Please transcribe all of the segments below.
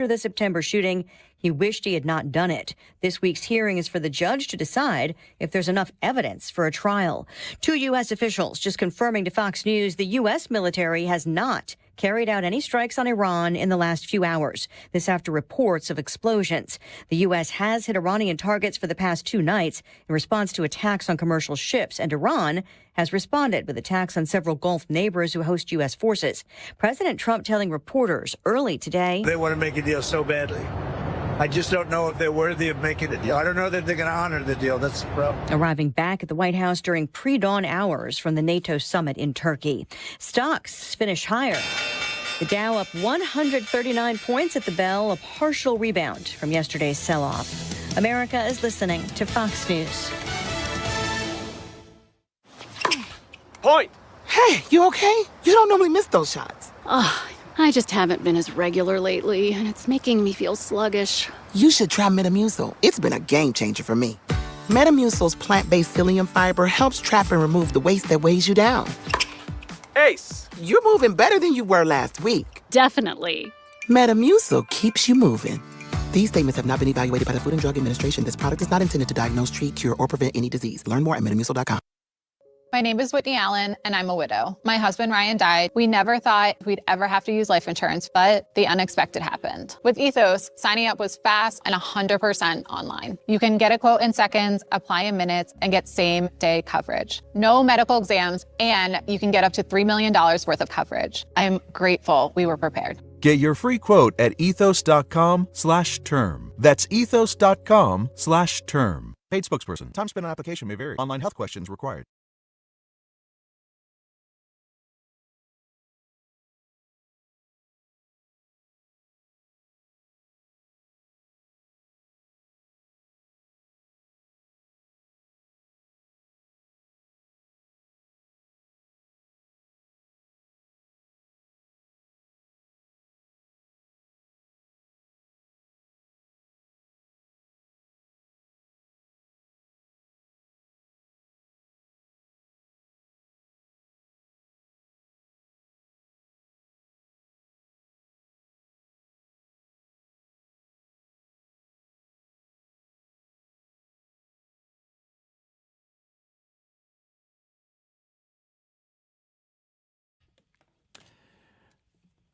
After the September shooting, he wished he had not done it. This week's hearing is for the judge to decide if there's enough evidence for a trial. Two U.S. officials just confirming to Fox News the U.S. military has not carried out any strikes on Iran in the last few hours. This after reports of explosions. The U.S. has hit Iranian targets for the past 2 nights in response to attacks on commercial ships, and Iran has responded with attacks on several Gulf neighbors who host U.S. forces. President Trump telling reporters early today, they want to make a deal so badly. I just don't know if they're worthy of making a deal. I don't know that they're going to honor the deal. That's the problem. Arriving back at the White House during pre-dawn hours from the NATO summit in Turkey. Stocks finished higher. The Dow up 139 points at the bell, a partial rebound from yesterday's sell-off. America is listening to Fox News. Point! Hey, you okay? You don't normally miss those shots. I just haven't been as regular lately, and it's making me feel sluggish. You should try Metamucil. It's been a game changer for me. Metamucil's plant-based psyllium fiber helps trap and remove the waste that weighs you down. Ace! You're moving better than you were last week. Definitely. Metamucil keeps you moving. These statements have not been evaluated by the Food and Drug Administration. This product is not intended to diagnose, treat, cure, or prevent any disease. Learn more at metamucil.com. My name is Whitney Allen, and I'm a widow. My husband, Ryan, died. We never thought we'd ever have to use life insurance, but the unexpected happened. With Ethos, signing up was fast and 100% online. You can get a quote in seconds, apply in minutes, and get same-day coverage. No medical exams, and you can get up to $3 million worth of coverage. I'm grateful we were prepared. Get your free quote at ethos.com/term. That's ethos.com/term. Paid spokesperson. Time spent on application may vary. Online health questions required.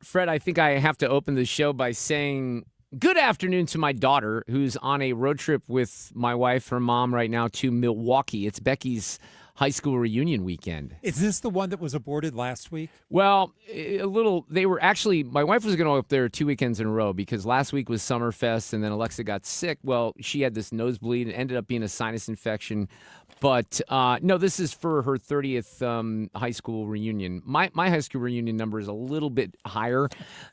Fred, I think I have to open the show by saying good afternoon to my daughter, who's on a road trip with my wife, her mom, right now to Milwaukee. It's Becky's high school reunion weekend. Is this the one that was aborted last week? Well, they were actually, my wife was going to go up there 2 weekends in a row because last week was Summerfest and then Alexa got sick. Well, she had this nosebleed and ended up being a sinus infection. But no, this is for her 30th high school reunion. My high school reunion number is a little bit higher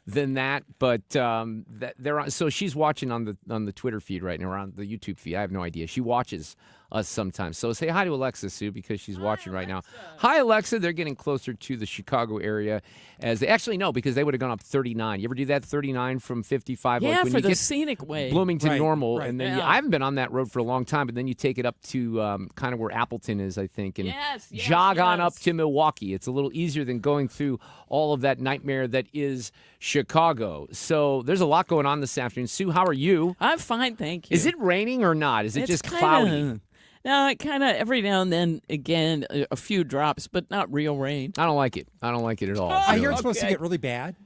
than that, but they're on, so she's watching on the Twitter feed right now, or on the YouTube feed. I have no idea. She watches us sometimes. So say hi to Alexa, Sue, because she's watching right now. Hi, Alexa. They're getting closer to the Chicago area as they actually know because they would have gone up 39. You ever do that 39 from 55? Yeah, like when for you the get scenic way. Bloomington Normal, right, and then yeah. I haven't been on that road for a long time, but then you take it up to kind of where Appleton is, I think, and jog on up to Milwaukee. It's a little easier than going through all of that nightmare that is Chicago. So there's a lot going on this afternoon. Sue, how are you? I'm fine, thank you. Is it raining or not? Is it just cloudy? No, it kind of every now and then, again, a few drops, but not real rain. I don't like it. I don't like it at all. I hear it's supposed to get really bad.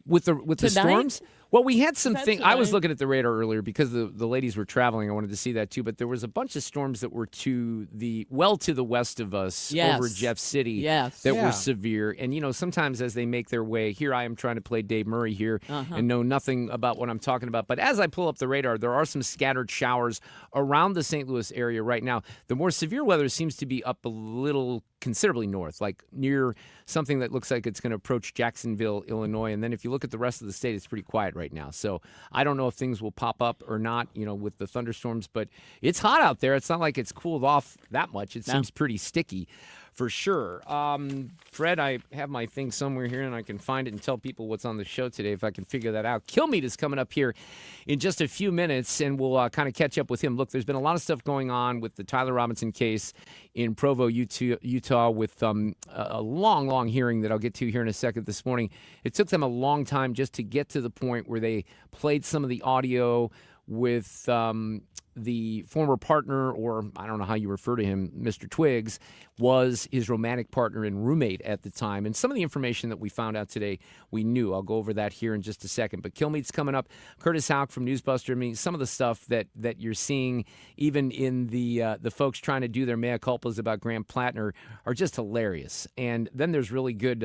With the storms? Well, we had some things. I was looking at the radar earlier because the ladies were traveling. I wanted to see that too. But there was a bunch of storms that were to the west of us over Jeff City that were severe. And, sometimes as they make their way, here I am trying to play Dave Murray here and know nothing about what I'm talking about. But as I pull up the radar, there are some scattered showers around the St. Louis area right now. The more severe weather seems to be up a little considerably north, like near something that looks like it's going to approach Jacksonville, Illinois. And then if you look at the rest of the state, it's pretty quiet right now. So I don't know if things will pop up or not, with the thunderstorms, but it's hot out there. It's not like it's cooled off that much. It seems pretty sticky. for sure. Fred, I have my thing somewhere here, and I can find it and tell people what's on the show today if I can figure that out. Kilmeade is coming up here in just a few minutes, and we'll kind of catch up with him. Look, there's been a lot of stuff going on with the Tyler Robinson case in Provo, Utah, with a long hearing that I'll get to here in a second this morning. It took them a long time just to get to the point where they played some of the audio with the former partner, or I don't know how you refer to him, Mr. Twiggs, was his romantic partner and roommate at the time. And some of the information that we found out today, we knew. I'll go over that here in just a second. But Kilmeade's coming up. Curtis Houck from Newsbuster. I mean, some of the stuff that you're seeing, even in the folks trying to do their mea culpas about Graham Plattner, are just hilarious. And then there's really good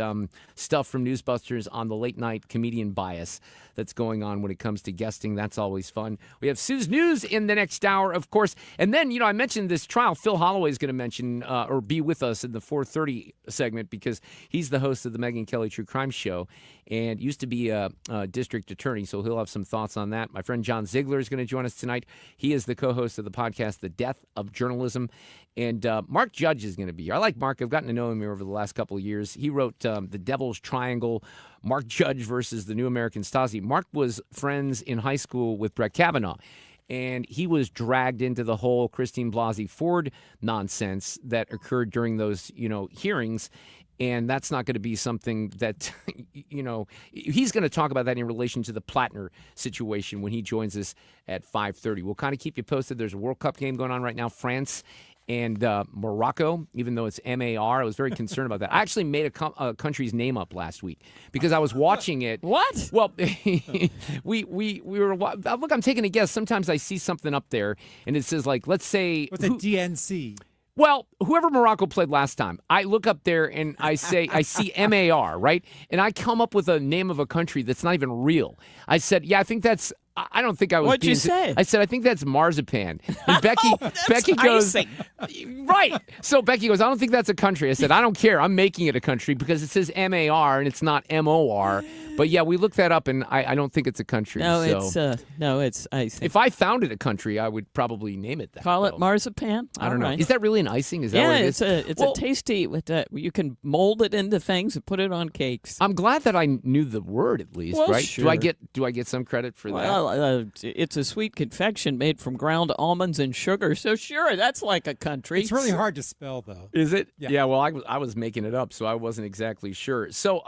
stuff from Newsbusters on the late night comedian bias that's going on when it comes to guesting. That's always fun. We have Sue's News in the next hour, of course. And then, I mentioned this trial. Phil Holloway is going to mention or be with us in the 4:30 segment because he's the host of the Megyn Kelly True Crime Show and used to be a district attorney, so he'll have some thoughts on that. My friend John Ziegler is going to join us tonight. He is the co-host of the podcast, The Death of Journalism. And Mark Judge is going to be here. I like Mark. I've gotten to know him over the last couple of years. He wrote The Devil's Triangle, Mark Judge versus the New American Stasi. Mark was friends in high school with Brett Kavanaugh, and he was dragged into the whole Christine Blasey Ford nonsense that occurred during those, hearings. And that's not going to be something that, he's going to talk about that in relation to the Plattner situation when he joins us at 5:30. We'll kind of keep you posted. There's a World Cup game going on right now, France and Morocco, even though it's MAR. I was very concerned about that. I actually made a country's name up last week because I was watching it. What? Well, we were. Look, I'm taking a guess. Sometimes I see something up there, and it says, like, let's say. What's a DNC? Well, whoever Morocco played last time, I look up there and I say, I see MAR, right? And I come up with a name of a country that's not even real. I said, yeah, I think that's. I don't think I was. What'd you say? I said, I think that's marzipan. And Becky goes, right. So Becky goes, I don't think that's a country. I said, I don't care. I'm making it a country because it says MAR and it's not MOR. But yeah, we looked that up, and I don't think it's a country. No, so. It's icing. If I founded a country, I would probably name it that. Call it marzipan. I don't know. Right. Is that really an icing? Is that what it is? It's a tasty. You can mold it into things and put it on cakes. I'm glad that I knew the word at least. Well, right? sure. Do I get some credit for that? Well, it's a sweet confection made from ground almonds and sugar. So sure, that's like a country. It's really hard to spell, though. Is it? Yeah. Well, I was making it up, so I wasn't exactly sure. So,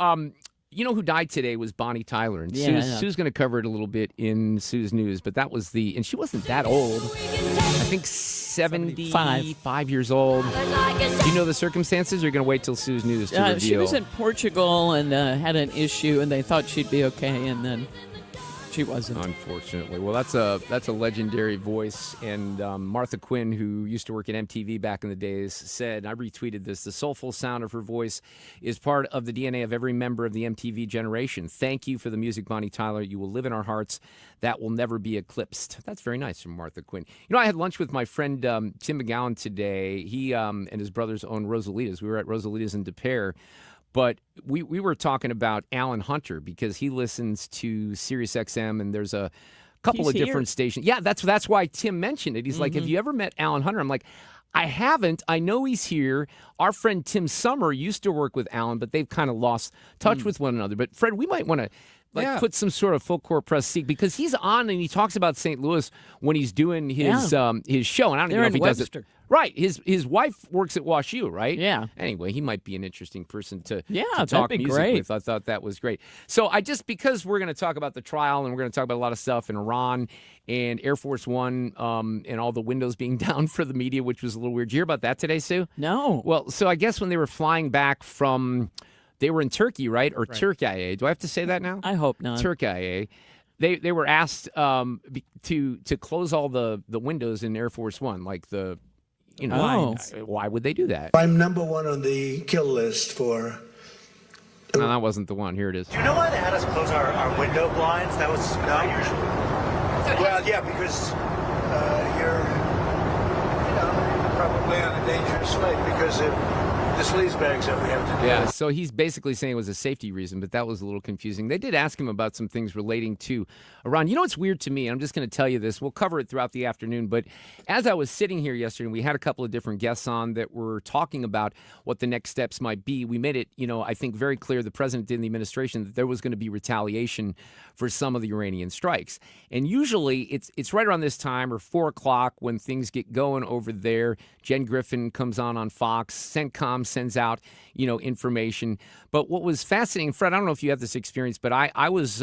you know who died today was Bonnie Tyler, and Sue's going to cover it a little bit in Sue's News, but that was and she wasn't that old. I think 75 years old. Do you know the circumstances, or are you going to wait till Sue's News to reveal? She was in Portugal and had an issue, and they thought she'd be okay, and then she wasn't. Unfortunately. Well, that's a legendary voice. And Martha Quinn, who used to work at MTV back in the days, said, I retweeted this, the soulful sound of her voice is part of the DNA of every member of the MTV generation. Thank you for the music, Bonnie Tyler. You will live in our hearts. That will never be eclipsed. That's very nice from Martha Quinn. I had lunch with my friend Tim McGowan today. He and his brothers own Rosalita's. We were at Rosalita's in Des Peres. But we were talking about Alan Hunter because he listens to Sirius XM, and there's a couple of different stations. Yeah, that's why Tim mentioned it. He's like, have you ever met Alan Hunter? I'm like, I haven't. I know he's here. Our friend Tim Summer used to work with Alan, but they've kind of lost touch with one another. But Fred, we might want to put some sort of full court press seat because he's on and he talks about St. Louis when he's doing his show, and I don't even know if he does it. Right. His wife works at WashU, right? Yeah. Anyway, he might be an interesting person to talk music great. with. I thought that was great. So because we're going to talk about the trial and we're going to talk about a lot of stuff in Iran and Air Force One and all the windows being down for the media, which was a little weird. Did you hear about that today, Sue? No. Well, so I guess when they were flying back from, they were in Turkey, right? Or Turkey. Do I have to say that now? I hope not. Turkey. They were asked to close all the windows in Air Force One, like the. Why would they do that? I'm number one on the kill list for. No, that wasn't the one. Here it is. Do you know why they had us close our window blinds? That was not usual. Well, yeah, because you're probably on a dangerous way. Because if the sleaze bags that we have to do. Yeah, so he's basically saying it was a safety reason, but that was a little confusing. They did ask him about some things relating to Iran. You know what's weird to me? I'm just going to tell you this. We'll cover it throughout the afternoon, but as I was sitting here yesterday, we had a couple of different guests on that were talking about what the next steps might be. We made it, I think very clear, the president and the administration, that there was going to be retaliation for some of the Iranian strikes. And usually it's right around this time or 4 o'clock when things get going over there. Jen Griffin comes on Fox. CENTCOM sends out, information. But what was fascinating, Fred, I don't know if you have this experience, but I was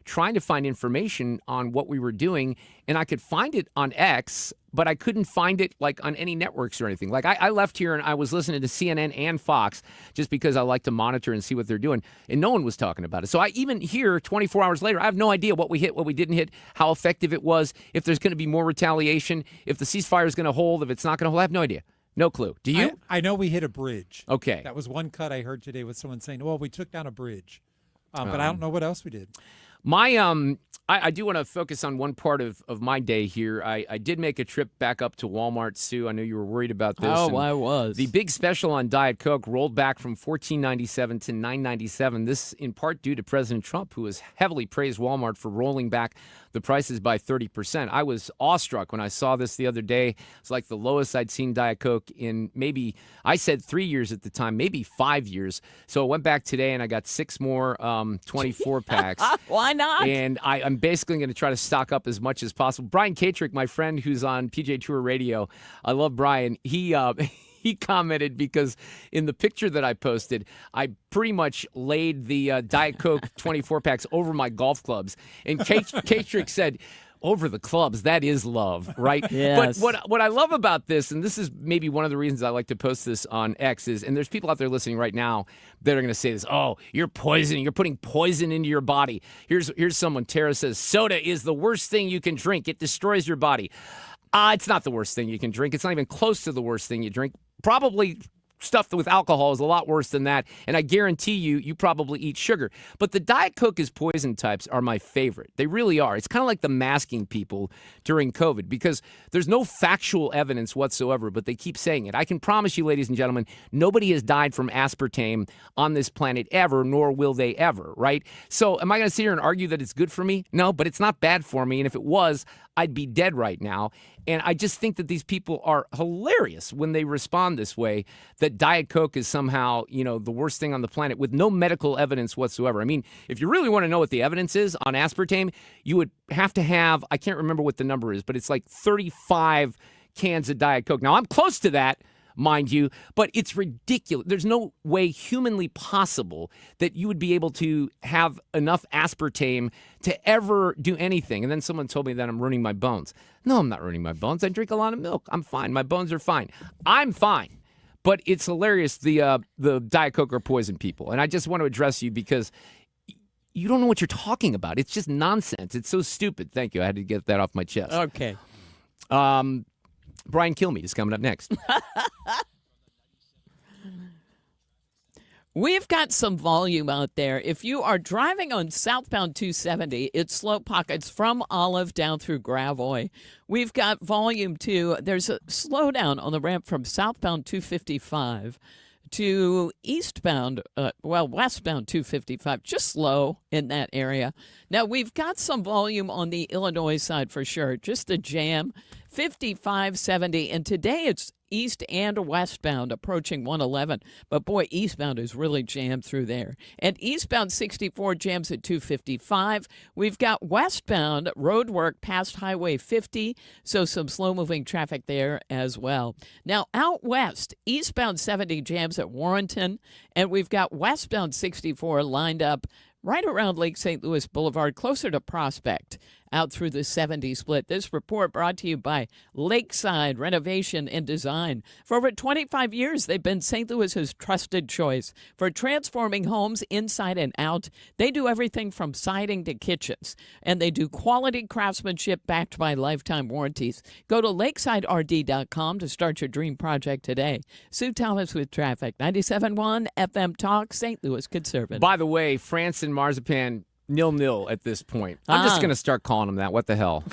trying to find information on what we were doing, and I could find it on X, but I couldn't find it on any networks or anything. I left here and I was listening to CNN and Fox just because I like to monitor and see what they're doing, and no one was talking about it. So I even here 24 hours later, I have no idea what we hit, what we didn't hit, how effective it was, if there's going to be more retaliation, if the ceasefire is going to hold, if it's not going to hold. I have no idea. No clue. Do you? I know we hit a bridge. Okay. That was one cut I heard today with someone saying, well, we took down a bridge. But I don't know what else we did. I do want to focus on one part of my day here. I did make a trip back up to Walmart, Sue. I know you were worried about this. Oh, I was. The big special on Diet Coke rolled back from $14.97 to $9.97. This in part due to President Trump, who has heavily praised Walmart for rolling back the prices by 30%. I was awestruck when I saw this the other day. It's like the lowest I'd seen Diet Coke in maybe, I said 3 years at the time, maybe 5 years. So I went back today and I got 6 more 24 packs. Why not? And I'm basically going to try to stock up as much as possible. Brian Katrick, my friend who's on PJ Tour Radio, I love Brian. He commented because in the picture that I posted, I pretty much laid the Diet Coke 24 packs over my golf clubs. And Katrick said, over the clubs, that is love, right? Yes. But what I love about this, and this is maybe one of the reasons I like to post this on X, is, and there's people out there listening right now that are going to say this, oh, you're putting poison into your body. Here's someone, Tara says, soda is the worst thing you can drink. It destroys your body. It's not the worst thing you can drink. It's not even close to the worst thing you drink. Probably stuff with alcohol is a lot worse than that, and I guarantee you probably eat sugar. But the Diet Coke is poison types are my favorite. They really are. It's kind of like the masking people during COVID because there's no factual evidence whatsoever, but they keep saying it. I can promise you, ladies and gentlemen, nobody has died from aspartame on this planet ever, nor will they ever, right? So am I going to sit here and argue that it's good for me? No, but it's not bad for me, and if it was, I'd be dead right now. And I just think that these people are hilarious when they respond this way, that Diet Coke is somehow, the worst thing on the planet with no medical evidence whatsoever. I mean, if you really want to know what the evidence is on aspartame, you would have to have, I can't remember what the number is, but it's like 35 cans of Diet Coke. Now, I'm close to that, mind you, but it's ridiculous. There's no way humanly possible that you would be able to have enough aspartame to ever do anything. And then someone told me that I'm ruining my bones. No, I'm not ruining my bones. I drink a lot of milk. I'm fine. My bones are fine. I'm fine. But it's hilarious. The Diet Coke are poison people. And I just want to address you because you don't know what you're talking about. It's just nonsense. It's so stupid. Thank you. I had to get that off my chest. Okay. Brian Kilmeade is coming up next. We've got some volume out there. If you are driving on southbound 270, it's slow pockets from Olive down through Gravois. We've got volume too. There's a slowdown on the ramp from southbound 255 to westbound 255, just slow in that area. Now, we've got some volume on the Illinois side for sure, just a jam, 5570, and today it's east and westbound approaching 111. But boy, eastbound is really jammed through there. And eastbound 64 jams at 255. We've got westbound road work past Highway 50, so some slow-moving traffic there as well. Now, out west, eastbound 70 jams at Warrenton, and we've got westbound 64 lined up right around Lake St. Louis Boulevard, closer to Prospect, out through the 70 split. This report brought to you by Lakeside Renovation and Design. For over 25 years, they've been St. Louis's trusted choice for transforming homes inside and out. They do everything from siding to kitchens, and they do quality craftsmanship backed by lifetime warranties. Go to lakesiderd.com to start your dream project today. Sue Thomas with traffic. 97.1 FM Talk, St. Louis Conservative. By the way, France and Marzipan 0-0 at this point. I'm just going to start calling them that. What the hell?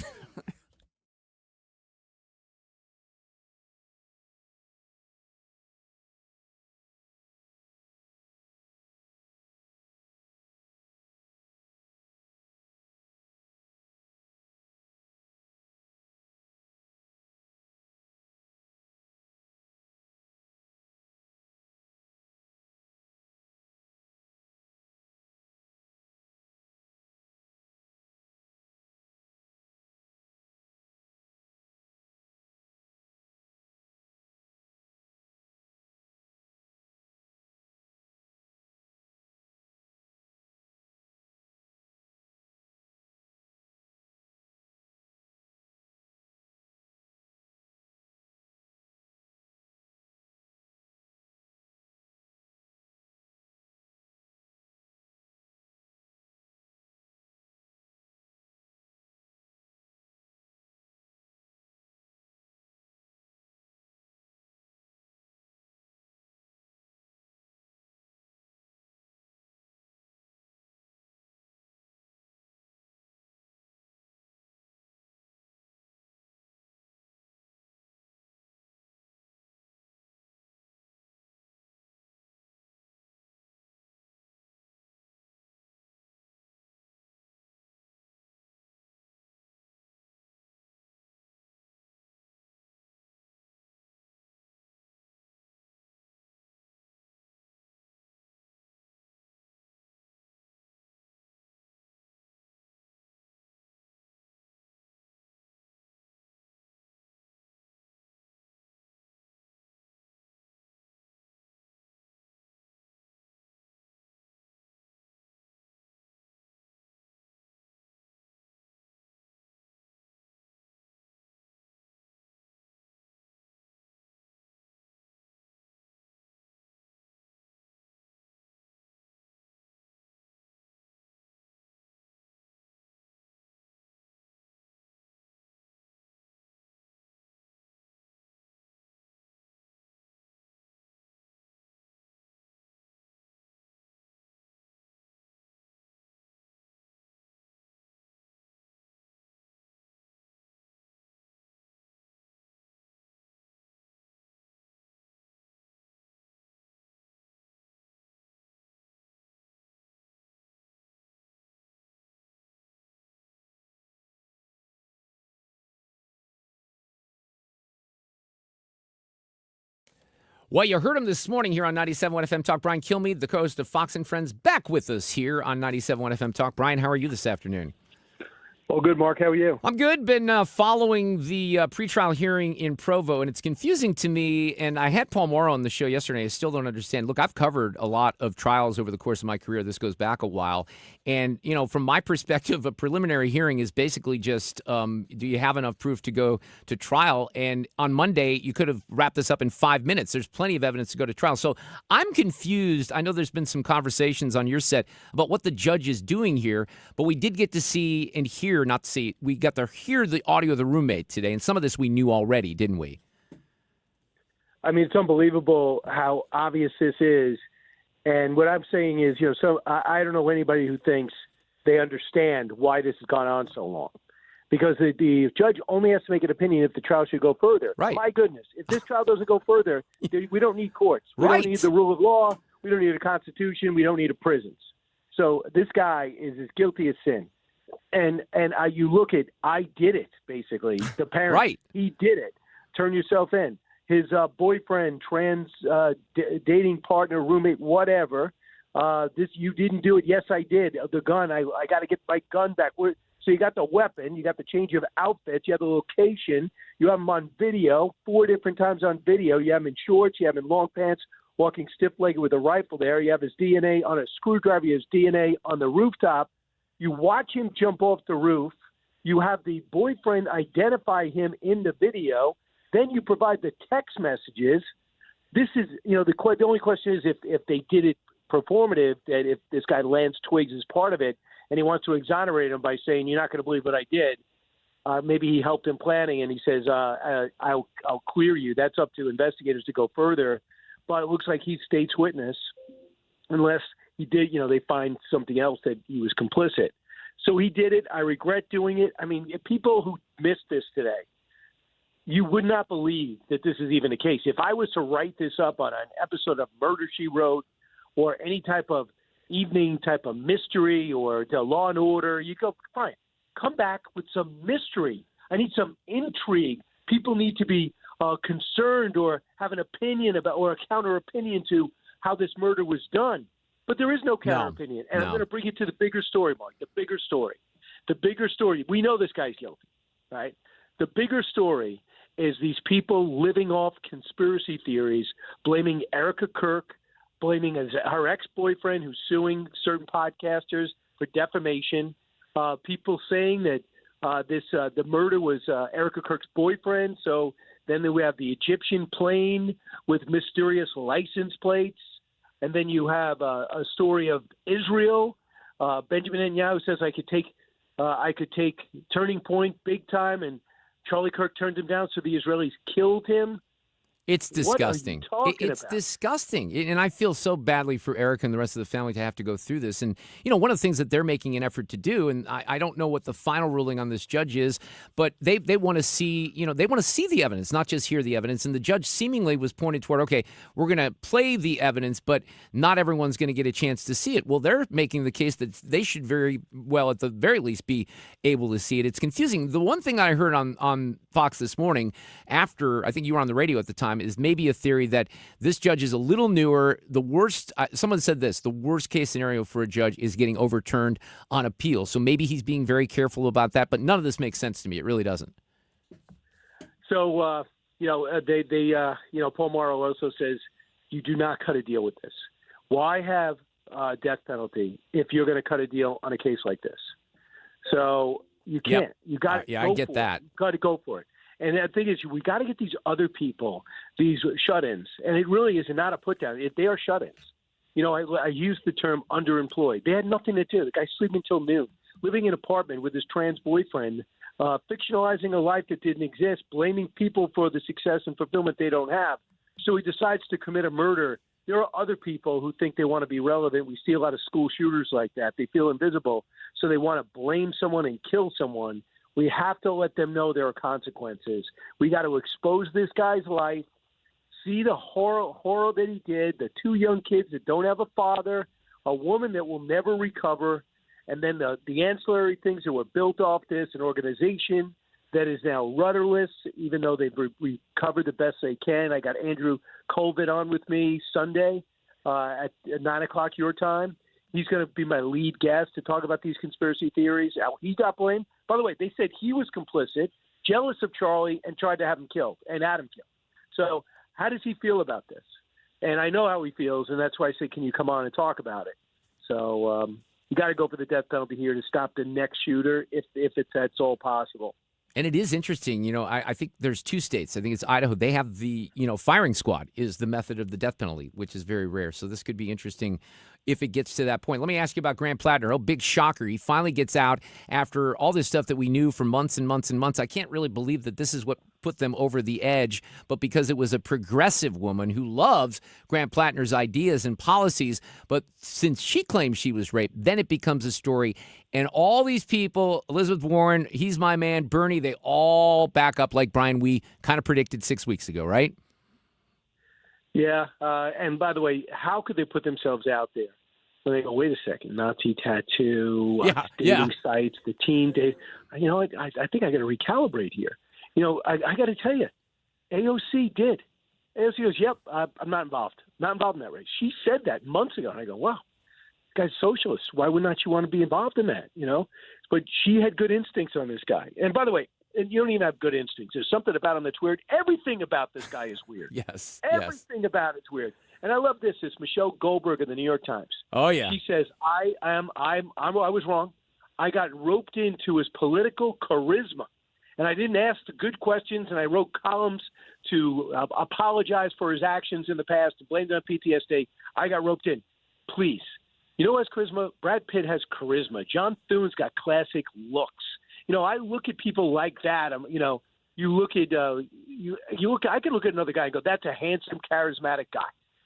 Well, you heard him this morning here on 97.1 FM Talk. Brian Kilmeade, the co-host of Fox and Friends, back with us here on 97.1 FM Talk. Brian, how are you this afternoon? Well, good, Mark. How are you? I'm good. Been following the pretrial hearing in Provo, and it's confusing to me. And I had Paul Morrow on the show yesterday. I still don't understand. Look, I've covered a lot of trials over the course of my career. This goes back a while. And, you know, from my perspective, a preliminary hearing is basically just, do you have enough proof to go to trial? And on Monday, you could have wrapped this up in 5 minutes. There's plenty of evidence to go to trial. So I'm confused. I know there's been some conversations on your set about what the judge is doing here, but we did get to see and hear, not to see, we got to hear the audio of the roommate today. And some of this we knew already, didn't we? I mean, it's unbelievable how obvious this is. And what I'm saying is, you know, so I don't know anybody who thinks they understand why this has gone on so long. Because the judge only has to make an opinion if the trial should go further. Right. My goodness, if this trial doesn't go further, we don't need courts. We Right. don't need the rule of law. We don't need a constitution. We don't need a prisons. So this guy is as guilty as sin. And you look at, I did it, basically. The parent, Right. He did it. Turn yourself in. His boyfriend, trans dating partner, roommate, whatever. You didn't do it. Yes, I did. The gun, I got to get my gun back. So you got the weapon, you got the change of outfits, you have the location, you have him on video, 4 different times on video. You have him in shorts, you have him in long pants, walking stiff-legged with a rifle there. You have his DNA on a screwdriver, his DNA on the rooftop. You watch him jump off the roof. You have the boyfriend identify him in the video. Then you provide the text messages. This is, you know, the only question is if they did it performative, that if this guy Lance Twiggs is part of it, and he wants to exonerate him by saying, you're not going to believe what I did. Maybe he helped in planning, and he says, I'll clear you. That's up to investigators to go further. But it looks like he's state's witness, unless he did, you know, they find something else that he was complicit. So he did it. I regret doing it. I mean, if people who missed this today, you would not believe that this is even the case. If I was to write this up on an episode of Murder, She Wrote or any type of evening type of mystery or the Law and Order, you go, fine, come back with some mystery. I need some intrigue. People need to be concerned or have an opinion about or a counter opinion to how this murder was done. But there is no counter opinion. And I'm going to bring it to the bigger story, Mark, the bigger story. The bigger story. We know this guy's guilty, right? The bigger story is these people living off conspiracy theories, blaming Erica Kirk, blaming her ex-boyfriend who's suing certain podcasters for defamation. People saying that the murder was Erica Kirk's boyfriend. So then we have the Egyptian plane with mysterious license plates. And then you have a story of Israel. Benjamin Netanyahu says I could take Turning Point big time, and Charlie Kirk turned him down, so the Israelis killed him. It's disgusting. It's disgusting. And I feel so badly for Erica and the rest of the family to have to go through this. And, you know, one of the things that they're making an effort to do, and I don't know what the final ruling on this judge is, but they want to see, you know, they want to see the evidence, not just hear the evidence. And the judge seemingly was pointed toward, okay, we're going to play the evidence, but not everyone's going to get a chance to see it. Well, they're making the case that they should very well, at the very least, be able to see it. It's confusing. The one thing I heard on Fox this morning, after I think you were on the radio at the time, is maybe a theory that this judge is a little newer. The worst, someone said this, the worst case scenario for a judge is getting overturned on appeal. So maybe he's being very careful about that, but none of this makes sense to me. It really doesn't. So, Paul Morrow also says you do not cut a deal with this. Why have death penalty if you're going to cut a deal on a case like this? So you can't. Yep. You got to I get that. You got to go for it. And the thing is, we got to get these other people, these shut-ins. And it really is not a put-down. They are shut-ins. You know, I use the term underemployed. They had nothing to do. The guy's sleeping until noon, living in an apartment with his trans boyfriend, fictionalizing a life that didn't exist, blaming people for the success and fulfillment they don't have. So he decides to commit a murder. There are other people who think they want to be relevant. We see a lot of school shooters like that. They feel invisible, so they want to blame someone and kill someone. We have to let them know there are consequences. We got to expose this guy's life, see the horror that he did, the 2 young kids that don't have a father, a woman that will never recover, and then the ancillary things that were built off this, an organization that is now rudderless, even though they've recovered the best they can. I got Andrew Colvin on with me Sunday at 9 o'clock your time. He's going to be my lead guest to talk about these conspiracy theories. How he got blamed. By the way, they said he was complicit, jealous of Charlie, and tried to have him killed and Adam killed. So how does he feel about this? And I know how he feels, and that's why I said, can you come on and talk about it? So you got to go for the death penalty here to stop the next shooter if that's all possible. And it is interesting, I think there's 2 states. I think it's Idaho. They have the, firing squad is the method of the death penalty, which is very rare. So this could be interesting if it gets to that point. Let me ask you about Grant Plattner. Oh, big shocker. He finally gets out after all this stuff that we knew for months and months and months. I can't really believe that this is what put them over the edge, but because it was a progressive woman who loves Grant Plattner's ideas and policies, but since she claims she was raped, then it becomes a story. And all these people, Elizabeth Warren, he's my man, Bernie, they all back up like Brian, we kind of predicted 6 weeks ago, right? Yeah, and by the way, how could they put themselves out there when they go, wait a second, Nazi tattoo, dating sites, the teen date? You know what? I think I got to recalibrate here. I got to tell you, AOC did. AOC goes, yep, I'm not involved. Not involved in that race. She said that months ago, and I go, wow, this guy's socialist. Why would not you want to be involved in that, But she had good instincts on this guy. And by the way, and you don't even have good instincts. There's something about him that's weird. Everything about this guy is weird. Yes. Everything about it's weird. And I love this. It's Michelle Goldberg of the New York Times. Oh, yeah. She says, I was wrong. I got roped into his political charisma. And I didn't ask the good questions, and I wrote columns to apologize for his actions in the past and blamed it on PTSD. I got roped in. Please. You know who has charisma? Brad Pitt has charisma. John Thune's got classic looks. I look at people like that. You look at I could look at another guy and go, that's a handsome, charismatic guy.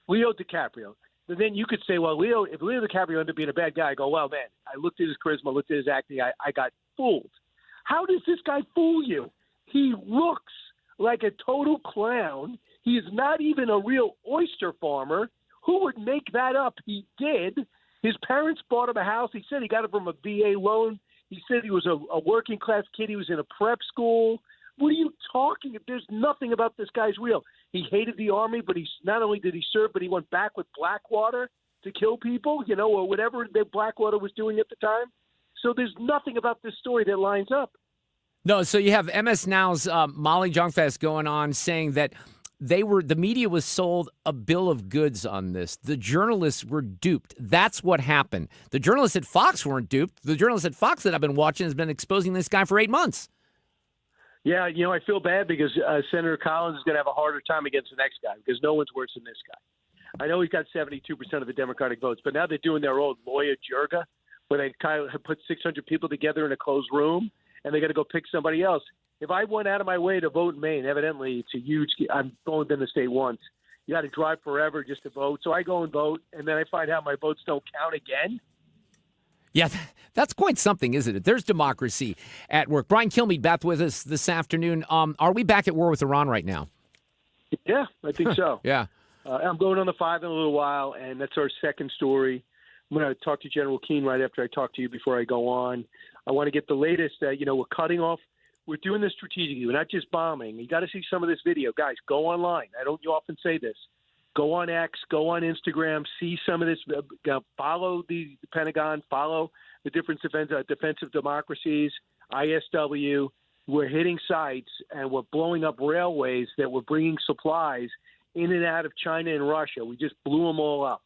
Leo DiCaprio. But then you could say, well, if Leo DiCaprio ended up being a bad guy, I go, well, man, I looked at his charisma, looked at his acting, I got fooled. How does this guy fool you? He looks like a total clown. He is not even a real oyster farmer. Who would make that up? He did. His parents bought him a house. He said he got it from a VA loan. He said he was a working-class kid. He was in a prep school. What are you talking about? There's nothing about this guy's real. He hated the Army, but not only did he serve, but he went back with Blackwater to kill people, or whatever that Blackwater was doing at the time. So there's nothing about this story that lines up. No, so you have MS Now's Molly Jong-Fast going on saying that the media was sold a bill of goods on this. The journalists were duped. That's what happened. The journalists at Fox weren't duped. The journalists at Fox that I've been watching has been exposing this guy for 8 months. Yeah, I feel bad because Senator Collins is going to have a harder time against the next guy because no one's worse than this guy. I know he's got 72% of the Democratic votes, but now they're doing their old lawyer jerga where they kind of put 600 people together in a closed room and they got to go pick somebody else. If I went out of my way to vote in Maine, evidently it's a huge – I've only been to the state once. You got to drive forever just to vote. So I go and vote, and then I find out my votes don't count again. Yeah, that's quite something, isn't it? There's democracy at work. Brian Kilmeade back with us this afternoon. Are we back at war with Iran right now? Yeah, I think so. Yeah. I'm going on the 5 in a little while, and that's our second story. I'm going to talk to General Keane right after I talk to you before I go on. I want to get the latest. We're cutting off. We're doing this strategically. We're not just bombing. You got to see some of this video. Guys, go online. You often say this. Go on X, go on Instagram, see some of this. Follow the Pentagon, follow the different defensive democracies, ISW. We're hitting sites, and we're blowing up railways that were bringing supplies in and out of China and Russia. We just blew them all up.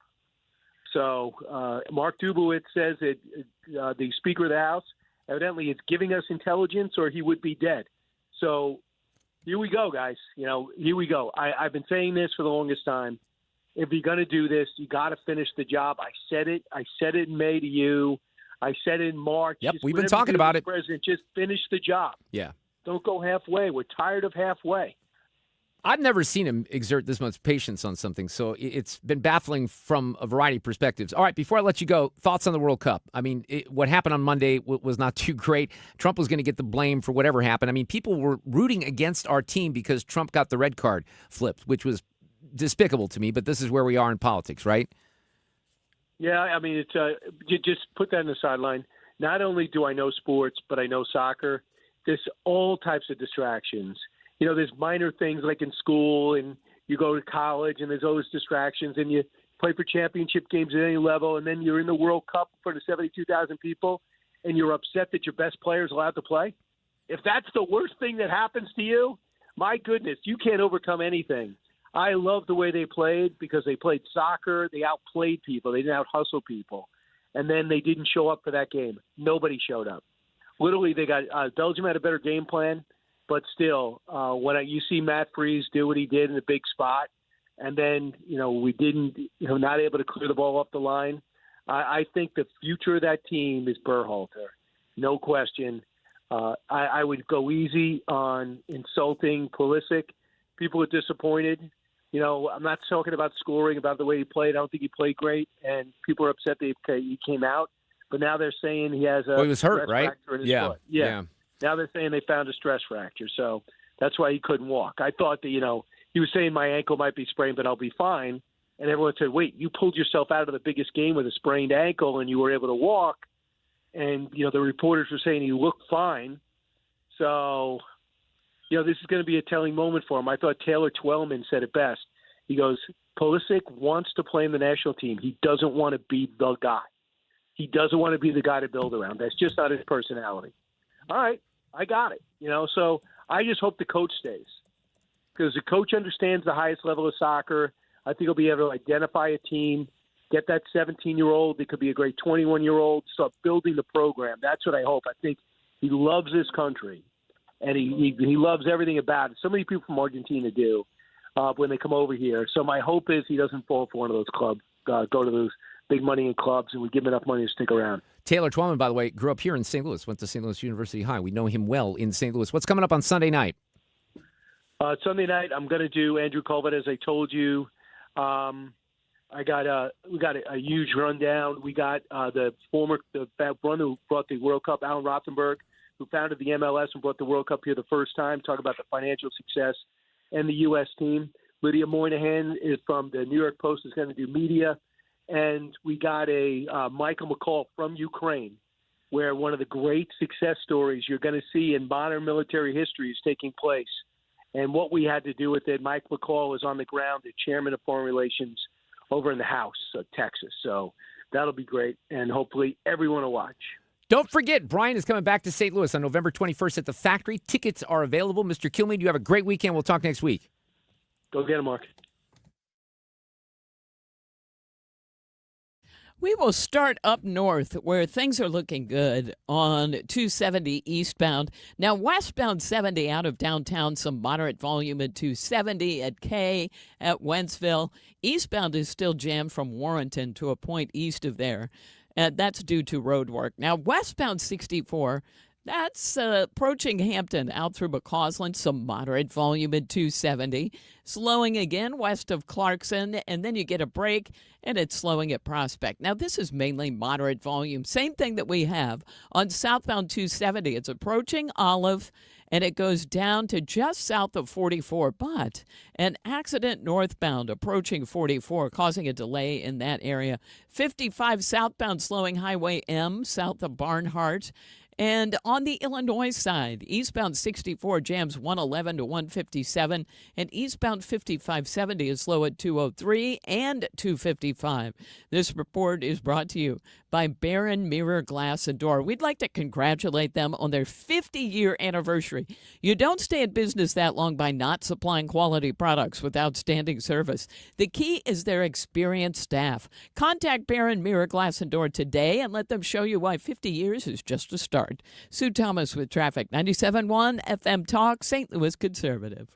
So Mark Dubowitz says that the Speaker of the House evidently is giving us intelligence or he would be dead. So here we go, guys. Here we go. I've been saying this for the longest time. If you're going to do this, you got to finish the job. I said it in May to you. I said it in March. Yep, we've been talking about it. President, just finish the job. Yeah. Don't go halfway. We're tired of halfway. I've never seen him exert this much patience on something, so it's been baffling from a variety of perspectives. All right, before I let you go, thoughts on the World Cup. I mean, what happened on Monday was not too great. Trump was going to get the blame for whatever happened. I mean, people were rooting against our team because Trump got the red card flipped, which was despicable to me, but this is where we are in politics, right? Yeah, I mean, it's you just put that in the sideline. Not only do I know sports, but I know soccer. there's all types of distractions. There's minor things like in school, and you go to college, and there's always distractions, and you play for championship games at any level, and then you're in the World Cup for the 72,000 people, and you're upset that your best player is allowed to play. If that's the worst thing that happens to you, my goodness, you can't overcome anything. I love the way they played because they played soccer. They outplayed people. They didn't out-hustle people. And then they didn't show up for that game. Nobody showed up. Literally, they got Belgium had a better game plan, but still, when you see Matt Freese do what he did in the big spot, and then, we didn't, not able to clear the ball off the line, I think the future of that team is Berhalter. No question. I would go easy on insulting Pulisic. People are disappointed. I'm not talking about scoring, about the way he played. I don't think he played great, and people are upset that he came out. But now they're saying he has he was hurt, right? fracture in his foot. Yeah. Now they're saying they found a stress fracture, so that's why he couldn't walk. I thought that, he was saying my ankle might be sprained, but I'll be fine. And everyone said, wait, you pulled yourself out of the biggest game with a sprained ankle and you were able to walk. And, the reporters were saying he looked fine. So, this is going to be a telling moment for him. I thought Taylor Twellman said it best. He goes, Pulisic wants to play in the national team. He doesn't want to be the guy. He doesn't want to be the guy to build around. That's just not his personality. All right, I got it. So I just hope the coach stays. Because the coach understands the highest level of soccer. I think he'll be able to identify a team, get that 17-year-old. It could be a great 21-year-old. Start building the program. That's what I hope. I think he loves this country, and he loves everything about it. So many people from Argentina do when they come over here. So my hope is he doesn't fall for one of those clubs, go to those big money in clubs, and we give him enough money to stick around. Taylor Twellman, by the way, grew up here in St. Louis, went to St. Louis University High. We know him well in St. Louis. What's coming up on Sunday night? Sunday night, I'm going to do Andrew Colvin, as I told you. We got a huge rundown. We got the one who brought the World Cup, Alan Rothenberg, who founded the MLS and brought the World Cup here the first time. Talk about the financial success and the U.S. team. Lydia Moynihan is from the New York Post, is going to do media. And we got a Michael McCall from Ukraine, where one of the great success stories you're going to see in modern military history is taking place. And what we had to do with it, Mike McCall was on the ground, the chairman of foreign relations over in the House of Texas. So that'll be great, and hopefully everyone will watch. Don't forget, Brian is coming back to St. Louis on November 21st at the Factory. Tickets are available. Mr. Kilmeade, you have a great weekend. We'll talk next week. Go get him, Mark. We will start up north where things are looking good on 270 eastbound. Now, westbound 70 out of downtown, some moderate volume at 270 at K at Wentzville. Eastbound is still jammed from Warrenton to a point east of there. That's due to road work. Now, westbound 64, that's approaching Hampton out through McCausland, some moderate volume at 270. Slowing again west of Clarkson, and then you get a break, and it's slowing at Prospect. Now, this is mainly moderate volume. Same thing that we have on southbound 270. It's approaching Olive, and it goes down to just south of 44. But an accident northbound approaching 44, causing a delay in that area. 55 southbound slowing Highway M south of Barnhart. And on the Illinois side, eastbound 64 jams 111 to 157, and eastbound 5570 is slow at 203 and 255. This report is brought to you by Barron Mirror Glass and Door. We'd like to congratulate them on their 50-year anniversary. You don't stay in business that long by not supplying quality products with outstanding service. The key is their experienced staff. Contact Barron Mirror Glass and Door today and let them show you why 50 years is just a start. Sue Thomas with traffic. 97.1 FM Talk, St. Louis Conservative.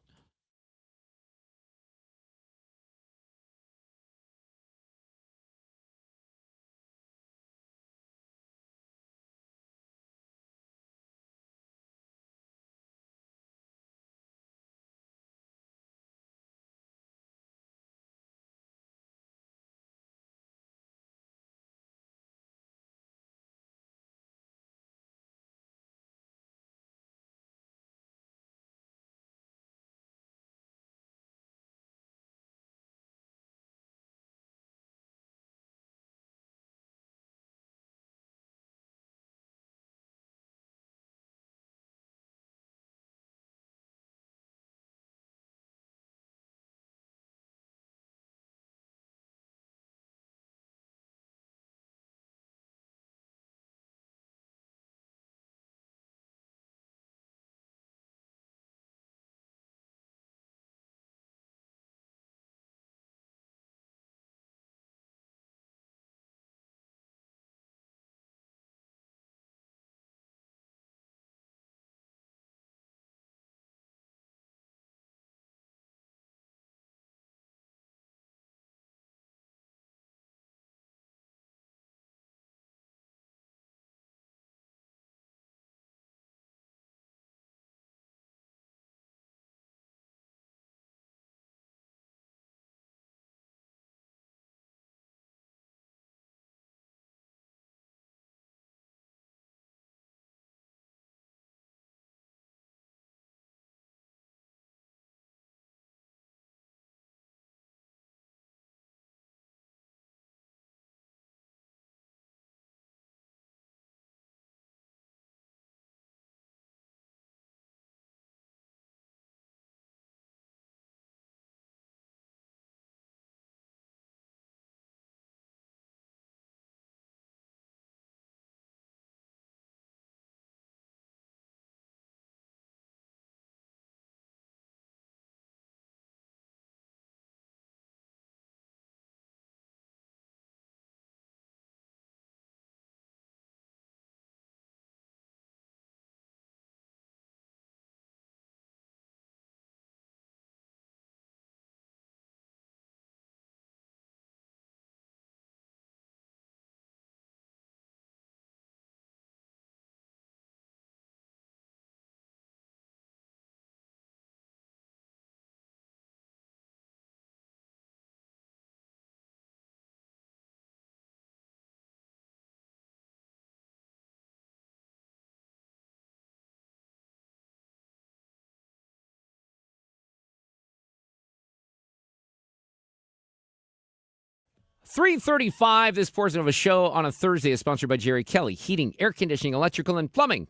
3:35. This portion of a show on a Thursday is sponsored by Jerry Kelly, heating, air conditioning, electrical, and plumbing.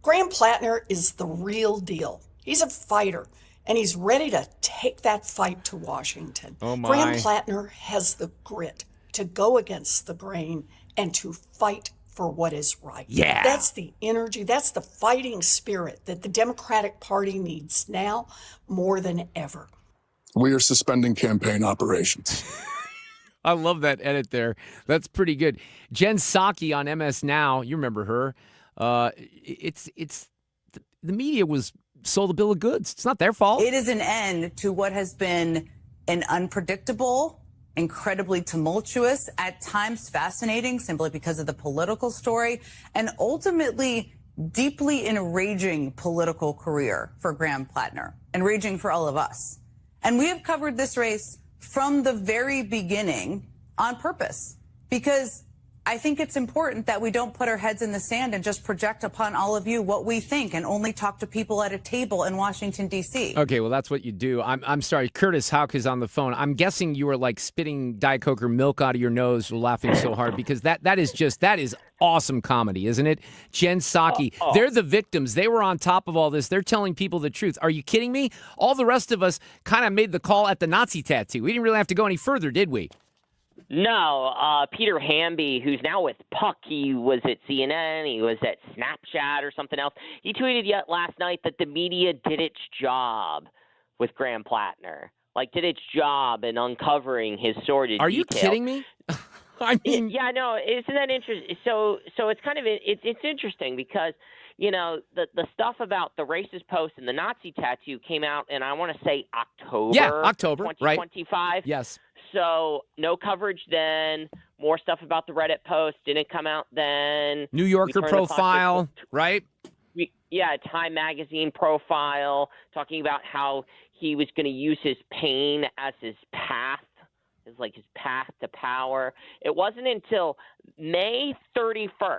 Graham Plattner is the real deal. He's a fighter, and he's ready to take that fight to Washington. Oh my. Graham Plattner has the grit to go against the grain and to fight for what is right. Yeah. That's the energy, that's the fighting spirit that the Democratic Party needs now more than ever. We are suspending campaign operations. I love that edit there. That's pretty good. Jen Psaki on MS Now, you remember her. The media was sold a bill of goods. It's not their fault. It is an end to what has been an unpredictable, incredibly tumultuous, at times fascinating simply because of the political story, and ultimately deeply enraging political career for Graham Plattner, enraging for all of us. And we have covered this race from the very beginning on purpose, because I think it's important that we don't put our heads in the sand and just project upon all of you what we think and only talk to people at a table in Washington, D.C. Okay, well, that's what you do. I'm sorry. Curtis Houck is on the phone. I'm guessing you were like spitting Diet Coke or milk out of your nose laughing so hard because that is awesome comedy, isn't it? Jen Psaki, they're the victims. They were on top of all this. They're telling people the truth. Are you kidding me? All the rest of us kind of made the call at the Nazi tattoo. We didn't really have to go any further, did we? No, Peter Hamby, who's now with Puck, he was at CNN, he was at Snapchat or something else. He tweeted yet last night that the media did its job with Graham Plattner, like did its job in uncovering his sordid Are you details. kidding me? I mean, yeah, no, isn't that interesting? So it's kind of it's interesting because you know the stuff about the racist post and the Nazi tattoo came out, and I want to say October, October, 2025. Right? Yes. So no coverage then. More stuff about the Reddit post didn't come out then. New Yorker profile, right? Yeah, Time Magazine profile talking about how he was going to use his pain as his path, his path to power. It wasn't until May 31st,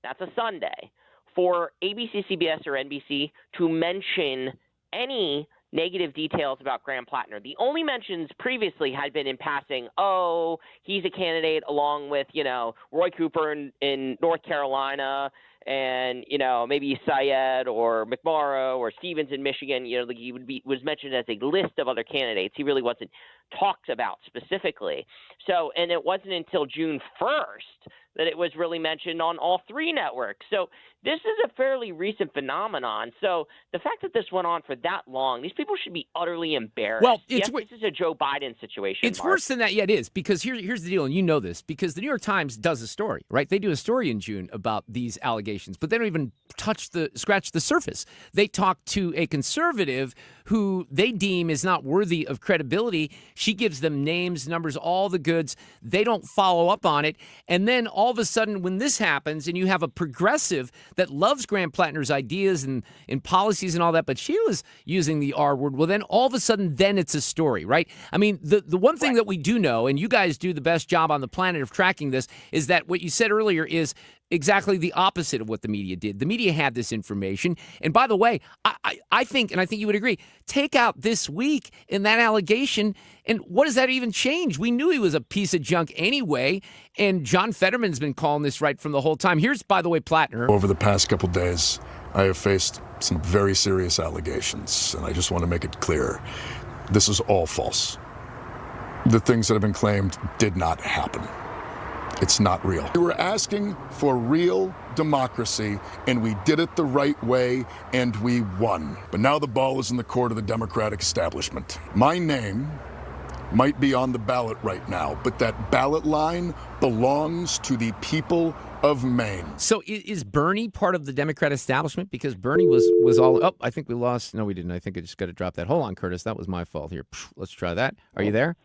that's a Sunday, for ABC, CBS, or NBC to mention any negative details about Graham Plattner. The only mentions previously had been in passing, he's a candidate along with, Roy Cooper in North Carolina and, maybe Syed or McMorrow or Stevens in Michigan. He was mentioned as a list of other candidates. He really wasn't talked about specifically. So, and it wasn't until June 1st that it was really mentioned on all three networks. So this is a fairly recent phenomenon. So the fact that this went on for that long, these people should be utterly embarrassed. Well, this is a Joe Biden situation. It's Mark. worse than that. Yeah, it is. Because here's the deal, and you know this, because the New York Times does a story, right? They do a story in June about these allegations, but they don't even scratch the surface. They talk to a conservative who they deem is not worthy of credibility. She gives them names, numbers, all the goods. They don't follow up on it. And then all of a sudden, when this happens and you have a progressive that loves Graham Plattner's ideas and policies and all that, but she was using the R word, well, then all of a sudden, then it's a story, right? I mean, the one thing that we do know, and you guys do the best job on the planet of tracking this, is that what you said earlier is exactly the opposite of what the media did. The media had this information. And by the way, I think, and I think you would agree, take out this week in that allegation, and what does that even change? We knew he was a piece of junk anyway, and John Fetterman's been calling this right from the whole time. Here's, by the way, Plattner. Over the past couple days, I have faced some very serious allegations, and I just want to make it clear. This is all false. The things that have been claimed did not happen. It's not real. We were asking for real democracy, and we did it the right way, and we won. But now the ball is in the court of the Democratic establishment. My name might be on the ballot right now, but that ballot line belongs to the people of Maine. So is Bernie part of the Democrat establishment? Because Bernie was all, I think we lost. No, we didn't. I think I just got to drop that. Hold on, Curtis. That was my fault here. Let's try that. Are you there?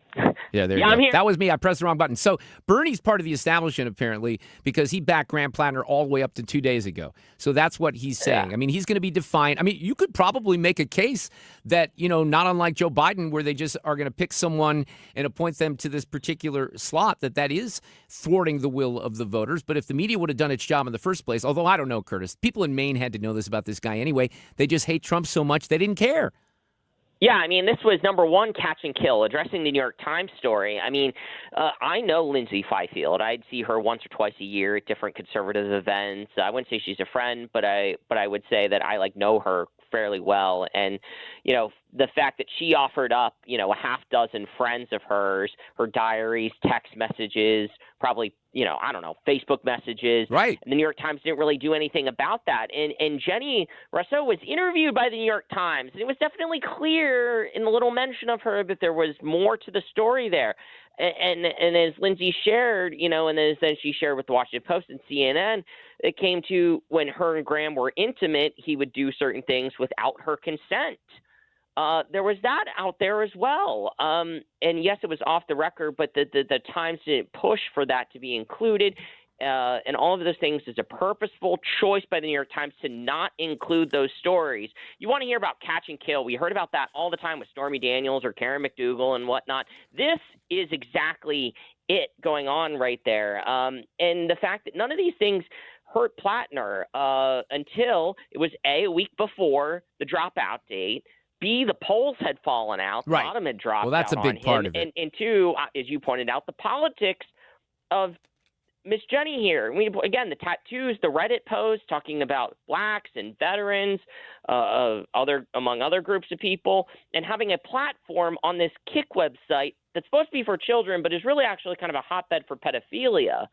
Yeah, there you go. I'm here. That was me. I pressed the wrong button. So Bernie's part of the establishment, apparently, because he backed Graham Plattner all the way up to 2 days ago. So that's what he's saying. Yeah. I mean, he's going to be defined. I mean, you could probably make a case that, not unlike Joe Biden, where they just are going to pick someone and appoint them to this particular slot, that is thwarting the will of the voters. But if the media would have done its job in the first place, although I don't know, Curtis, people in Maine had to know this about this guy anyway. They just hate Trump so much they didn't care. Yeah, I mean, this was number one, catch and kill, addressing the New York Times story. I mean, I know Lindsay Fifield. I'd see her once or twice a year at different conservative events. I wouldn't say she's a friend, but I would say that I know her fairly well. And, the fact that she offered up, a half dozen friends of hers, her diaries, text messages, probably, I don't know, Facebook messages. Right. And the New York Times didn't really do anything about that. And Jenny Rousseau was interviewed by the New York Times, and it was definitely clear in the little mention of her that there was more to the story there. And as Lindsay shared, and then she shared with the Washington Post and CNN, it came to when her and Graham were intimate, he would do certain things without her consent. There was that out there as well. And yes, it was off the record, but the Times didn't push for that to be included. And all of those things is a purposeful choice by the New York Times to not include those stories. You want to hear about catch and kill. We heard about that all the time with Stormy Daniels or Karen McDougal and whatnot. This is exactly it going on right there. And the fact that none of these things hurt Plattner until it was a week before the dropout date. B, the polls had fallen out. Right. Bottom had dropped out. Well, that's a big part of it. And two, as you pointed out, the politics of Miss Jenny here. Again, the tattoos, the Reddit posts talking about blacks and veterans, among other groups of people, and having a platform on this Kick website that's supposed to be for children, but is really actually kind of a hotbed for pedophilia.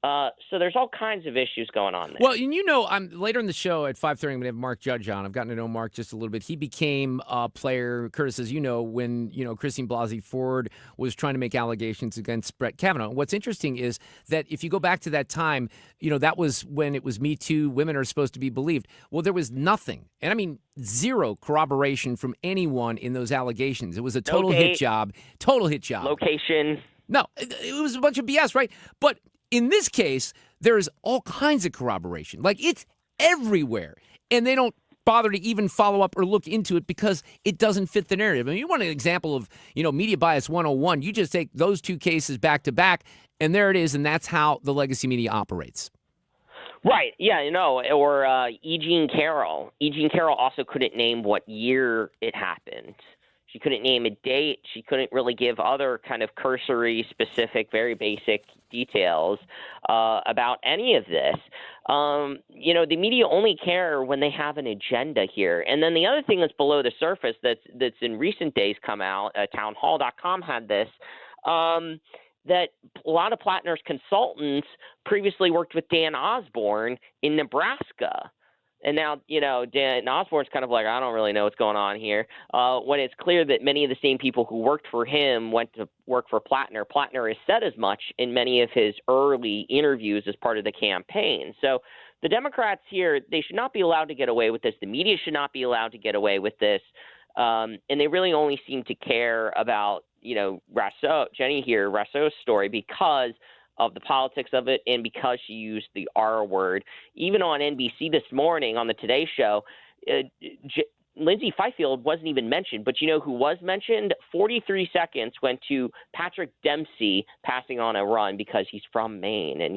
So there's all kinds of issues going on there. Well, and I'm later in the show at 5:30. I'm going to have Mark Judge on. I've gotten to know Mark just a little bit. He became a player, Curtis, as when Christine Blasey Ford was trying to make allegations against Brett Kavanaugh. What's interesting is that if you go back to that time, that was when it was Me Too. Women are supposed to be believed. Well, there was nothing, and I mean zero corroboration from anyone in those allegations. It was a total hit job. Total hit job. Location. No, it was a bunch of BS, right? But in this case, there's all kinds of corroboration. Like, it's everywhere. And they don't bother to even follow up or look into it because it doesn't fit the narrative. I mean, you want an example of, media bias 101. You just take those two cases back to back, and there it is, and that's how the legacy media operates. Right. Yeah, or E. Jean Carroll. E. Jean Carroll also couldn't name what year it happened. She couldn't name a date. She couldn't really give other kind of cursory, specific, very basic details about any of this. The media only care when they have an agenda here. And then the other thing that's below the surface that's in recent days come out, townhall.com had this, that a lot of Plattner's consultants previously worked with Dan Osborne in Nebraska. And now, Dan Osborne's kind of like, I don't really know what's going on here. When it's clear that many of the same people who worked for him went to work for Plattner. Plattner has said as much in many of his early interviews as part of the campaign. So the Democrats here, they should not be allowed to get away with this. The media should not be allowed to get away with this. And they really only seem to care about, Rousseau's story because of the politics of it, and because she used the R word. Even on NBC this morning on the Today Show, Lindsay Fifield wasn't even mentioned, but who was mentioned? 43 seconds went to Patrick Dempsey passing on a run because he's from Maine. And,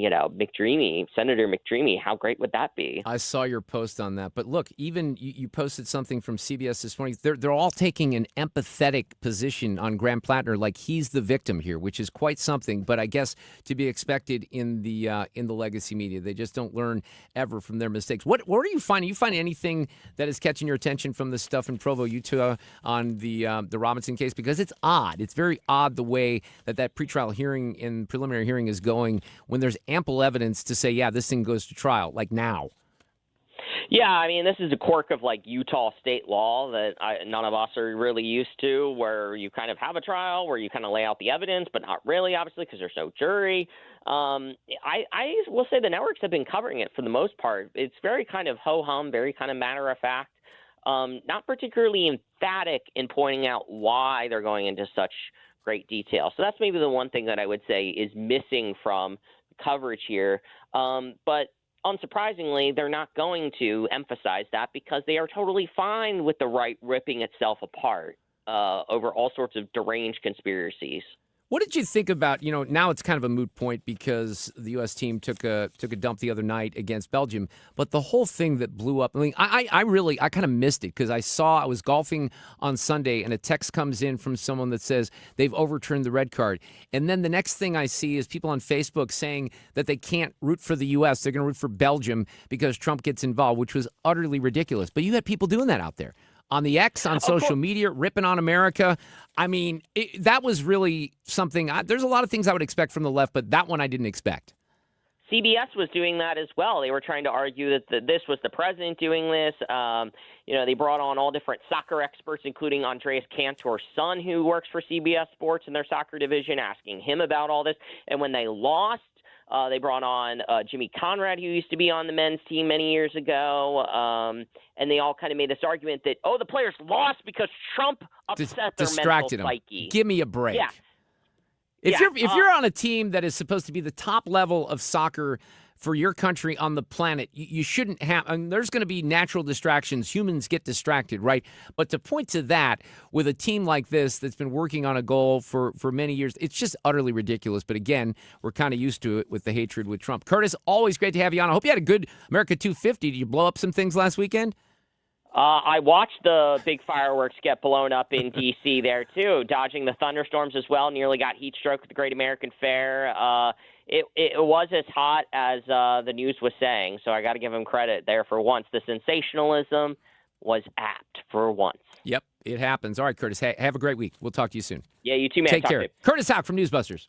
Senator McDreamy, how great would that be? I saw your post on that. But look, even you posted something from CBS this morning. They're all taking an empathetic position on Graham Plattner, like he's the victim here, which is quite something. But I guess to be expected in the legacy media. They just don't learn ever from their mistakes. What are you finding? You find anything that is catching your attention from the stuff in Provo, Utah on the Robinson case? Because it's odd. It's very odd the way that pretrial hearing and preliminary hearing is going when there's ample evidence to say, yeah, this thing goes to trial, like now. Yeah, I mean, this is a quirk of like Utah state law that none of us are really used to, where you kind of have a trial where you kind of lay out the evidence, but not really, obviously, because there's no jury. I will say the networks have been covering it for the most part. It's very kind of ho-hum, very kind of matter of fact, not particularly emphatic in pointing out why they're going into such great detail. So that's maybe the one thing that I would say is missing from the coverage here. But unsurprisingly, they're not going to emphasize that because they are totally fine with the right ripping itself apart over all sorts of deranged conspiracies. What did you think about, now it's kind of a moot point because the U.S. team took a dump the other night against Belgium, but the whole thing that blew up, I mean, I kind of missed it because I was golfing on Sunday and a text comes in from someone that says they've overturned the red card. And then the next thing I see is people on Facebook saying that they can't root for the U.S., they're going to root for Belgium because Trump gets involved, which was utterly ridiculous. But you had people doing that out there. On the X, on social media, ripping on America. I mean, that was really something. There's a lot of things I would expect from the left, but that one I didn't expect. CBS was doing that as well. They were trying to argue that this was the president doing this. They brought on all different soccer experts, including Andreas Cantor's son, who works for CBS Sports in their soccer division, asking him about all this. And when they lost, they brought on Jimmy Conrad, who used to be on the men's team many years ago, and they all kind of made this argument that, the players lost because Trump upset their distracted mental psyche. Give me a break. Yeah. If you're on a team that is supposed to be the top level of soccer for your country on the planet, you shouldn't have. And there's going to be natural distractions. Humans get distracted, right? But to point to that with a team like this that's been working on a goal for many years, it's just utterly ridiculous. But again, we're kind of used to it with the hatred with Trump. Curtis, always great to have you on. I hope you had a good America 250. Did you blow up some things last weekend? I watched the big fireworks get blown up in D.C. there, too, dodging the thunderstorms as well. Nearly got heat stroke at the Great American Fair. It was as hot as the news was saying, so I got to give him credit there for once. The sensationalism was apt for once. Yep, it happens. All right, Curtis, have a great week. We'll talk to you soon. Yeah, you too, man. Take Talk care. to you. Curtis Houck from Newsbusters.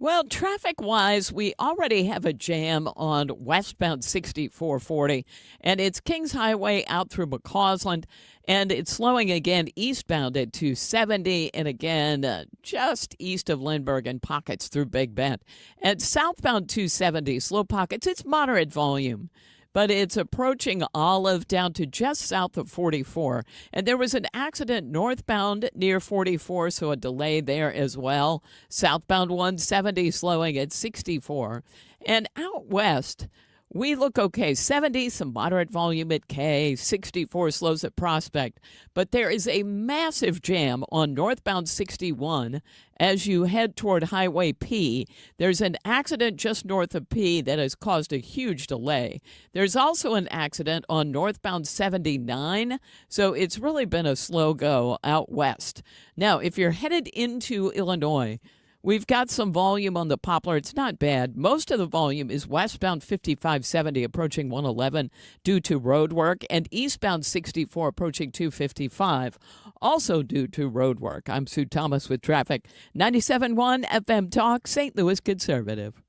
Well, traffic-wise, we already have a jam on westbound 6440, and it's Kings Highway out through McCausland, and it's slowing again eastbound at 270, and again just east of Lindbergh in pockets through Big Bend. And southbound 270, slow pockets, it's moderate volume, but it's approaching Olive down to just south of 44. And there was an accident northbound near 44, so a delay there as well. Southbound 170 slowing at 64. And out west, we look okay. 70, some moderate volume at K. 64 slows at Prospect. But there is a massive jam on northbound 61 as you head toward Highway P. There's an accident just north of P that has caused a huge delay. There's also an accident on northbound 79, so it's really been a slow go out west. Now, if you're headed into Illinois, we've got some volume on the Poplar. It's not bad. Most of the volume is westbound 5570 approaching 111 due to road work, and eastbound 64 approaching 255 also due to road work. I'm Sue Thomas with traffic. 97.1 FM Talk, St. Louis Conservative.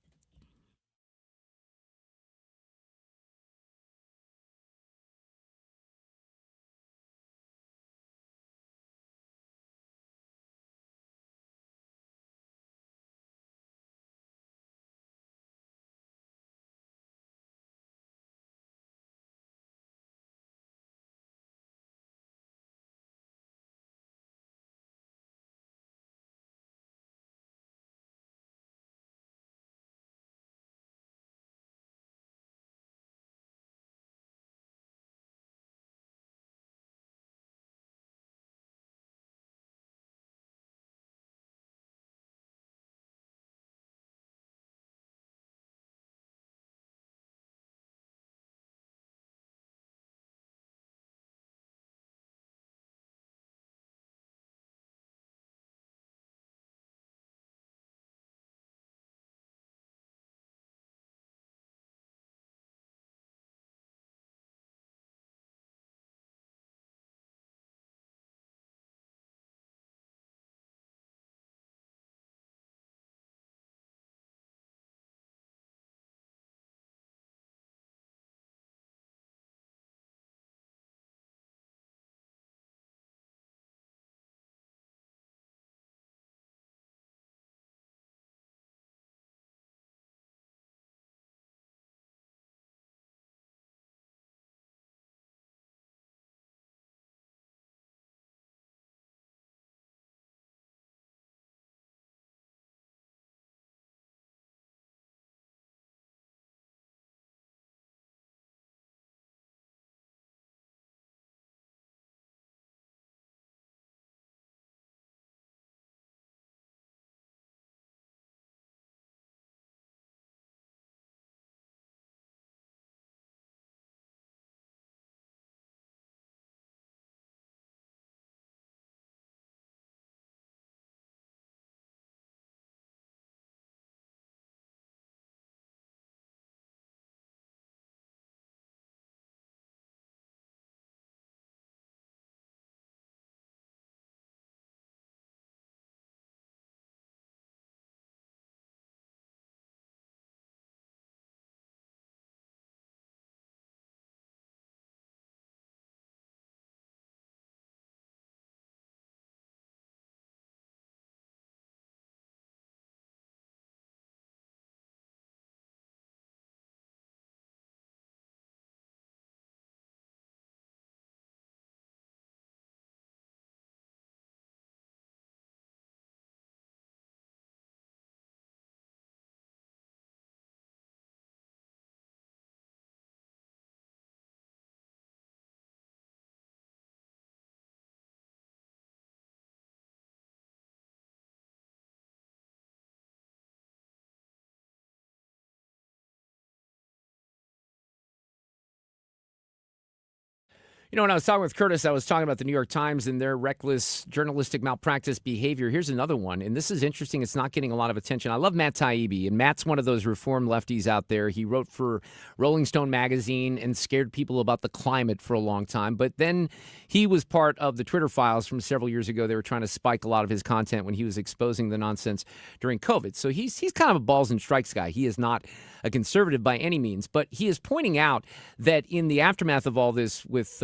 You know, when I was talking with Curtis, I was talking about the New York Times and their reckless journalistic malpractice behavior. Here's another one, and this is interesting. It's not getting a lot of attention. I love Matt Taibbi, and Matt's one of those reform lefties out there. He wrote for Rolling Stone magazine and scared people about the climate for a long time. But then he was part of the Twitter files from several years ago. They were trying to spike a lot of his content when he was exposing the nonsense during COVID. So he's kind of a balls and strikes guy. He is not a conservative by any means, but he is pointing out that in the aftermath of all this with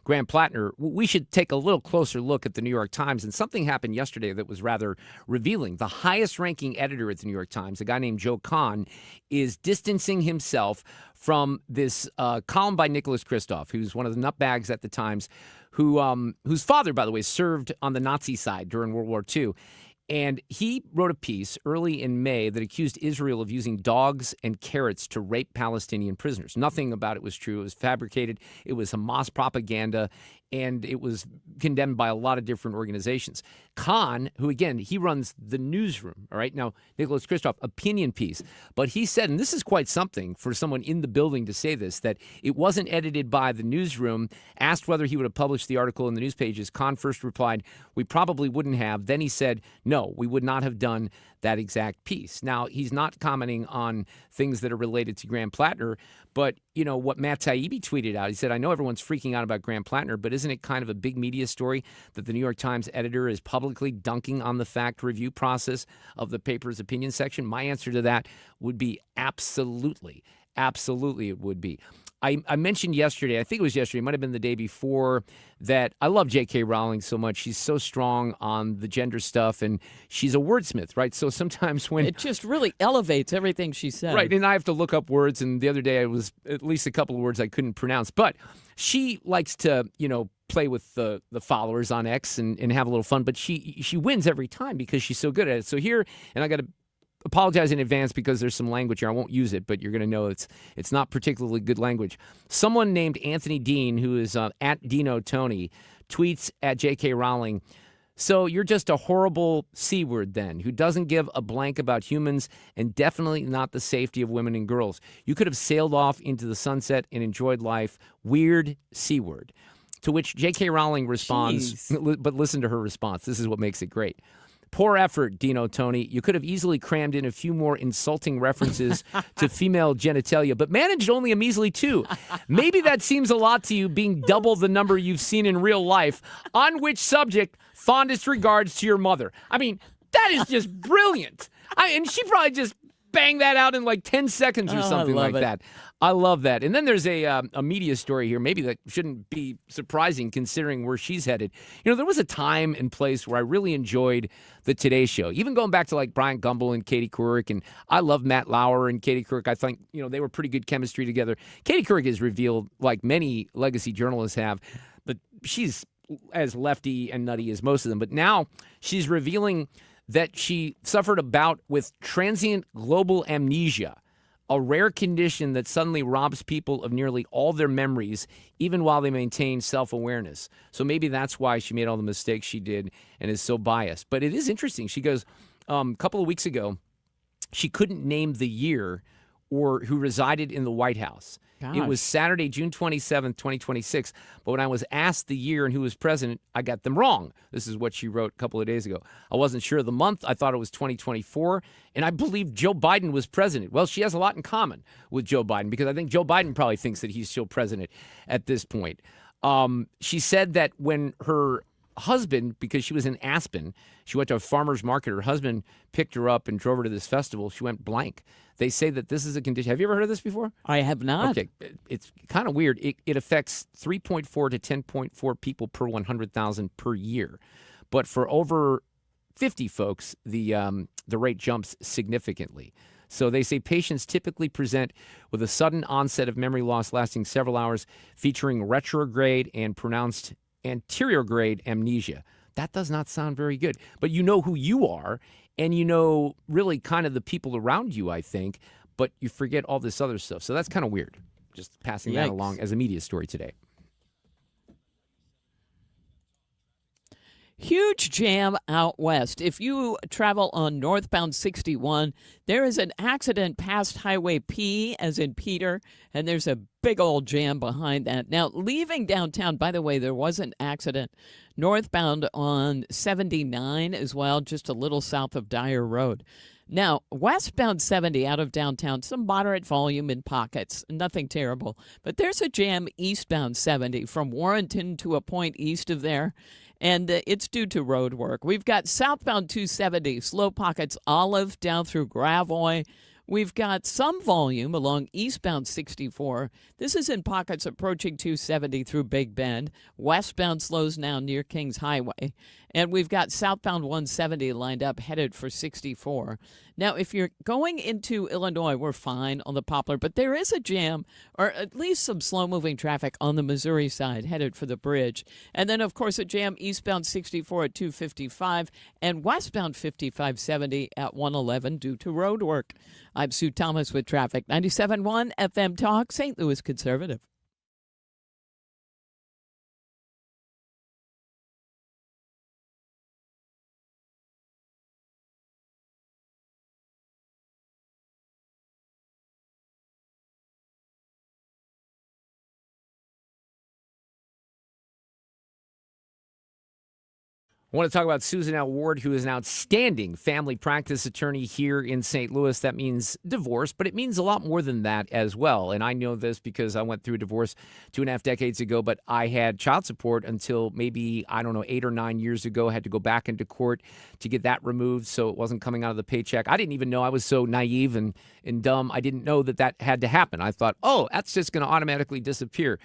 Graham Plattner, we should take a little closer look at the New York Times. And something happened yesterday that was rather revealing. The highest ranking editor at the New York Times, a guy named Joe Kahn, is distancing himself from this column by Nicholas Kristof, who's one of the nutbags at the Times, whose father, by the way, served on the Nazi side during World War II. And he wrote a piece early in May that accused Israel of using dogs and carrots to rape Palestinian prisoners. Nothing about it was true. It was fabricated. It was Hamas propaganda, and it was condemned by a lot of different organizations. Khan, who, again, he runs the newsroom, all right? Now, Nicholas Kristof, opinion piece. But he said, and this is quite something for someone in the building to say this, that it wasn't edited by the newsroom. Asked whether he would have published the article in the news pages, Khan first replied, we probably wouldn't have. Then he said, no, we would not have done that exact piece. Now, he's not commenting on things that are related to Graham Plattner, but, you know, what Matt Taibbi tweeted out, he said, I know everyone's freaking out about Graham Plattner, but isn't it kind of a big media story that the New York Times editor is publicly dunking on the fact review process of the paper's opinion section? My answer to that would be absolutely. Absolutely, it would be. I mentioned yesterday, I think it was yesterday, it might have been the day before, that I love J.K. Rowling so much. She's so strong on the gender stuff, and she's a wordsmith, right? So sometimes when... It just really elevates everything she says. Right, and I have to look up words, and the other day it was at least a couple of words I couldn't pronounce. But she likes to, you know, play with the followers on X and have a little fun, but she wins every time because she's so good at it. So here, and I got to apologize in advance because there's some language here. I won't use it, but you're going to know it's not particularly good language. Someone named Anthony Dean, who is at Dino Tony, tweets at J.K. Rowling, so you're just a horrible C word then, who doesn't give a blank about humans and definitely not the safety of women and girls. You could have sailed off into the sunset and enjoyed life. Weird C word. To which J.K. Rowling responds, but listen to her response. This is what makes it great. Poor effort, Dino Tony. You could have easily crammed in a few more insulting references to female genitalia, but managed only a measly 2. Maybe that seems a lot to you, being double the number you've seen in real life. On which subject, fondest regards to your mother. I mean, that is just brilliant. And she probably just banged that out in like 10 seconds or something like that. I love that. And then there's a media story here, maybe that shouldn't be surprising considering where she's headed. You know, there was a time and place where I really enjoyed the Today Show, even going back to like Brian Gumbel and Katie Couric, and I love Matt Lauer and Katie Couric. I think, you know, they were pretty good chemistry together. Katie Couric has revealed, like many legacy journalists have, but she's as lefty and nutty as most of them. But now she's revealing that she suffered a bout with transient global amnesia, a rare condition that suddenly robs people of nearly all their memories, even while they maintain self-awareness. So maybe that's why she made all the mistakes she did and is so biased. But it is interesting. She goes, a couple of weeks ago, she couldn't name the year or who resided in the White House. Gosh. It was Saturday, June 27th, 2026. But when I was asked the year and who was president, I got them wrong. This is what she wrote a couple of days ago. I wasn't sure of the month. I thought it was 2024. And I believed Joe Biden was president. Well, she has a lot in common with Joe Biden because I think Joe Biden probably thinks that he's still president at this point. She said that when her husband, because she was in Aspen, she went to a farmer's market. Her husband picked her up and drove her to this festival. She went blank. They say that this is a condition. Have you ever heard of this before? I have not. Okay. It's kind of weird. It affects 3.4 to 10.4 people per 100,000 per year. But for over 50 folks, the rate jumps significantly. So they say patients typically present with a sudden onset of memory loss lasting several hours, featuring retrograde and pronounced anterograde amnesia. That does not sound very good. But you know who you are, and you know really kind of the people around you, I think, but you forget all this other stuff. So that's kind of weird. Just passing that along as a media story today. Huge jam out west. If you travel on northbound 61, there is an accident past Highway P, as in Peter, and there's a big old jam behind that. Now, leaving downtown, by the way, there was an accident northbound on 79 as well, just a little south of Dyer Road. Now, westbound 70 out of downtown, some moderate volume in pockets, nothing terrible. But there's a jam eastbound 70 from Warrenton to a point east of there. And it's due to road work. We've got southbound 270, slow pockets, Olive down through Gravois. We've got some volume along eastbound 64. This is in pockets approaching 270 through Big Bend. Westbound slows now near Kings Highway. And we've got southbound 170 lined up, headed for 64. Now, if you're going into Illinois, we're fine on the Poplar, but there is a jam, or at least some slow-moving traffic on the Missouri side, headed for the bridge. And then, of course, a jam eastbound 64 at 255 and westbound 5570 at 111 due to road work. I'm Sue Thomas with traffic. 97.1 FM Talk, St. Louis Conservative. I want to talk about Susan L. Ward, who is an outstanding family practice attorney here in St. Louis. That means divorce, but it means a lot more than that as well. And I know this because I went through a divorce 2.5 decades ago, but I had child support until maybe, 8 or 9 years ago. I had to go back into court to get that removed, so it wasn't coming out of the paycheck. I didn't even know. I was so naive and dumb. I didn't know that had to happen. I thought, that's just going to automatically disappear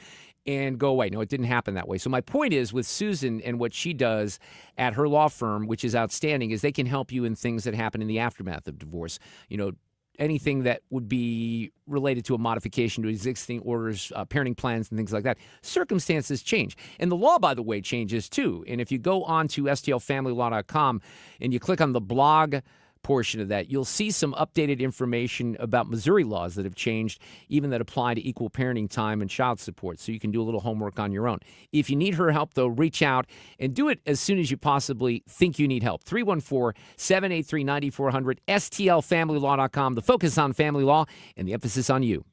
and go away. No, it didn't happen that way. So my point is with Susan and what she does at her law firm, which is outstanding, is they can help you in things that happen in the aftermath of divorce. Anything that would be related to a modification to existing orders, parenting plans and things like that. Circumstances change. And the law, by the way, changes too. And if you go on to stlfamilylaw.com and you click on the blog portion of that, you'll see some updated information about Missouri laws that have changed, even that apply to equal parenting time and child support, so you can do a little homework on your own. If you need her help, though, reach out and do it as soon as you possibly think you need help. 314-783-9400, stlfamilylaw.com. The focus on family law and the emphasis on you.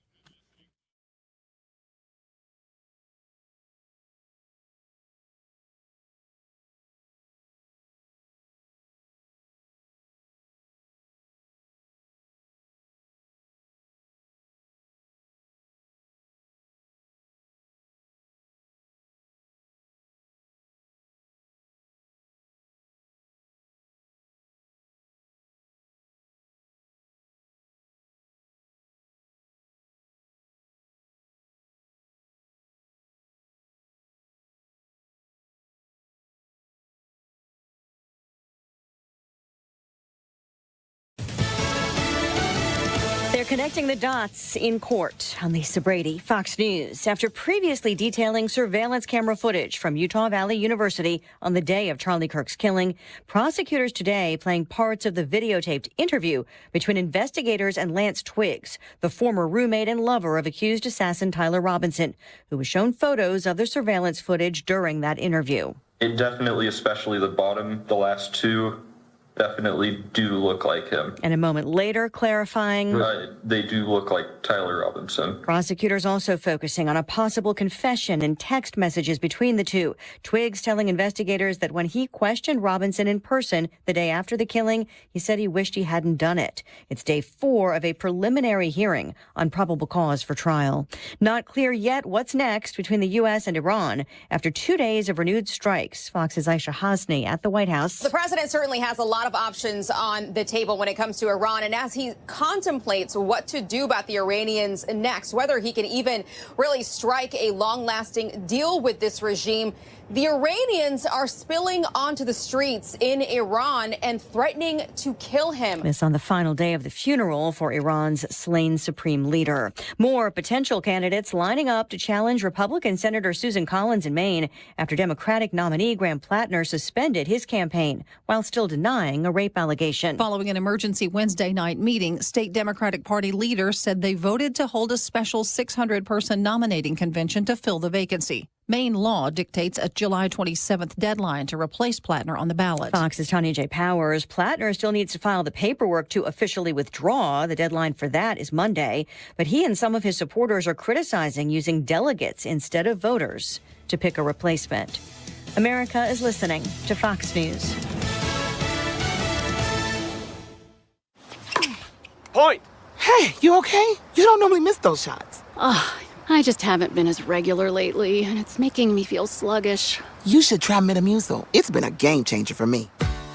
They're connecting the dots in court on Lisa Brady, Fox News, after previously detailing surveillance camera footage from Utah Valley University on the day of Charlie Kirk's killing. Prosecutors today playing parts of the videotaped interview between investigators and Lance Twiggs, the former roommate and lover of accused assassin Tyler Robinson, who was shown photos of the surveillance footage during that interview. It definitely, especially the bottom, the last two, definitely do look like him. And a moment later, clarifying, they do look like Tyler Robinson. Prosecutors also focusing on a possible confession and text messages between the two. Twiggs telling investigators that when he questioned Robinson in person the day after the killing, he said he wished he hadn't done it. It's day 4 of a preliminary hearing on probable cause for trial. Not clear yet what's next between the U.S. and Iran after 2 days of renewed strikes. Fox's Aisha Hasni at the White House. The president certainly has a lot of options on the table when it comes to Iran, and as he contemplates what to do about the Iranians next, whether he can even really strike a long-lasting deal with this regime, the Iranians are spilling onto the streets in Iran and threatening to kill him. This on the final day of the funeral for Iran's slain supreme leader. More potential candidates lining up to challenge Republican Senator Susan Collins in Maine after Democratic nominee Graham Plattner suspended his campaign while still denying denying a rape allegation. Following an emergency Wednesday night meeting, state Democratic Party leaders said they voted to hold a special 600-person nominating convention to fill the vacancy. Maine law dictates a July 27th deadline to replace Plattner on the ballot. Fox's Tanya J. Powers. Plattner still needs to file the paperwork to officially withdraw. The deadline for that is Monday. But he and some of his supporters are criticizing using delegates instead of voters to pick a replacement. America is listening to Fox News. Point. Hey, you okay? You don't normally miss those shots. I just haven't been as regular lately, and it's making me feel sluggish. You should try Metamucil. It's been a game changer for me.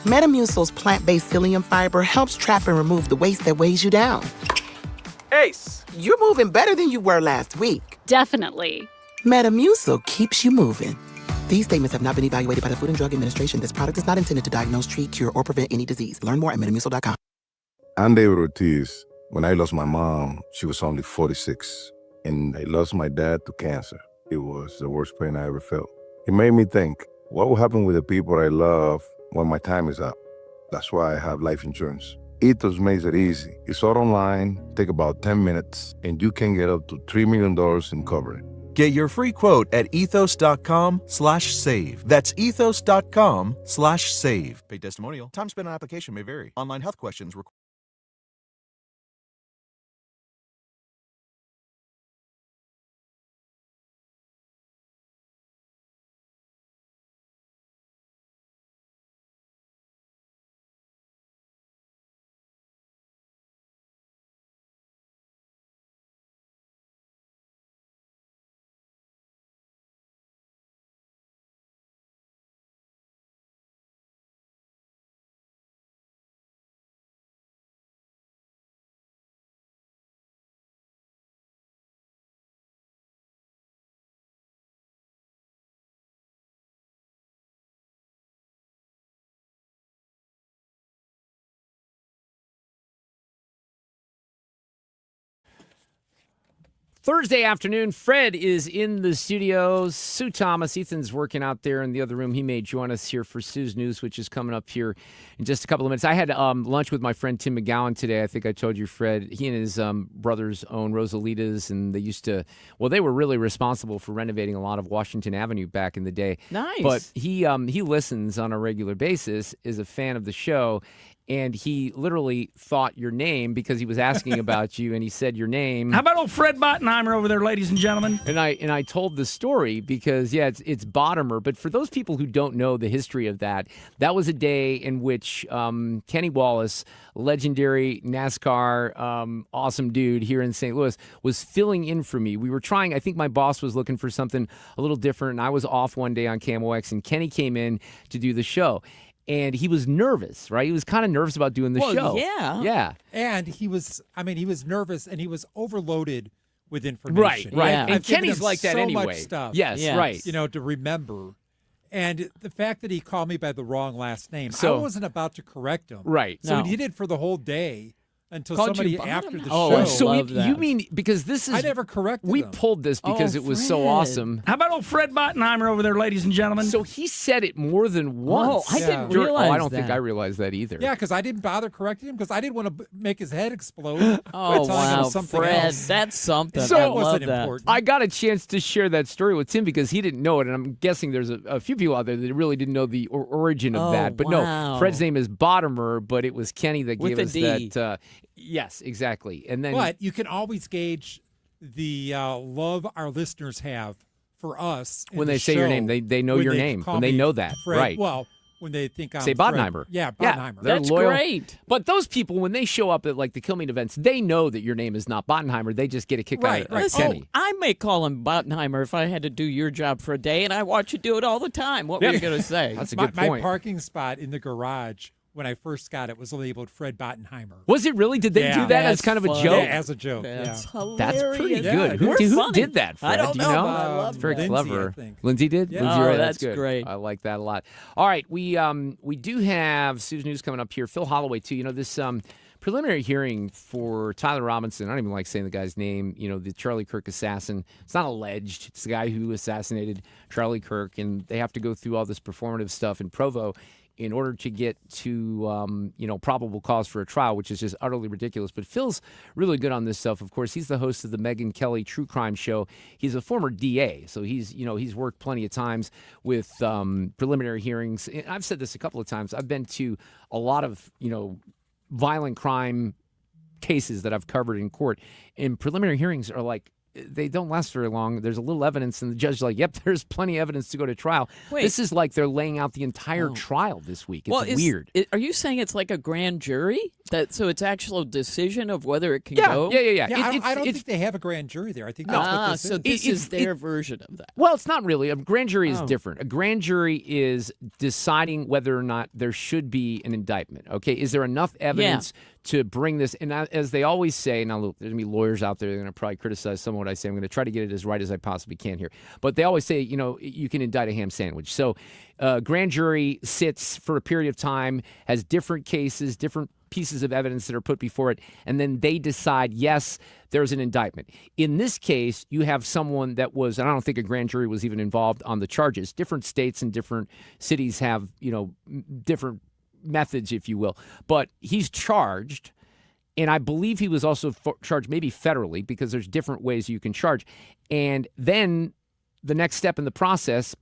Metamucil's plant-based psyllium fiber helps trap and remove the waste that weighs you down. Ace. You're moving better than you were last week. Definitely. Metamucil keeps you moving. These statements have not been evaluated by the Food and Drug Administration. This product is not intended to diagnose, treat, cure, or prevent any disease. Learn more at Metamucil.com. I'm David Ortiz. When I lost my mom, she was only 46. And I lost my dad to cancer. It was the worst pain I ever felt. It made me think, what will happen with the people I love when my time is up? That's why I have life insurance. Ethos makes it easy. It's all online, take about 10 minutes, and you can get up to $3 million in coverage. Get your free quote at ethos.com/save. That's ethos.com/save. Paid testimonial. Time spent on application may vary. Online health questions require. Thursday afternoon, Fred is in the studio. Sue Thomas, Ethan's working out there in the other room. He may join us here for Sue's News, which is coming up here in just a couple of minutes. I had lunch with my friend Tim McGowan today. I think I told you, Fred. He and his brothers own Rosalitas, and they used to, well, they were really responsible for renovating a lot of Washington Avenue back in the day. Nice. But he listens on a regular basis, is a fan of the show. And he literally thought your name because he was asking about you, and he said your name. How about old Fred Bottenheimer over there, ladies and gentlemen? And I told the story because, yeah, it's Bottomer. But for those people who don't know the history of that was a day in which Kenny Wallace, legendary NASCAR awesome dude here in St. Louis, was filling in for me. We were trying, I think my boss was looking for something a little different, and I was off one day on KMOX, and Kenny came in to do the show. And he was nervous, right? He was kind of nervous about doing the show. Yeah. Yeah. And he was nervous and he was overloaded with information. Right. Yeah. And Kenny's like that so anyway. Much stuff. Yes, right. You know, to remember. And the fact that he called me by the wrong last name, So- I wasn't about to correct him. Right. So No. he did it for the whole day until Called somebody you after the Oh, show. I So love you that. mean because this is I never corrected we him. pulled this because Oh, it was so Fred. awesome. How about old Fred Bottenheimer over there, ladies and gentlemen? So he said it more than once. I didn't During- realize I don't think that. I realized that either. Yeah, because I didn't bother correcting him because I didn't want to make his head explode. Oh, by telling him wow, something Fred, else. that's something. So- I That love wasn't that. important. I got a chance to share that story with Tim because he didn't know it, and I'm guessing there's a few people out there that really didn't know the origin of Oh, that. But wow. no, Fred's name is Bottomer, but it was Kenny that With gave a us D. that. Yes, exactly. And then But you can always gauge the love our listeners have for us and when the they say your show name, they know when your they name. call When they me know that, Fred. right? Well, when they think I'm say Fred. Bottenheimer. Yeah, Bottenheimer. They're That's loyal. great. But those people, when they show up at like the Kilmeade events, they know that your name is not Bottenheimer. They just get a kick Right, out of right. Kenny. I may call him Bottenheimer if I had to do your job for a day, and I watch you do it all the time. What were you going to say? That's a my, good my point. parking spot in the garage when I first got it was labeled Fred Bottenheimer. Was it really? Did they Yeah. do that as That's kind of a funny. joke? Yeah, as a joke. That's yeah. hilarious. That's pretty Yeah, good. We're Who funny. did that, Fred? I don't Do you know, know? but I love It's very Lindsay, clever. I think. Lindsay did? Yeah. Lindsay, Oh, right? that's good. great. I like that a lot. All right, we do have Sue's News coming up here. Phil Holloway, too. You know, this preliminary hearing for Tyler Robinson, I don't even like saying the guy's name, you know, the Charlie Kirk assassin. It's not alleged. It's the guy who assassinated Charlie Kirk, and they have to go through all this performative stuff in Provo. in order to get to, probable cause for a trial, which is just utterly ridiculous. But Phil's really good on this stuff. Of course, he's the host of the Megyn Kelly True Crime Show. He's a former DA, so he's worked plenty of times with preliminary hearings. And I've said this a couple of times. I've been to a lot of, violent crime cases that I've covered in court, and preliminary hearings are like, they don't last very long. There's a little evidence, and the judge's like, yep, there's plenty of evidence to go to trial. Wait. This is like they're laying out the entire trial this week. It's weird. Are you saying it's like a grand jury? So it's actual decision of whether it can Yeah, go? yeah. I don't think they have a grand jury there. I think that's what this so is. this is their version of that. Well, it's not really. A grand jury is different. A grand jury is deciding whether or not there should be an indictment. Okay, is there enough evidence to bring this? And as they always say, now look, there's going to be lawyers out there that are going to probably criticize some of what I say. I'm going to try to get it as right as I possibly can here. But they always say, you can indict a ham sandwich. So grand jury sits for a period of time, has different cases, different pieces of evidence that are put before it, and then they decide, yes, there's an indictment. In this case, you have someone that was, and I don't think a grand jury was even involved on the charges. Different states and different cities have, different methods, if you will. But he's charged, and I believe he was also charged maybe federally, because there's different ways you can charge. And then the next step in the process,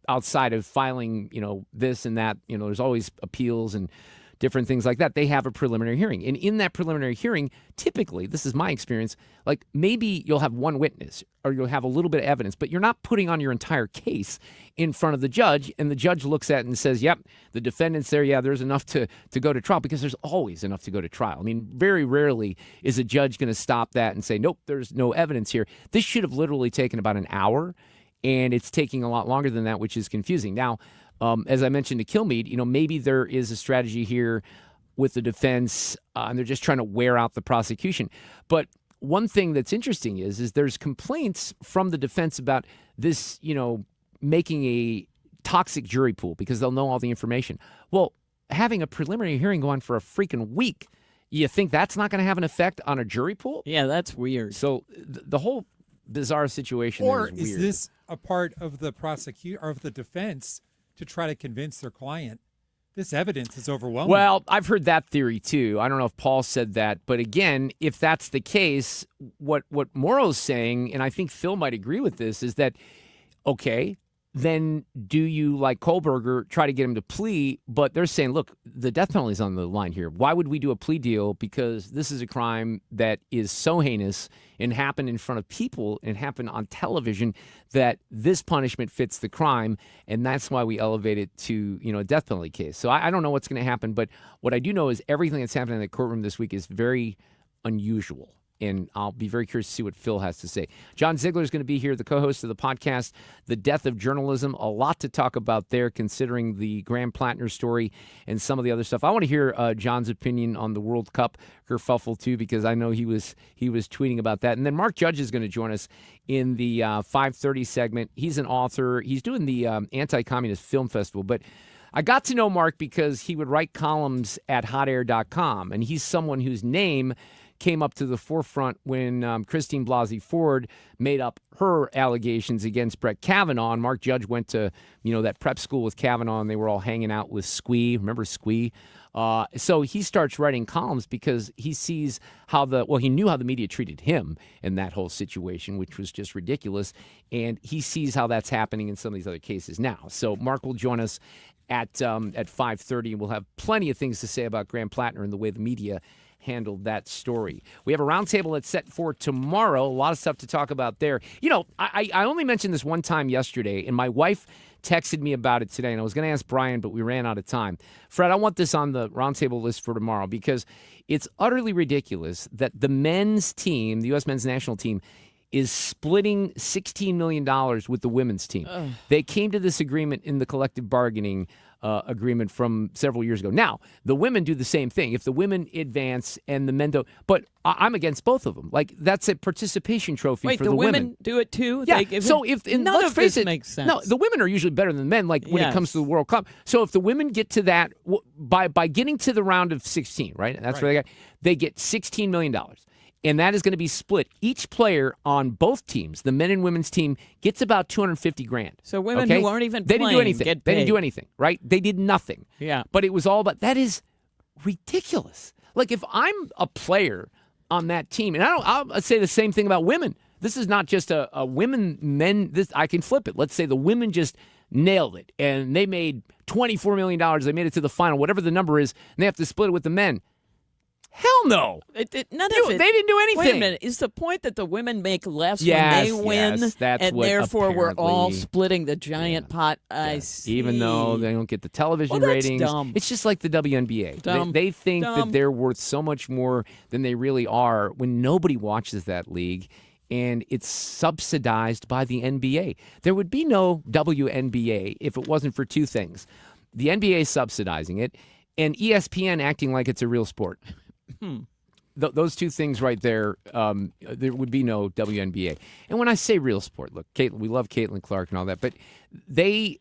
outside of filing, this and that, there's always appeals and different things like that. They have a preliminary hearing. And in that preliminary hearing, typically, this is my experience, like maybe you'll have one witness or you'll have a little bit of evidence, but you're not putting on your entire case in front of the judge. And the judge looks at it and says, yep, the defendant's there. Yeah, there's enough to go to trial, because there's always enough to go to trial. I mean, very rarely is a judge going to stop that and say, nope, there's no evidence here. This should have literally taken about an hour, and it's taking a lot longer than that, which is confusing. Now, as I mentioned to Kilmeade, maybe there is a strategy here with the defense, and they're just trying to wear out the prosecution. But one thing that's interesting is there's complaints from the defense about this, making a toxic jury pool, because they'll know all the information. Well, having a preliminary hearing go on for a freaking week, you think that's not going to have an effect on a jury pool? Yeah, that's weird. So the whole bizarre situation Or is weird. Is this a part of the defense to try to convince their client this evidence is overwhelming? Well, I've heard that theory too. I don't know if Paul said that, but again, if that's the case, what Morrow's saying, and I think Phil might agree with this, is that, okay, then do you, like Kohlberger, try to get him to plea? But they're saying, look, the death penalty is on the line here. Why would we do a plea deal? Because this is a crime that is so heinous and happened in front of people and happened on television that this punishment fits the crime, and that's why we elevate it to, a death penalty case. So I don't know what's going to happen, but what I do know is everything that's happening in the courtroom this week is very unusual. And I'll be very curious to see what Phil has to say. John Ziegler is going to be here, the co-host of the podcast, The Death of Journalism. A lot to talk about there, considering the Graham Plattner story and some of the other stuff. I want to hear John's opinion on the World Cup kerfuffle, too, because I know he was tweeting about that. And then Mark Judge is going to join us in the 5:30 segment. He's an author. He's doing the Anti-Communist Film Festival. But I got to know Mark because he would write columns at hotair.com, and he's someone whose name came up to the forefront when Christine Blasey Ford made up her allegations against Brett Kavanaugh. And Mark Judge went to, that prep school with Kavanaugh, and they were all hanging out with Squee. Remember Squee? So he starts writing columns because he sees he knew how the media treated him in that whole situation, which was just ridiculous. And he sees how that's happening in some of these other cases now. So Mark will join us at 5:30, and we'll have plenty of things to say about Graham Plattner and the way the media handled that story. We have a roundtable that's set for tomorrow. A lot of stuff to talk about there. I only mentioned this one time yesterday, and my wife texted me about it today, and I was going to ask Brian, but we ran out of time. Fred, I want this on the roundtable list for tomorrow because it's utterly ridiculous that the men's team, the U.S. men's national team, is splitting $16 million with the women's team. Ugh. They came to this agreement in the collective bargaining agreement from several years ago. Now, the women do the same thing. If the women advance and the men don't, but I'm against both of them. Like, that's a participation trophy for the women. Wait, the women do it too? Yeah, none of this makes sense. No, the women are usually better than the men, like when it comes to the World Cup. So if the women get to that, by getting to the round of 16, right? That's where they get $16 million. and that is going to be split. Each player on both teams, the men and women's team, gets about $250,000. So women who aren't even they playing didn't do anything. get They didn't paid. do anything, right? They did nothing. Yeah. But it was all about that is ridiculous. Like if I'm a player on that team, and I'll say the same thing about women. This is not just a women, men. This I can flip it. Let's say the women just nailed it, and they made $24 million. They made it to the final, whatever the number is, and they have to split it with the men. Hell no. None of it. They didn't do anything. Wait a minute. Is the point that the women make less Yes, when they win, yes, that's and what therefore we're all apparently- splitting the giant pot? I see. Even though they don't get the television Well, that's ratings. dumb. It's just like the WNBA. Dumb. They think that Dumb. they're worth so much more than they really are when nobody watches that league, and it's subsidized by the NBA. There would be no WNBA if it wasn't for two things. The NBA subsidizing it, and ESPN acting like it's a real sport. Those two things right there, there would be no WNBA. And when I say real sport, look, we love Caitlin Clark and all that, but they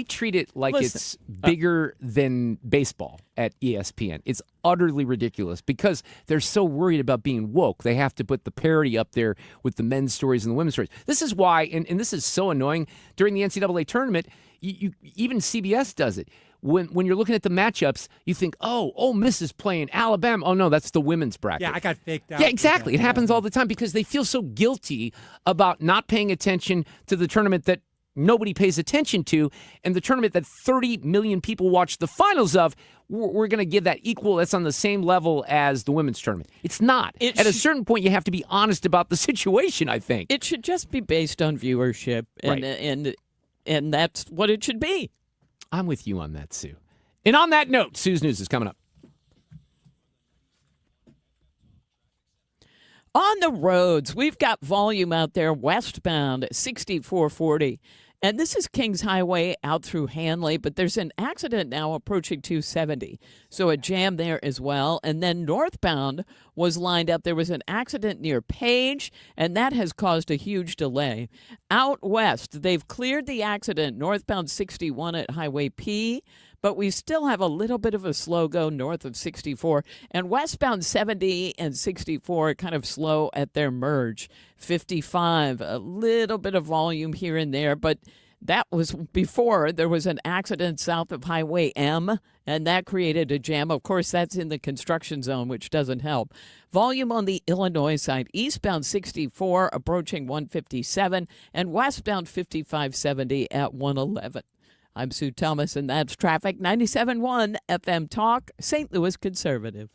treat it like it's bigger than baseball at ESPN. It's utterly ridiculous because they're so worried about being woke. They have to put the parity up there with the men's stories and the women's stories. This is why, and this is so annoying, during the NCAA tournament, even CBS does it. When you're looking at the matchups, you think, oh, Ole Miss is playing Alabama. Oh, no, that's the women's bracket. Yeah, I got faked out. Yeah, exactly. It happens all the time because they feel so guilty about not paying attention to the tournament that nobody pays attention to, and the tournament that 30 million people watch the finals of, we're going to give that equal. That's on the same level as the women's tournament. It's not. At a certain point, you have to be honest about the situation, I think. It should just be based on viewership, and that's what it should be. I'm with you on that, Sue. And on that note, Sue's News is coming up. On the roads, we've got volume out there westbound at 6440. And this is Kings Highway out through Hanley, but there's an accident now approaching 270. So a jam there as well. And then northbound was lined up. There was an accident near Page, and that has caused a huge delay. Out west, they've cleared the accident northbound 61 at Highway P, but we still have a little bit of a slow go north of 64. And westbound 70 and 64 kind of slow at their merge. 55, a little bit of volume here and there, but that was before there was an accident south of Highway M, and that created a jam. Of course, that's in the construction zone, which doesn't help. Volume on the Illinois side, eastbound 64 approaching 157, and westbound 5570 at 111. I'm Sue Thomas, and that's traffic. 97.1 FM Talk, St. Louis Conservative.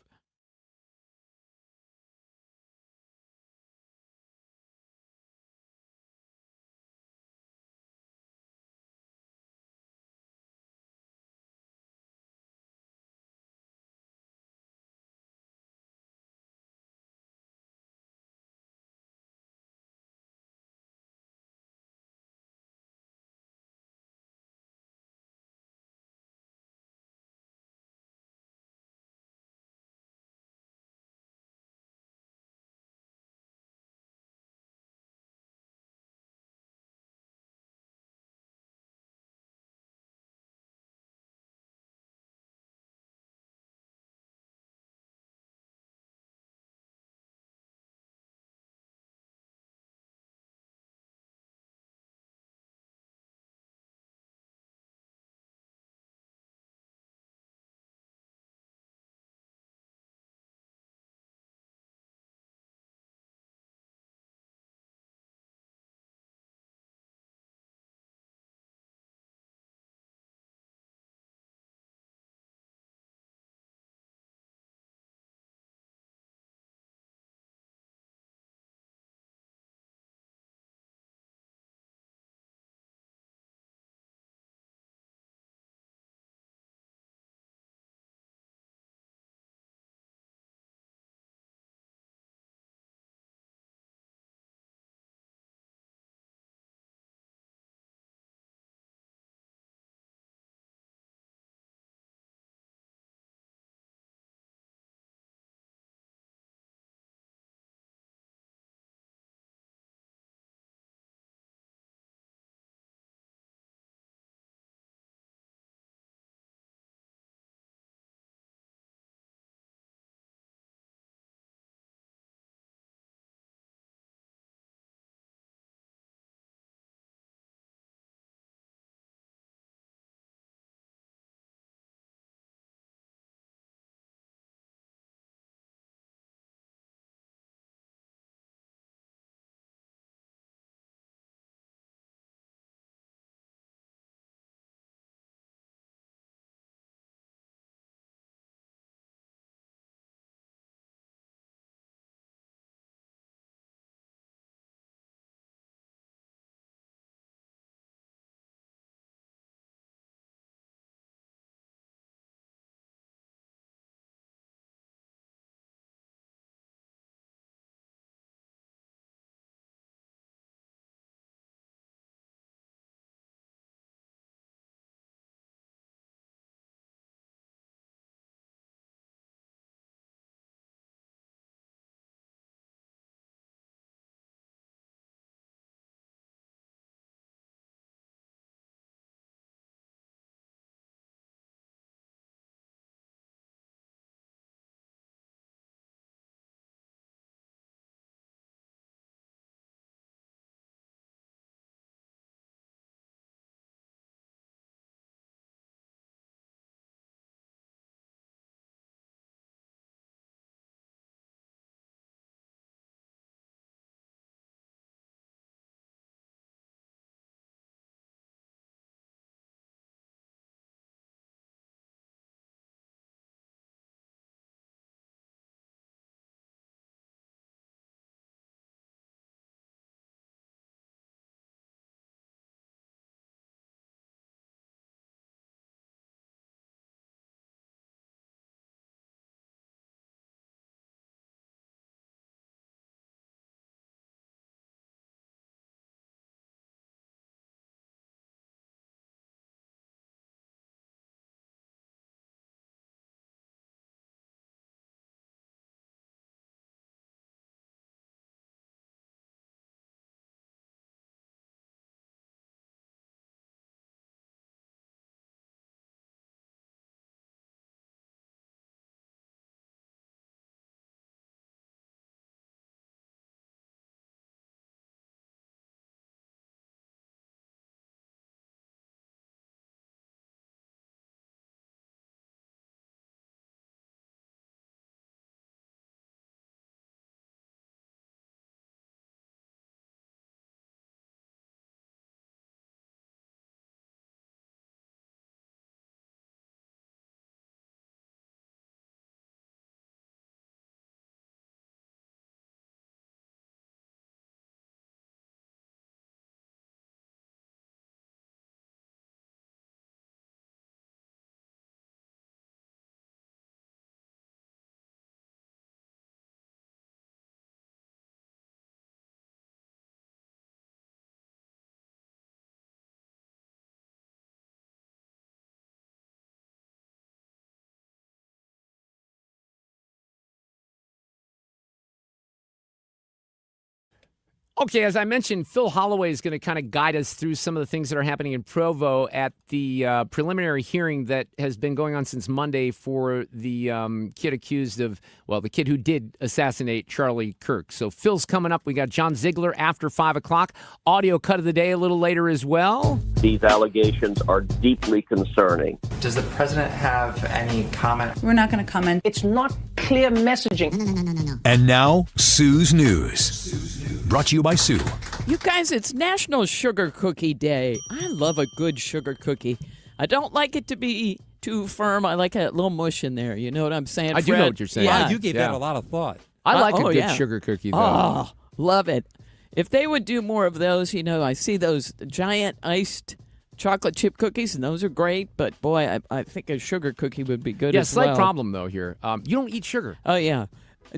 Okay, as I mentioned, Phil Holloway is going to kind of guide us through some of the things that are happening in Provo at the preliminary hearing that has been going on since Monday for the kid accused of, the kid who did assassinate Charlie Kirk. So Phil's coming up. We got John Ziegler after 5 o'clock. Audio cut of the day a little later as well. These allegations are deeply concerning. Does the president have any comment? We're not going to comment. It's not clear messaging. No. And now, Sue's News. Brought to you by Sue. You guys, it's National Sugar Cookie Day. I love a good sugar cookie. I don't like it to be too firm. I like a little mush in there. You know what I'm saying, I do know what you're saying. Yeah. Wow, you gave that a lot of thought. I like a good sugar cookie, though. Oh, love it. If they would do more of those, I see those giant iced chocolate chip cookies, and those are great. But, boy, I think a sugar cookie would be good as well. Slight problem, though, here. You don't eat sugar. Oh, yeah.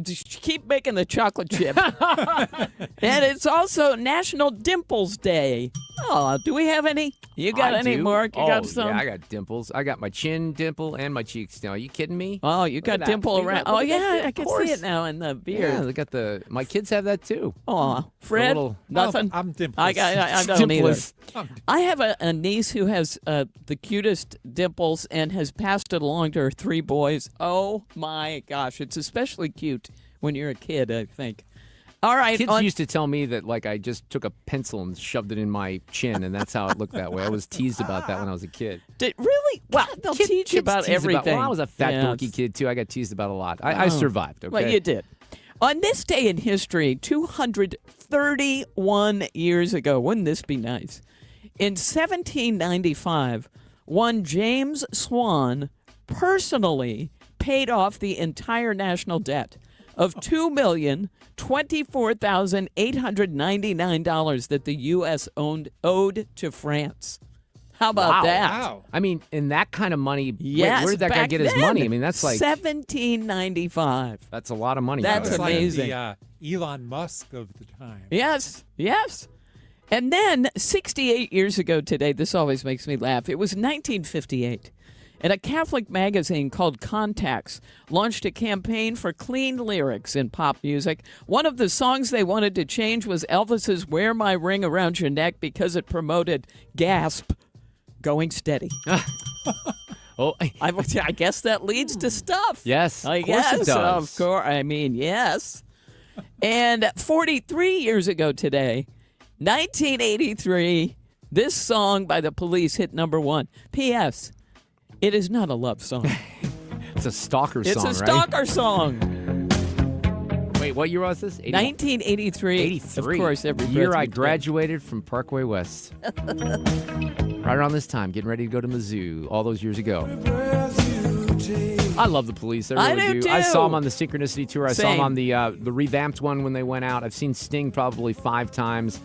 Just keep making the chocolate chip. And it's also National Dimples Day. Oh, do we have any? You got any, Mark? You got some? Yeah, I got dimples. I got my chin dimple and my cheeks now. Are you kidding me? Oh, you got dimple around. Oh, yeah, I can see it now in the beard. Yeah, my kids have that too. Oh, Fred, nothing? I'm dimples. I don't either. I have a niece who has the cutest dimples and has passed it along to her 3 boys. Oh, my gosh. It's especially cute when you're a kid, I think. All right. Kids used to tell me that, I just took a pencil and shoved it in my chin, and that's how it looked that way. I was teased about that when I was a kid. Really? Well, they'll teach you about everything. I was a fat, dorky kid, too. I got teased about a lot. I survived, okay? Well, you did. On this day in history, 231 years ago, wouldn't this be nice? In 1795, one James Swan personally paid off the entire national debt of $2,024,899 that the U.S. owed to France. How about that? Wow. I mean, in that kind of money, yes, where did that guy get his money? I mean, that's like 1795. That's a lot of money. That's amazing. Like the Elon Musk of the time. Yes. And then 68 years ago today, this always makes me laugh. It was 1958. And a Catholic magazine called Contacts launched a campaign for clean lyrics in pop music. One of the songs they wanted to change was Elvis's Wear My Ring Around Your Neck because it promoted, gasp, going steady. I guess that leads to stuff. Yes, I of course guess, it does. Of course. I mean, yes. And 43 years ago today, 1983, this song by the Police hit #1. P.S. It is not a love song. It's a stalker song, It's a right? stalker song. Wait, what year was this? 1983. 83. Of course, every year I graduated from Parkway West. Right around this time, getting ready to go to Mizzou all those years ago. I love the Police. I really do. I saw them on the Synchronicity tour. I saw Same. them on the revamped one when they went out. I've seen Sting probably 5 times.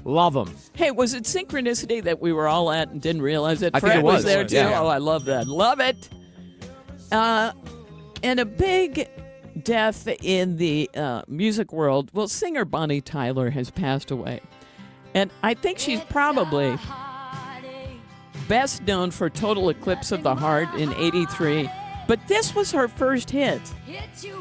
Love them. Hey, was it Synchronicity that we were all at and didn't realize it? I think Fred it was. there too. Yeah. Oh, I love that. Love it. And a big death in the music world. Well, singer Bonnie Tyler has passed away. And I think she's probably best known for Total Eclipse of the Heart in '83. But this was her first hit.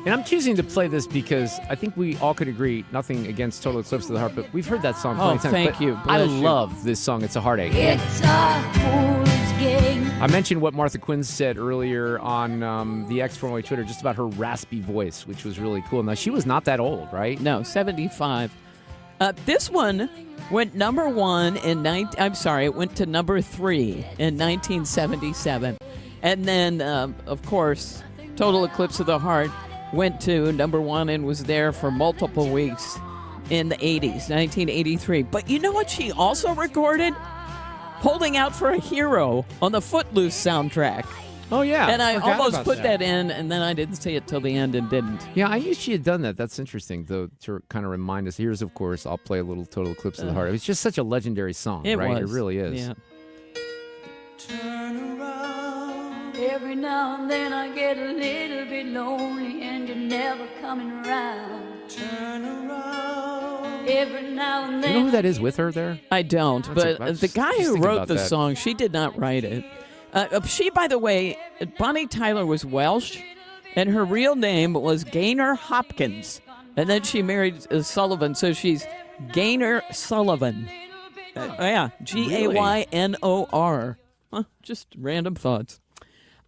And I'm choosing to play this because I think we all could agree, nothing against Total Eclipse of the Heart, but we've heard that song plenty of times. Thank but you. I Bless you. love this song. It's a heartache. It's a fool's game. I mentioned what Martha Quinn said earlier on the X-Formerly Twitter just about her raspy voice, which was really cool. Now, she was not that old, right? No, 75. This one went #1 in it went to #3 in 1977. And then, of course, Total Eclipse of the Heart went to #1 and was there for multiple weeks in the 80s, 1983. But you know what she also recorded? Holding Out for a Hero on the Footloose soundtrack. Oh, yeah. And I Forgot almost about put that. that in, and then I didn't see it till the end and didn't. Yeah, I knew she had done that. That's interesting, though, to kind of remind us. Here's, of course, I'll play a little Total Eclipse of the Heart. It's just such a legendary song, It right? was. It really is. Yeah. Every now and then I get a little bit lonely and you're never coming around. Turn around. Every now and Do then. you know who that is with her there? I don't, That's but the guy just who thinking wrote about the that. song, she did not write it. She, by the way, Bonnie Tyler was Welsh, and her real name was Gaynor Hopkins. And then she married Sullivan, so she's Gaynor Sullivan. Yeah, Gaynor. Just random thoughts.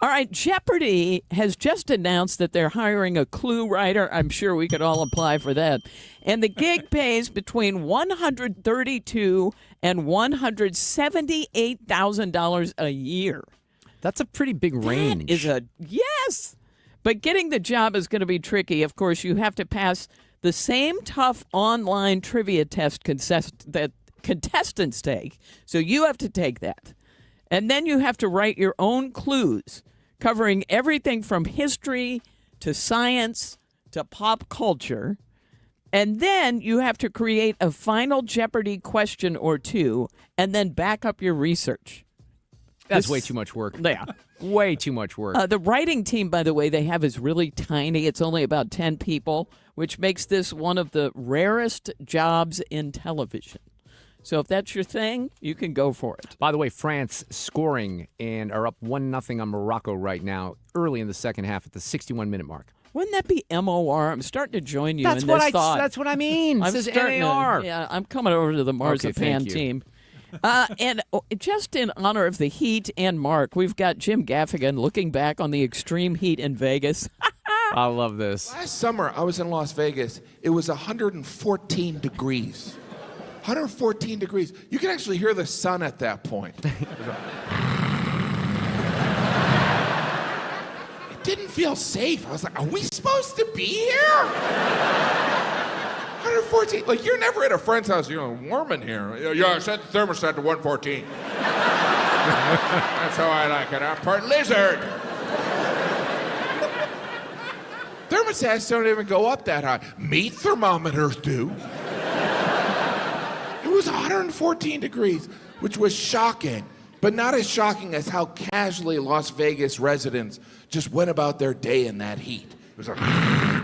All right, Jeopardy has just announced that they're hiring a clue writer. I'm sure we could all apply for that. And the gig pays between $132,000 and $178,000 a year. That's a pretty big range. Yes. But getting the job is going to be tricky. Of course, you have to pass the same tough online trivia test that contestants take. So you have to take that. And then you have to write your own clues covering everything from history to science to pop culture. And then you have to create a final Jeopardy question or two and then back up your research. That's way too much work. Yeah. Way too much work. The writing team, by the way, they have is really tiny. It's only about 10 people, which makes this one of the rarest jobs in television. So if that's your thing, you can go for it. By the way, France scoring and are up 1-0 on Morocco right now, early in the second half at the 61-minute mark. Wouldn't that be MOR? I'm starting to join you in this thought. That's what I mean. It says MAR. Yeah, I'm coming over to the Marzipan team. And just in honor of the Heat and Mark, we've got Jim Gaffigan looking back on the extreme heat in Vegas. I love this. Last summer, I was in Las Vegas. It was 114 degrees. 114 degrees. You can actually hear the sun at that point. It didn't feel safe. I was like, are we supposed to be here? 114. Like, you're never at a friend's house, warm in here. Yeah, I set the thermostat to 114. That's how I like it. I'm part lizard. Thermostats don't even go up that high. Meat thermometers do. It was 114 degrees, which was shocking, but not as shocking as how casually Las Vegas residents just went about their day in that heat. It was like,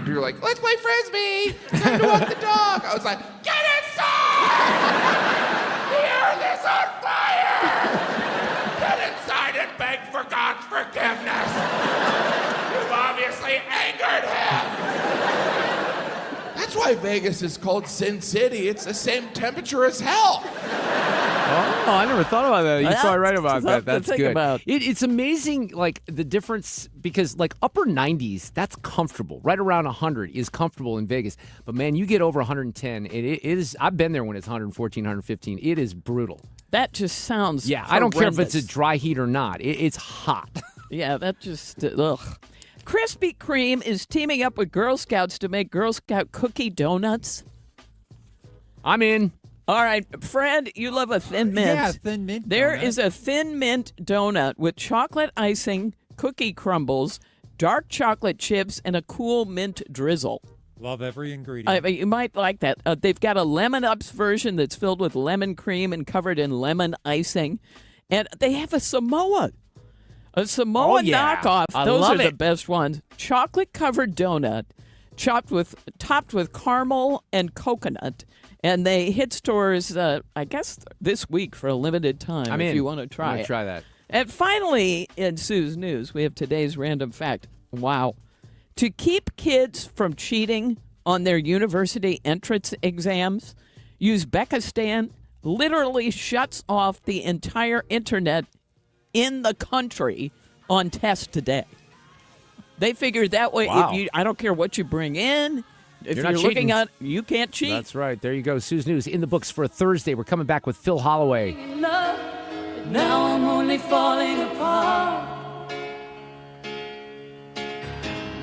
you were like, let's play Frisbee, time to walk the dog. I was like, get inside! The earth is on fire! Get inside and beg for God's forgiveness! You've obviously angered him! That's why Vegas is called Sin City. It's the same temperature as hell. Oh, I never thought about that. You're probably right about that. That's good. It's amazing, like, the difference, because, like, upper 90s, that's comfortable. Right around 100 is comfortable in Vegas. But, man, you get over 110, it is, I've been there when it's 114, 115. It is brutal. That just sounds I don't care if it's a dry heat or not. It's hot. Yeah, that just, ugh. Krispy Kreme is teaming up with Girl Scouts to make Girl Scout cookie donuts. I'm in. All right, Fred, you love a Thin Mint. Yeah, Thin Mint There donut. is a Thin Mint donut with chocolate icing, cookie crumbles, dark chocolate chips, and a cool mint drizzle. Love every ingredient. You might like that. They've got a Lemon Ups version that's filled with lemon cream and covered in lemon icing. And they have a Samoa. A Samoa knockoff. Those are the best ones. Chocolate-covered donut, topped with caramel and coconut. And they hit stores, I guess, this week for a limited time. If you want to try it. Try that. And finally, in Sue's News, we have today's random fact. Wow. To keep kids from cheating on their university entrance exams, Uzbekistan literally shuts off the entire internet in the country on tests today. They figured that way, I don't care what you bring in, if you're looking at, you can't cheat. That's right. There you go. Sue's News in the books for a Thursday. We're coming back with Phil Holloway. Now I'm only falling apart.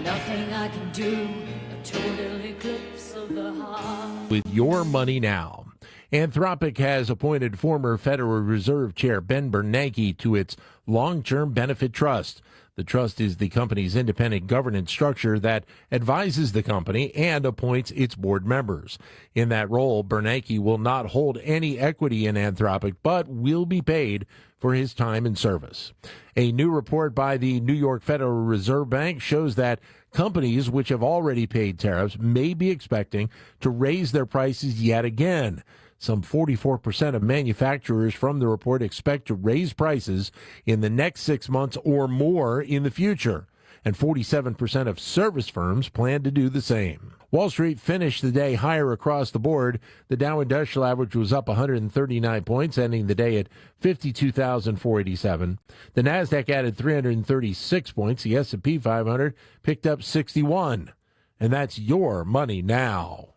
Nothing I can do, a total eclipse of the heart. With your money now. Anthropic has appointed former Federal Reserve Chair Ben Bernanke to its long-term benefit trust. The trust is the company's independent governance structure that advises the company and appoints its board members. In that role, Bernanke will not hold any equity in Anthropic, but will be paid for his time in service. A new report by the New York Federal Reserve Bank shows that companies which have already paid tariffs may be expecting to raise their prices yet again. Some 44% of manufacturers from the report expect to raise prices in the next 6 months or more in the future. and 47% of service firms plan to do the same. Wall Street finished the day higher across the board. The Dow Industrial Average was up 139 points, ending the day at 52,487. The Nasdaq added 336 points. The S&P 500 picked up 61. And that's your money now.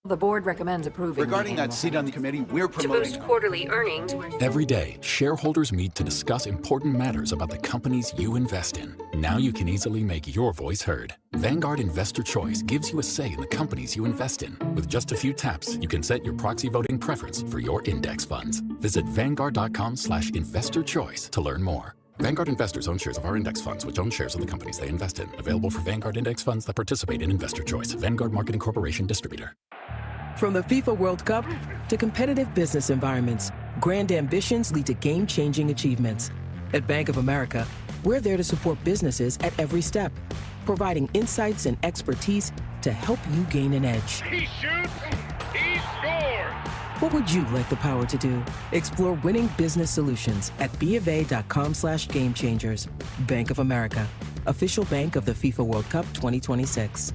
The board recommends approving. Regarding that seat on the committee, we're promoting. To boost quarterly earnings. Every day, shareholders meet to discuss important matters about the companies you invest in. Now you can easily make your voice heard. Vanguard Investor Choice gives you a say in the companies you invest in. With just a few taps, you can set your proxy voting preference for your index funds. Visit Vanguard.com/investor choice to learn more. Vanguard investors own shares of our index funds, which own shares of the companies they invest in. Available for Vanguard index funds that participate in Investor Choice. Vanguard Marketing Corporation Distributor. From the FIFA World Cup to competitive business environments, grand ambitions lead to game-changing achievements. At Bank of America, we're there to support businesses at every step, providing insights and expertise to help you gain an edge. He shoots, he scores! What would you like the power to do? Explore winning business solutions at BofA.com/gamechangers. Bank of America, official bank of the FIFA World Cup 2026.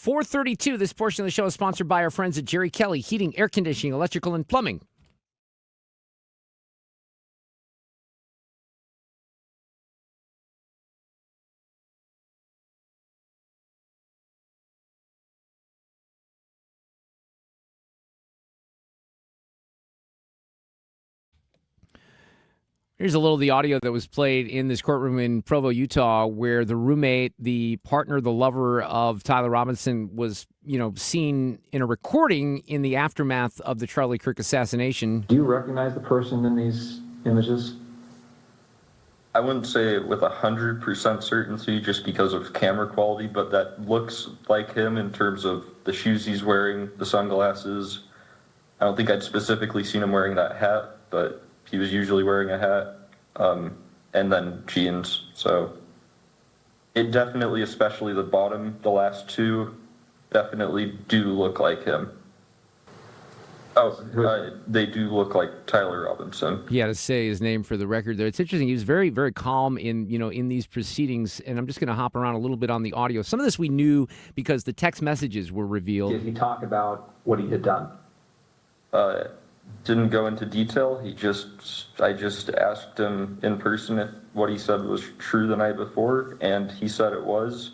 .432, this portion of the show is sponsored by our friends at Jerry Kelly Heating, Air Conditioning, Electrical, and Plumbing. Here's a little of the audio that was played in this courtroom in Provo, Utah, where the roommate, the partner, the lover of Tyler Robinson was, seen in a recording in the aftermath of the Charlie Kirk assassination. Do you recognize the person in these images? I wouldn't say it with 100% certainty just because of camera quality, but that looks like him in terms of the shoes he's wearing, the sunglasses. I don't think I'd specifically seen him wearing that hat, but he was usually wearing a hat, and then jeans. So it definitely, especially the bottom, the last two, definitely do look like him. They do look like Tyler Robinson. He had to say his name for the record there. It's interesting. He was very, very calm in these proceedings, and I'm just going to hop around a little bit on the audio. Some of this we knew because the text messages were revealed. Did he talk about what he had done? Didn't go into detail. I just asked him in person if what he said was true the night before, and he said it was.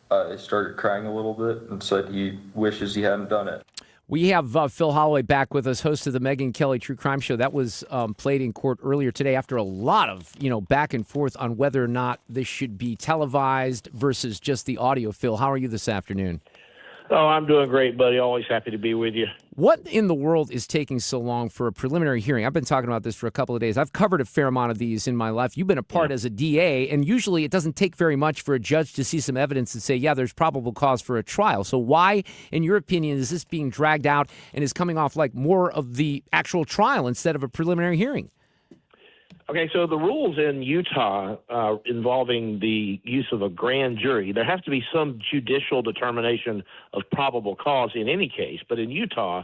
I started crying a little bit and said he wishes he hadn't done it. We have Phil Holloway back with us, host of the Megyn Kelly True Crime Show. That was played in court earlier today after a lot of, back and forth on whether or not this should be televised versus just the audio. Phil, how are you this afternoon? Oh, I'm doing great, buddy. Always happy to be with you. What in the world is taking so long for a preliminary hearing? I've been talking about this for a couple of days. I've covered a fair amount of these in my life. You've been a part as a DA, and usually it doesn't take very much for a judge to see some evidence and say, yeah, there's probable cause for a trial. So why, in your opinion, is this being dragged out and is coming off like more of the actual trial instead of a preliminary hearing? Okay, so the rules in Utah involving the use of a grand jury, there has to be some judicial determination of probable cause in any case. But in Utah,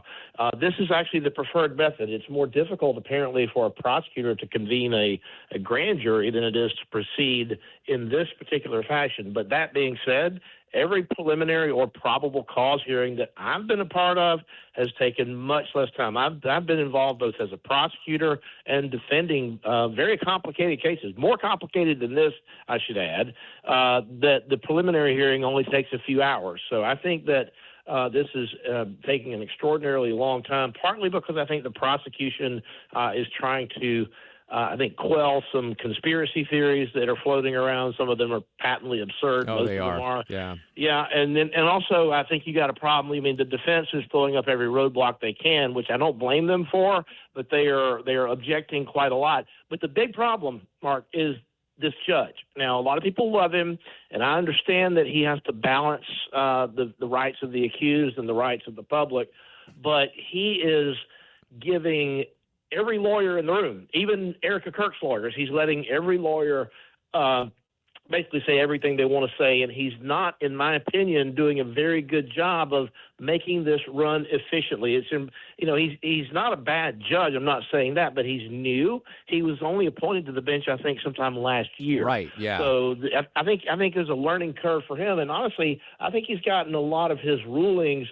this is actually the preferred method. It's more difficult, apparently, for a prosecutor to convene a grand jury than it is to proceed in this particular fashion. But that being said, every preliminary or probable cause hearing that I've been a part of has taken much less time. I've been involved both as a prosecutor and defending very complicated cases, more complicated than this, I should add, that the preliminary hearing only takes a few hours. So I think that this is taking an extraordinarily long time, partly because I think the prosecution is trying to quell some conspiracy theories that are floating around. Some of them are patently absurd. Oh, Most they of them are. are. Yeah, and also I think you got a problem. I mean, the defense is throwing up every roadblock they can, which I don't blame them for, but they are objecting quite a lot. But the big problem, Mark, is this judge. Now, a lot of people love him, and I understand that he has to balance the rights of the accused and the rights of the public, but he is giving every lawyer in the room, even Erica Kirk's lawyers, he's letting every lawyer basically say everything they want to say, and he's not, in my opinion, doing a very good job of making this run efficiently. He's not a bad judge. I'm not saying that, but he's new. He was only appointed to the bench, I think, sometime last year. Right. Yeah. So I think there's a learning curve for him, and honestly, I think he's gotten a lot of his rulings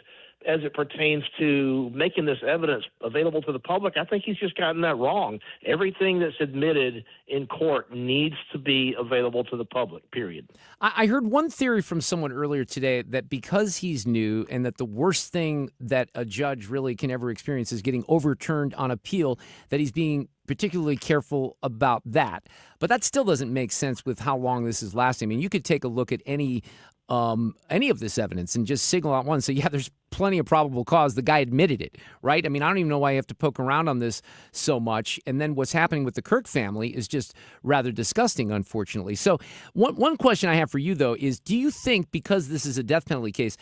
as it pertains to making this evidence available to the public. I think he's just gotten that wrong. Everything that's admitted in court needs to be available to the public, period. I heard one theory from someone earlier today that because he's new and that the worst thing that a judge really can ever experience is getting overturned on appeal, that he's being particularly careful about that. But that still doesn't make sense with how long this is lasting. I mean, you could take a look at any of this evidence and just single out one and say, yeah, there's plenty of probable cause. The guy admitted it, right? I mean, I don't even know why you have to poke around on this so much. And then what's happening with the Kirk family is just rather disgusting, unfortunately. So one question I have for you, though, is do you think because this is a death penalty case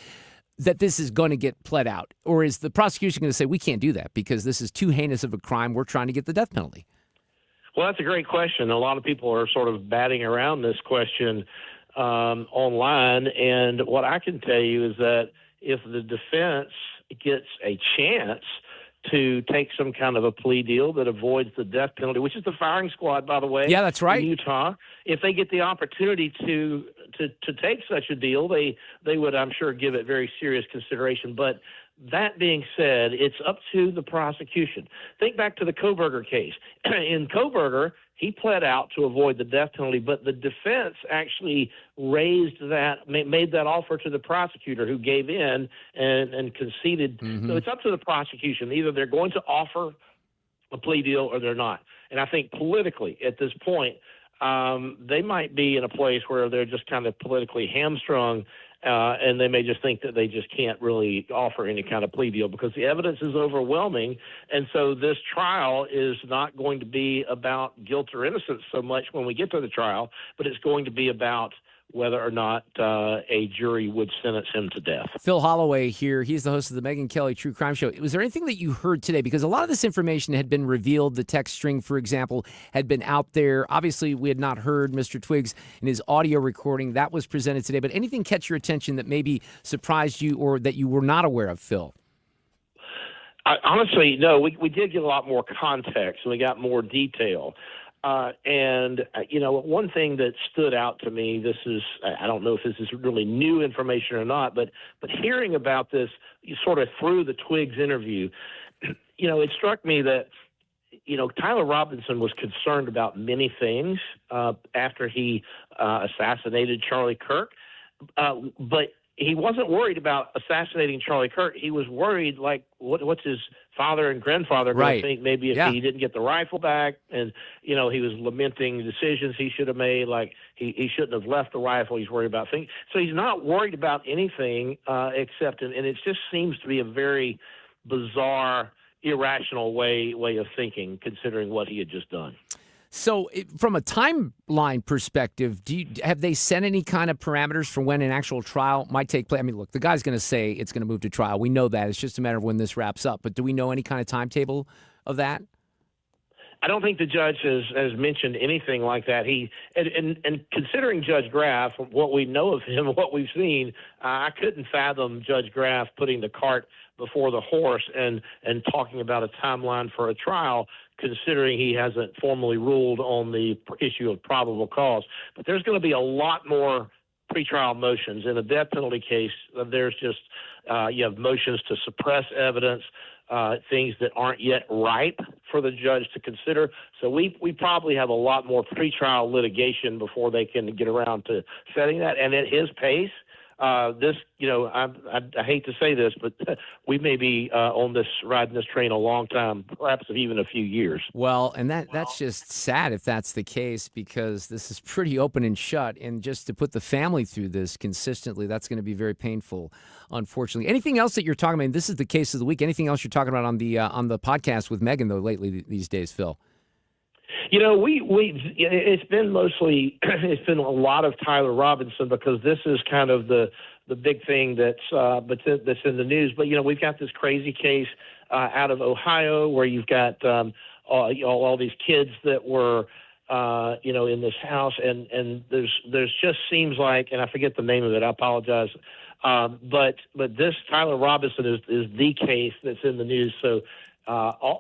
that this is going to get pled out? Or is the prosecution going to say, we can't do that because this is too heinous of a crime, we're trying to get the death penalty? Well, that's a great question. A lot of people are sort of batting around this question online, and what I can tell you is that if the defense gets a chance to take some kind of a plea deal that avoids the death penalty, which is the firing squad, by the way. Yeah, that's right. In Utah, if they get the opportunity to take such a deal, they would, I'm sure, give it very serious consideration. But that being said, it's up to the prosecution. Think back to the Kohberger case. In Kohberger, he pled out to avoid the death penalty, but the defense actually made that offer to the prosecutor, who gave in and conceded. Mm-hmm. So it's up to the prosecution. Either they're going to offer a plea deal or they're not. And I think politically at this point, they might be in a place where they're just kind of politically hamstrung, and they may just think that they just can't really offer any kind of plea deal because the evidence is overwhelming. And so this trial is not going to be about guilt or innocence so much when we get to the trial, but it's going to be about whether or not a jury would sentence him to death. Phil Holloway here. He's the host of the Megyn Kelly True Crime Show. Was there anything that you heard today? Because a lot of this information had been revealed. The text string, for example, had been out there. Obviously, we had not heard Mr. Twiggs in his audio recording. That was presented today. But anything catch your attention that maybe surprised you or that you were not aware of, Phil? Honestly, no. We did get a lot more context, and we got more detail. One thing that stood out to me, I don't know if this is really new information or not, but hearing about this sort of through the Twiggs interview, it struck me that, Tyler Robinson was concerned about many things after he assassinated Charlie Kirk, but he wasn't worried about assassinating Charlie Kirk. He was worried, like, what's his father and grandfather going to think maybe if he didn't get the rifle back. And, he was lamenting decisions he should have made, like he shouldn't have left the rifle. He's worried about things. So he's not worried about anything except, and it just seems to be a very bizarre, irrational way of thinking, considering what he had just done. So from a timeline perspective, have they set any kind of parameters for when an actual trial might take place? I mean, look, the guy's going to say it's going to move to trial. We know that. It's just a matter of when this wraps up. But do we know any kind of timetable of that? I don't think the judge has mentioned anything like that. And considering Judge Graff, what we know of him, what we've seen, I couldn't fathom Judge Graff putting the cart before the horse and talking about a timeline for a trial, considering he hasn't formally ruled on the issue of probable cause. But there's going to be a lot more pretrial motions. In a death penalty case, there's just you have motions to suppress evidence, things that aren't yet ripe for the judge to consider. So we probably have a lot more pretrial litigation before they can get around to setting that. And at his pace, this, I hate to say this, but we may be riding this train a long time, perhaps even a few years. Well, and that's just sad if that's the case, because this is pretty open and shut, and just to put the family through this consistently, that's going to be very painful, unfortunately. Anything else that you're talking about? This is the case of the week. Anything else you're talking about on the podcast with Megan, though, lately these days, Phil? It's been mostly a lot of Tyler Robinson, because this is kind of the big thing that's in the news. But we've got this crazy case out of Ohio where you've got all these kids that were in this house, and there's just seems like, and I forget the name of it, I apologize, but this Tyler Robinson is the case that's in the news. So.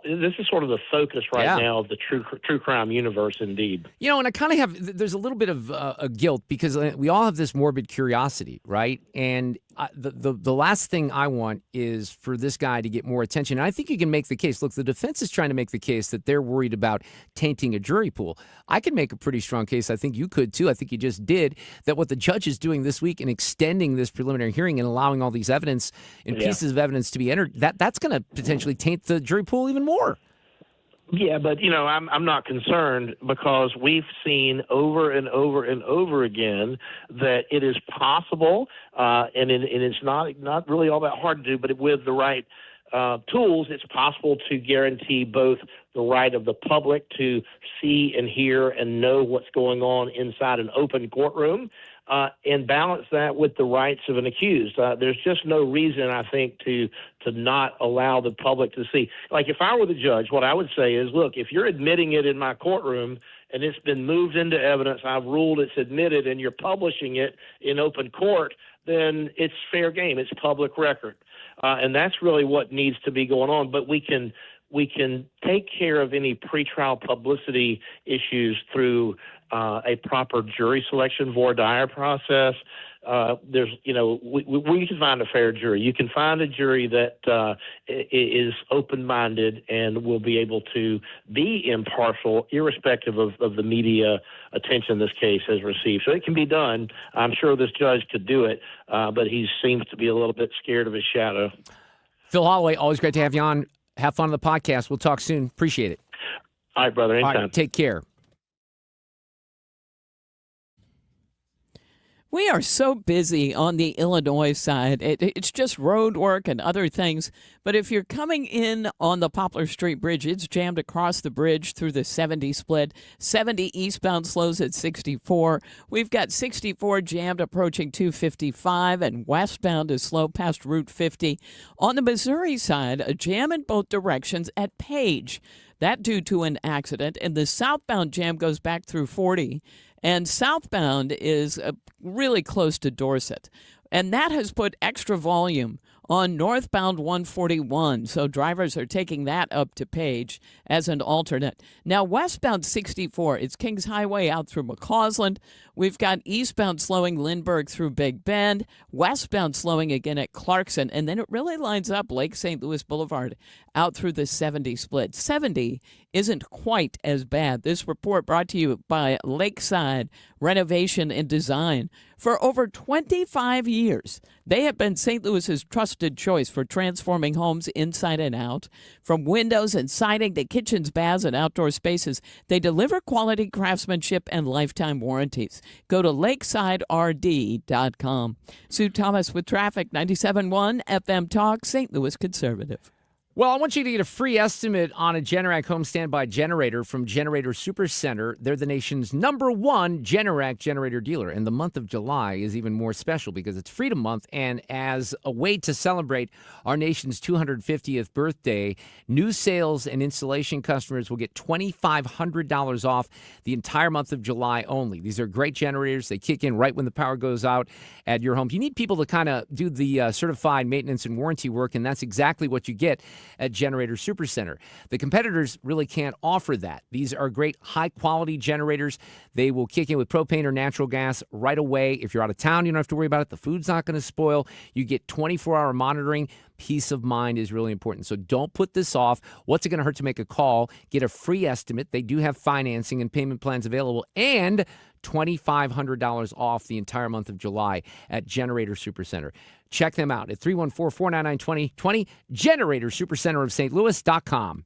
This is sort of the focus now of the true crime universe, indeed. And I kind of there's a little bit of a guilt, because we all have this morbid curiosity, right? And the last thing I want is for this guy to get more attention. And I think you can make the case. Look, the defense is trying to make the case that they're worried about tainting a jury pool. I can make a pretty strong case. I think you could too. I think you just did, that what the judge is doing this week in extending this preliminary hearing and allowing all these evidence and pieces of evidence to be entered, that's going to potentially taint the jury pool even more. Yeah, but I'm not concerned, because we've seen over and over and over again that it is possible, and it's not really all that hard to do, but with the right tools, it's possible to guarantee both the right of the public to see and hear and know what's going on inside an open courtroom, and balance that with the rights of an accused. There's just no reason, I think, to not allow the public to see. Like, if I were the judge, what I would say is, look, if you're admitting it in my courtroom and it's been moved into evidence, I've ruled it's admitted, and you're publishing it in open court, then it's fair game. It's public record. And that's really what needs to be going on. But we can take care of any pretrial publicity issues through a proper jury selection voir dire process. We can find a fair jury. You can find a jury that is open-minded and will be able to be impartial, irrespective of the media attention this case has received. So it can be done. I'm sure this judge could do it, but he seems to be a little bit scared of his shadow. Phil Holloway, always great to have you on. Have fun on the podcast. We'll talk soon. Appreciate it. All right, brother. Anytime. All right, take care. We are so busy on the Illinois side. It's just road work and other things. But if you're coming in on the Poplar Street Bridge, it's jammed across the bridge through the 70 split. 70 eastbound slows at 64. We've got 64 jammed approaching 255, and westbound is slow past Route 50. On the Missouri side, a jam in both directions at Page. That due to an accident. And the southbound jam goes back through 40. And southbound is really close to Dorset. And that has put extra volume on northbound 141. So drivers are taking that up to Page as an alternate. Now, westbound 64, it's Kings Highway out through McCausland. We've got eastbound slowing Lindbergh through Big Bend, westbound slowing again at Clarkson, and then it really lines up Lake St. Louis Boulevard out through the 70 split. 70 isn't quite as bad. This report brought to you by Lakeside Renovation and Design. For over 25 years, they have been St. Louis's trusted choice for transforming homes inside and out. From windows and siding to kitchens, baths, and outdoor spaces, they deliver quality craftsmanship and lifetime warranties. Go to lakesiderd.com. Sue Thomas with traffic, 97.1 FM Talk, St. Louis Conservative. Well, I want you to get a free estimate on a Generac home standby generator from Generator Supercenter. They're the nation's #1 Generac generator dealer. And the month of July is even more special because it's Freedom Month. And as a way to celebrate our nation's 250th birthday, new sales and installation customers will get $2,500 off the entire month of July only. These are great generators. They kick in right when the power goes out at your home. You need people to kind of do the certified maintenance and warranty work, and that's exactly what you get at Generator Supercenter. The competitors really can't offer that. These are great high-quality generators. They will kick in with propane or natural gas right away. If you're out of town, you don't have to worry about it. The food's not going to spoil. You get 24-hour monitoring. Peace of mind is really important. So don't put this off. What's it going to hurt to make a call? Get a free estimate. They do have financing and payment plans available, and $2,500 off the entire month of July at Generator Supercenter. Check them out at 314-499-2020, Generator Supercenter of St. Louis.com.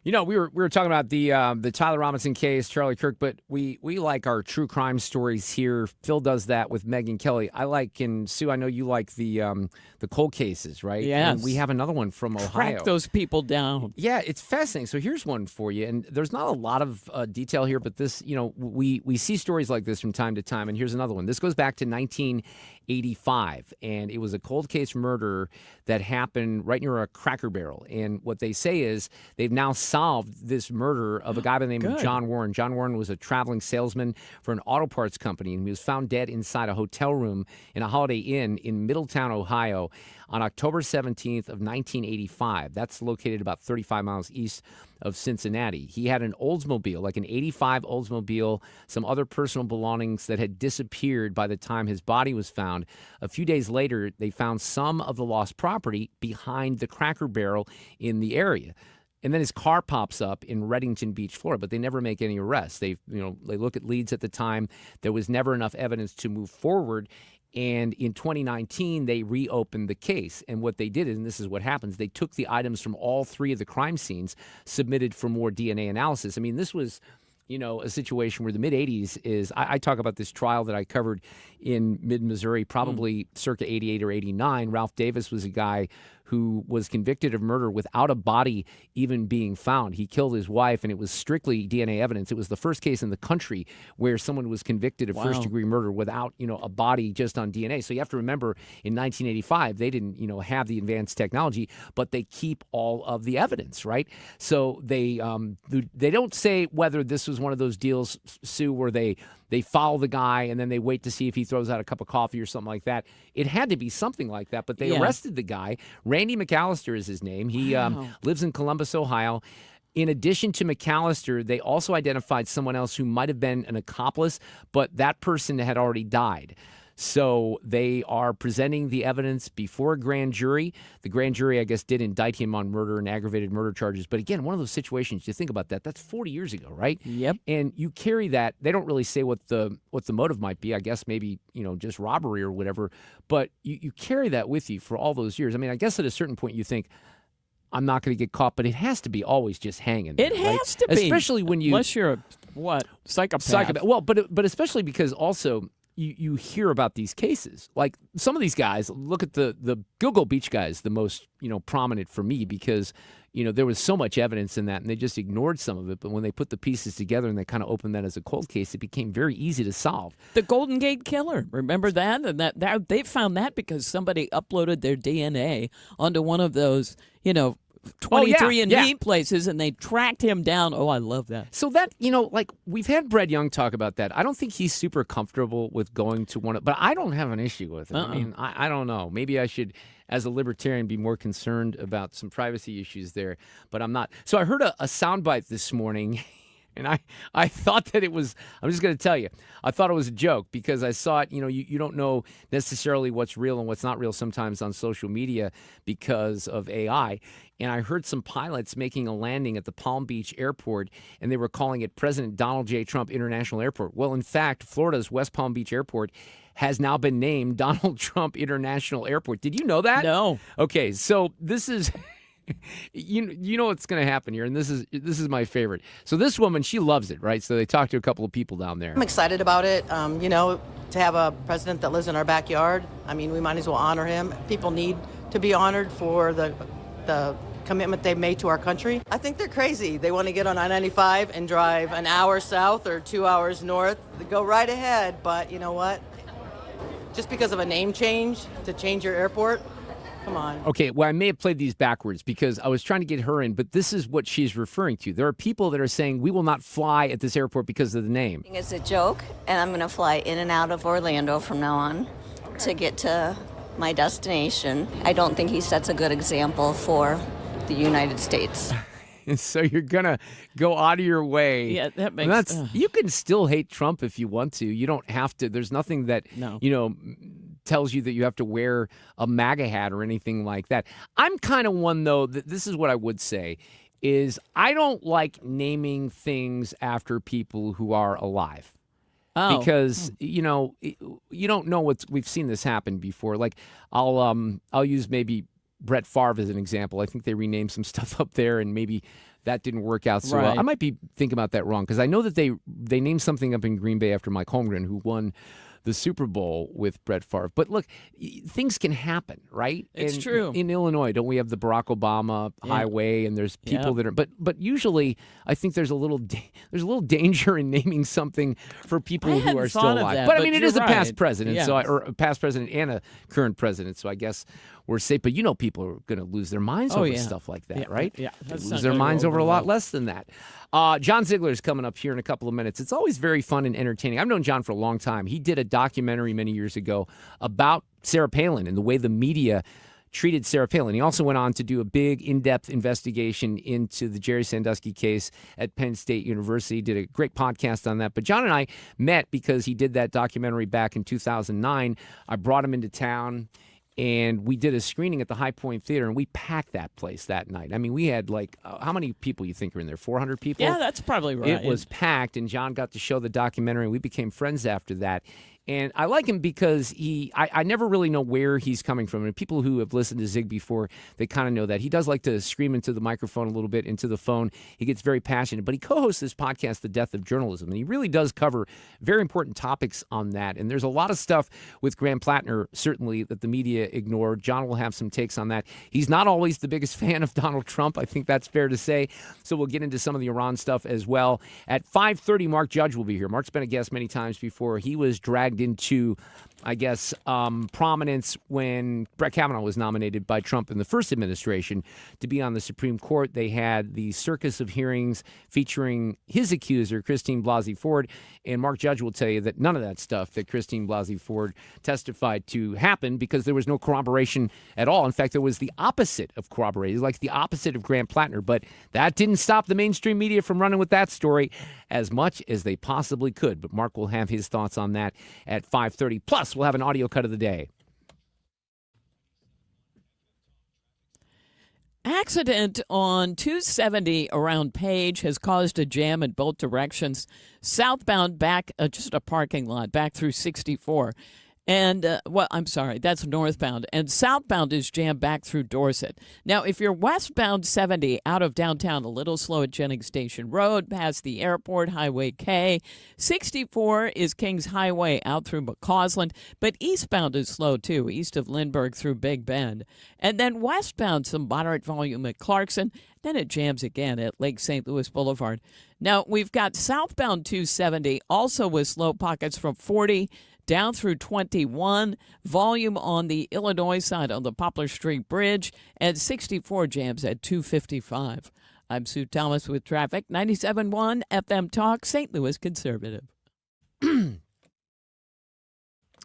You know, we were talking about the Tyler Robinson case, Charlie Kirk, but we like our true crime stories here. Phil does that with Megyn Kelly. I like, and Sue, I know you like the cold cases, right? Yes. And we have another one from Ohio. Track those people down. Yeah, it's fascinating. So here's one for you, and there's not a lot of detail here, but this, you know, we see stories like this from time to time, and here's another one. This goes back to 1985, and it was a cold case murder that happened right near a Cracker Barrel. And what they say is they've now solved this murder of a guy by the name of John Warren. John Warren was a traveling salesman for an auto parts company, and he was found dead inside a hotel room in a Holiday Inn in Middletown, Ohio, on October 17th of 1985. That's located about 35 miles east of Cincinnati. He had an Oldsmobile, like an 85 Oldsmobile, some other personal belongings that had disappeared by the time his body was found. A few days later, they found some of the lost property behind the Cracker Barrel in the area. And then his car pops up in Reddington Beach, Florida, but they never make any arrests. They look at leads at the time. There was never enough evidence to move forward. And in 2019, they reopened the case. And what they did, and this is what happens, they took the items from all three of the crime scenes, submitted for more DNA analysis. I mean, this was a situation where the mid-'80s is, I talk about this trial that I covered in mid-Missouri, probably circa 88 or 89. Ralph Davis was a guy who was convicted of murder without a body even being found. He killed his wife, and it was strictly DNA evidence. It was the first case in the country where someone was convicted of first-degree murder without, a body just on DNA. So you have to remember, in 1985, they didn't, have the advanced technology, but they keep all of the evidence, right? So they don't say whether this was one of those deals, Sue, where they follow the guy and then they wait to see if he throws out a cup of coffee or something like that. It had to be something like that, but they arrested the guy. Randy McAllister is his name. He lives in Columbus, Ohio. In addition to McAllister, they also identified someone else who might have been an accomplice, but that person had already died. So they are presenting the evidence before a grand jury. The grand jury, I guess, did indict him on murder and aggravated murder charges. But again, one of those situations, you think about that, that's 40 years ago, right? Yep. And you carry that. They don't really say what the motive might be. I guess maybe, just robbery or whatever. But you carry that with you for all those years. I mean, I guess at a certain point you think, I'm not going to get caught, but it has to be always just hanging there, It has to be. Especially when you... Unless you're a, psychopath. Well, but especially because also... You hear about these cases. Like some of these guys, look at the Gilgo Beach guys, the most, prominent for me because, there was so much evidence in that and they just ignored some of it. But when they put the pieces together and they kind of opened that as a cold case, it became very easy to solve. The Golden Gate Killer, remember that? And that they found that because somebody uploaded their DNA onto one of those, 23andMe places, and they tracked him down. Oh, I love that. So that, we've had Brett Young talk about that. I don't think he's super comfortable with going to but I don't have an issue with it. I mean, I don't know. Maybe I should, as a libertarian, be more concerned about some privacy issues there, but I'm not. So I heard a soundbite this morning. And I thought that it was, I'm just going to tell you, I thought it was a joke because I saw it, you don't know necessarily what's real and what's not real sometimes on social media because of AI. And I heard some pilots making a landing at the Palm Beach airport, and they were calling it President Donald J. Trump International Airport. Well, in fact, Florida's West Palm Beach Airport has now been named Donald Trump International Airport. Did you know that? No. Okay, so this is... You know what's going to happen here, and this is my favorite. So this woman, she loves it, right? So they talked to a couple of people down there. I'm excited about it. To have a president that lives in our backyard. I mean, we might as well honor him. People need to be honored for the commitment they've made to our country. I think they're crazy. They want to get on I-95 and drive an hour south or 2 hours north. They go right ahead, but you know what? Just because of a name change to change your airport. Come on. Okay, well, I may have played these backwards because I was trying to get her in, but this is what she's referring to. There are people that are saying we will not fly at this airport because of the name. It's a joke, and I'm going to fly in and out of Orlando from now on to get to my destination. I don't think he sets a good example for the United States. And so you're going to go out of your way. Yeah, that makes sense. You can still hate Trump if you want to. You don't have to. There's nothing that, tells you that you have to wear a MAGA hat or anything like that. I'm kind of one, though, that this is what I would say, is I don't like naming things after people who are alive. Oh. Because, you don't know we've seen this happen before. Like, I'll use maybe Brett Favre as an example. I think they renamed some stuff up there, and maybe that didn't work out so well. I might be thinking about that wrong, because I know that they named something up in Green Bay after Mike Holmgren, who won the Super Bowl with Brett Favre. But look, things can happen, right? It's true. In Illinois, don't we have the Barack Obama highway, and there's people that are, but usually I think there's a little danger in naming something for people who are still alive. But I mean, it is a past president, or a past president and a current president, so I guess we're safe. But people are going to lose their minds over stuff like that, right? Yeah, they lose their minds over a lot less than that. John Ziegler is coming up here in a couple of minutes. It's always very fun and entertaining. I've known John for a long time. He did a documentary many years ago about Sarah Palin and the way the media treated Sarah Palin. He also went on to do a big, in-depth investigation into the Jerry Sandusky case at Penn State University. Did a great podcast on that. But John and I met because he did that documentary back in 2009. I brought him into town, and we did a screening at the High Point Theater, and we packed that place that night. I mean, we had how many people you think are in there? 400 people? Yeah, that's probably right. It was packed, and John got to show the documentary, and we became friends after that. And I like him because I never really know where he's coming from. And people who have listened to Zig before, they kind of know that. He does like to scream into the microphone a little bit, into the phone. He gets very passionate. But he co-hosts this podcast, The Death of Journalism. And he really does cover very important topics on that. And there's a lot of stuff with Graham Plattner, certainly, that the media ignored. John will have some takes on that. He's not always the biggest fan of Donald Trump. I think that's fair to say. So we'll get into some of the Iran stuff as well. At 5:30, Mark Judge will be here. Mark's been a guest many times before. He was dragged into, I guess, prominence when Brett Kavanaugh was nominated by Trump in the first administration to be on the Supreme Court. They had the circus of hearings featuring his accuser, Christine Blasey Ford. And Mark Judge will tell you that none of that stuff that Christine Blasey Ford testified to happened because there was no corroboration at all. In fact, there was the opposite of corroborated, like the opposite of Graham Plattner. But that didn't stop the mainstream media from running with that story as much as they possibly could. But Mark will have his thoughts on that at 5:30. Plus, we'll have an audio cut of the day. Accident on 270 around Page has caused a jam in both directions. Southbound back, just a parking lot, back through 64. And, I'm sorry, that's northbound. And southbound is jammed back through Dorset. Now, if you're westbound 70 out of downtown, a little slow at Jennings Station Road, past the airport, Highway K. 64 is Kings Highway out through McCausland. But eastbound is slow, too, east of Lindbergh through Big Bend. And then westbound, some moderate volume at Clarkson. Then it jams again at Lake St. Louis Boulevard. Now, we've got southbound 270, also with slow pockets from 40 down through 21, volume on the Illinois side on the Poplar Street Bridge, and 64 jams at 255. I'm Sue Thomas with traffic, 97.1 FM Talk, St. Louis Conservative. I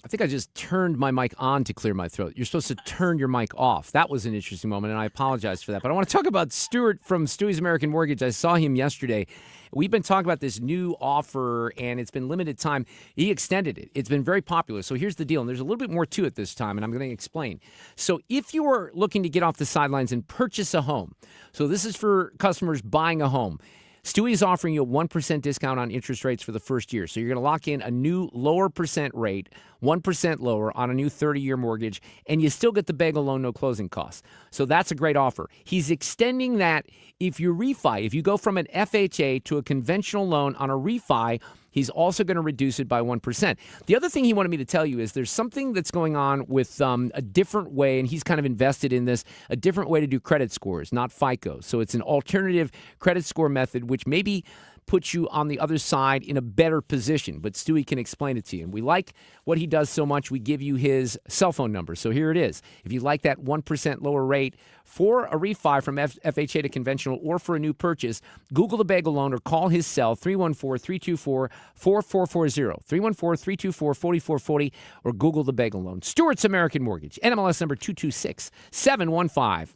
think I just turned my mic on to clear my throat. You're supposed to turn your mic off. That was an interesting moment, and I apologize for that. But I want to talk about Stuart from Stewie's American Mortgage. I saw him yesterday. We've been talking about this new offer, and it's been limited time. He extended it. It's been very popular. So here's the deal, and there's a little bit more to it this time, and I'm going to explain. So if you are looking to get off the sidelines and purchase a home, so this is for customers buying a home, Stewie is offering you a 1% discount on interest rates for the first year. So you're going to lock in a new lower percent rate, 1% lower on a new 30-year mortgage, and you still get the bagel loan, no closing costs. So that's a great offer. He's extending that if you refi. If you go from an FHA to a conventional loan on a refi, he's also going to reduce it by 1%. The other thing he wanted me to tell you is there's something that's going on with a different way, and he's kind of invested in this, a different way to do credit scores, not FICO. So it's an alternative credit score method, which maybe puts you on the other side in a better position. But Stewie can explain it to you. And we like what he does so much, we give you his cell phone number. So here it is. If you like that 1% lower rate for a refi from FHA to conventional or for a new purchase, Google the bagel loan or call his cell, 314-324-4440, 314-324-4440, or Google the bagel loan. Stewart's American Mortgage, NMLS number 226715.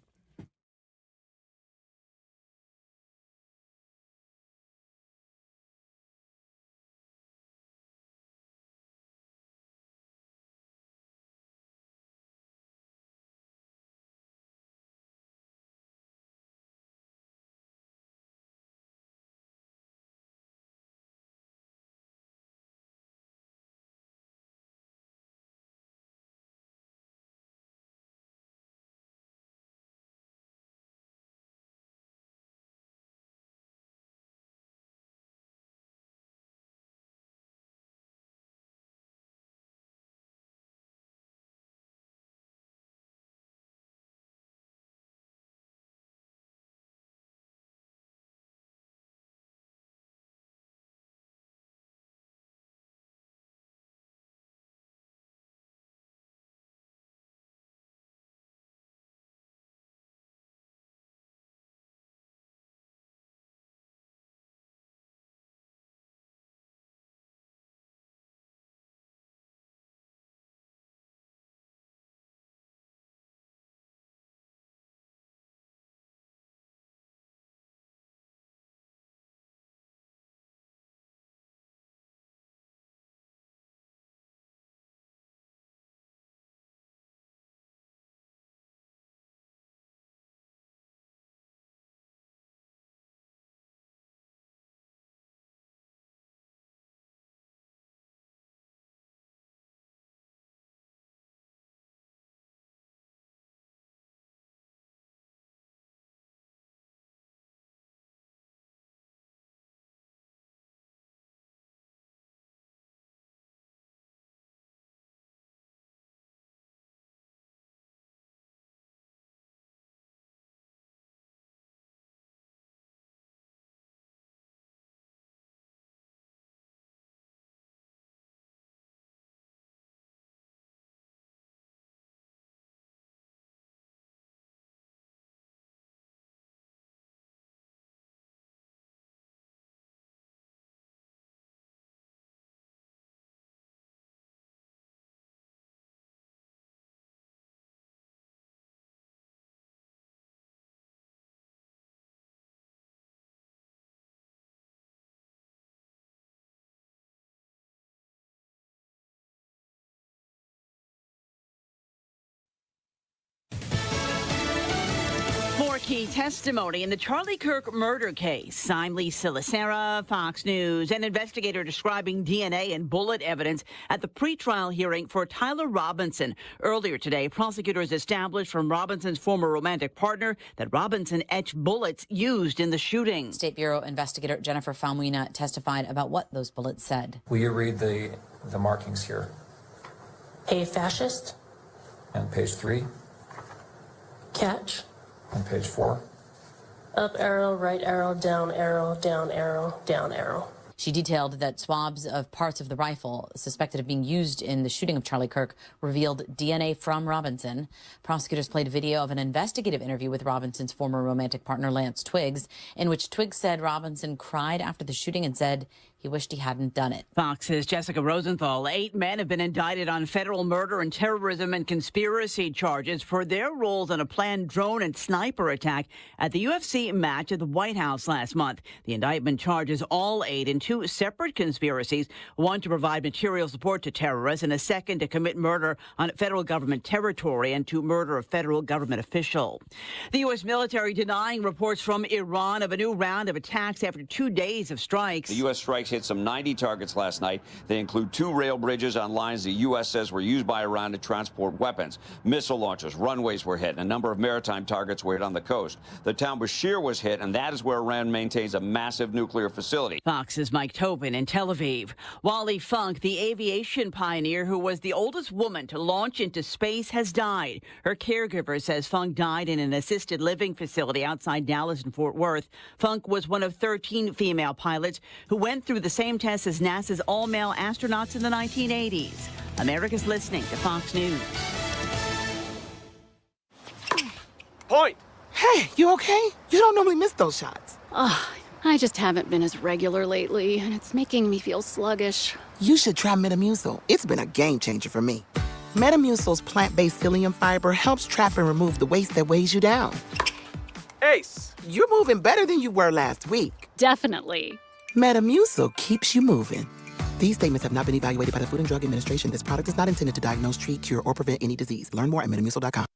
key testimony in the Charlie Kirk murder case. I'm Lisa Lacera, Fox News. An investigator describing DNA and bullet evidence at the pretrial hearing for Tyler Robinson. Earlier today, prosecutors established from Robinson's former romantic partner that Robinson etched bullets used in the shooting. State Bureau investigator Jennifer Falmuina testified about what those bullets said. Will you read the markings here? A fascist. And page 3. Catch. On page 4. Up arrow, right arrow, down arrow, down arrow, down arrow. She detailed that swabs of parts of the rifle suspected of being used in the shooting of Charlie Kirk revealed DNA from Robinson. Prosecutors played a video of an investigative interview with Robinson's former romantic partner, Lance Twiggs, in which Twiggs said Robinson cried after the shooting and said he wished he hadn't done it. Fox's Jessica Rosenthal. 8 men have been indicted on federal murder and terrorism and conspiracy charges for their roles in a planned drone and sniper attack at the UFC match at the White House last month. The indictment charges all 8 in 2 separate conspiracies, one to provide material support to terrorists and a second to commit murder on federal government territory and to murder a federal government official. The U.S. military denying reports from Iran of a new round of attacks after 2 days of strikes. The U.S. strikes hit some 90 targets last night. They include 2 rail bridges on lines the U.S. says were used by Iran to transport weapons. Missile launchers, runways were hit, and a number of maritime targets were hit on the coast. The town Bashir was hit, and that is where Iran maintains a massive nuclear facility. Fox's Mike Tobin in Tel Aviv. Wally Funk, the aviation pioneer who was the oldest woman to launch into space, has died. Her caregiver says Funk died in an assisted living facility outside Dallas and Fort Worth. Funk was one of 13 female pilots who went through the same tests as NASA's all-male astronauts in the 1980s. America's listening to Fox News. Point. Hey, you okay? You don't normally miss those shots. I just haven't been as regular lately, and it's making me feel sluggish. You should try Metamucil. It's been a game changer for me. Metamucil's plant-based psyllium fiber helps trap and remove the waste that weighs you down. Ace, you're moving better than you were last week. Definitely. Metamucil keeps you moving. These statements have not been evaluated by the Food and Drug Administration. This product is not intended to diagnose, treat, cure, or prevent any disease. Learn more at metamucil.com.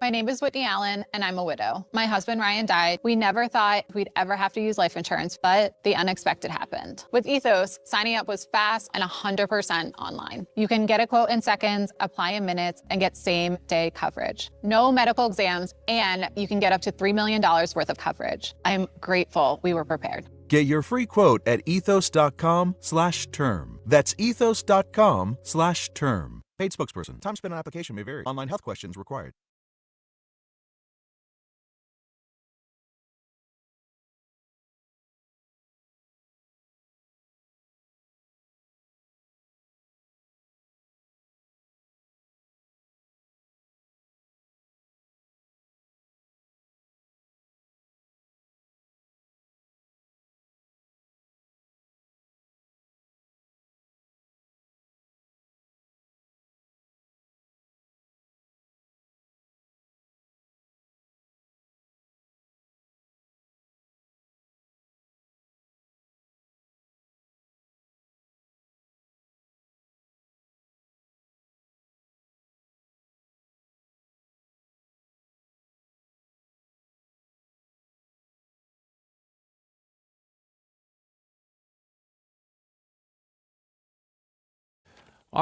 My name is Whitney Allen, and I'm a widow. My husband, Ryan, died. We never thought we'd ever have to use life insurance, but the unexpected happened. With Ethos, signing up was fast and 100% online. You can get a quote in seconds, apply in minutes, and get same-day coverage. No medical exams, and you can get up to $3 million worth of coverage. I'm grateful we were prepared. Get your free quote at ethos.com/term. That's ethos.com/term. Paid spokesperson. Time spent on application may vary. Online health questions required.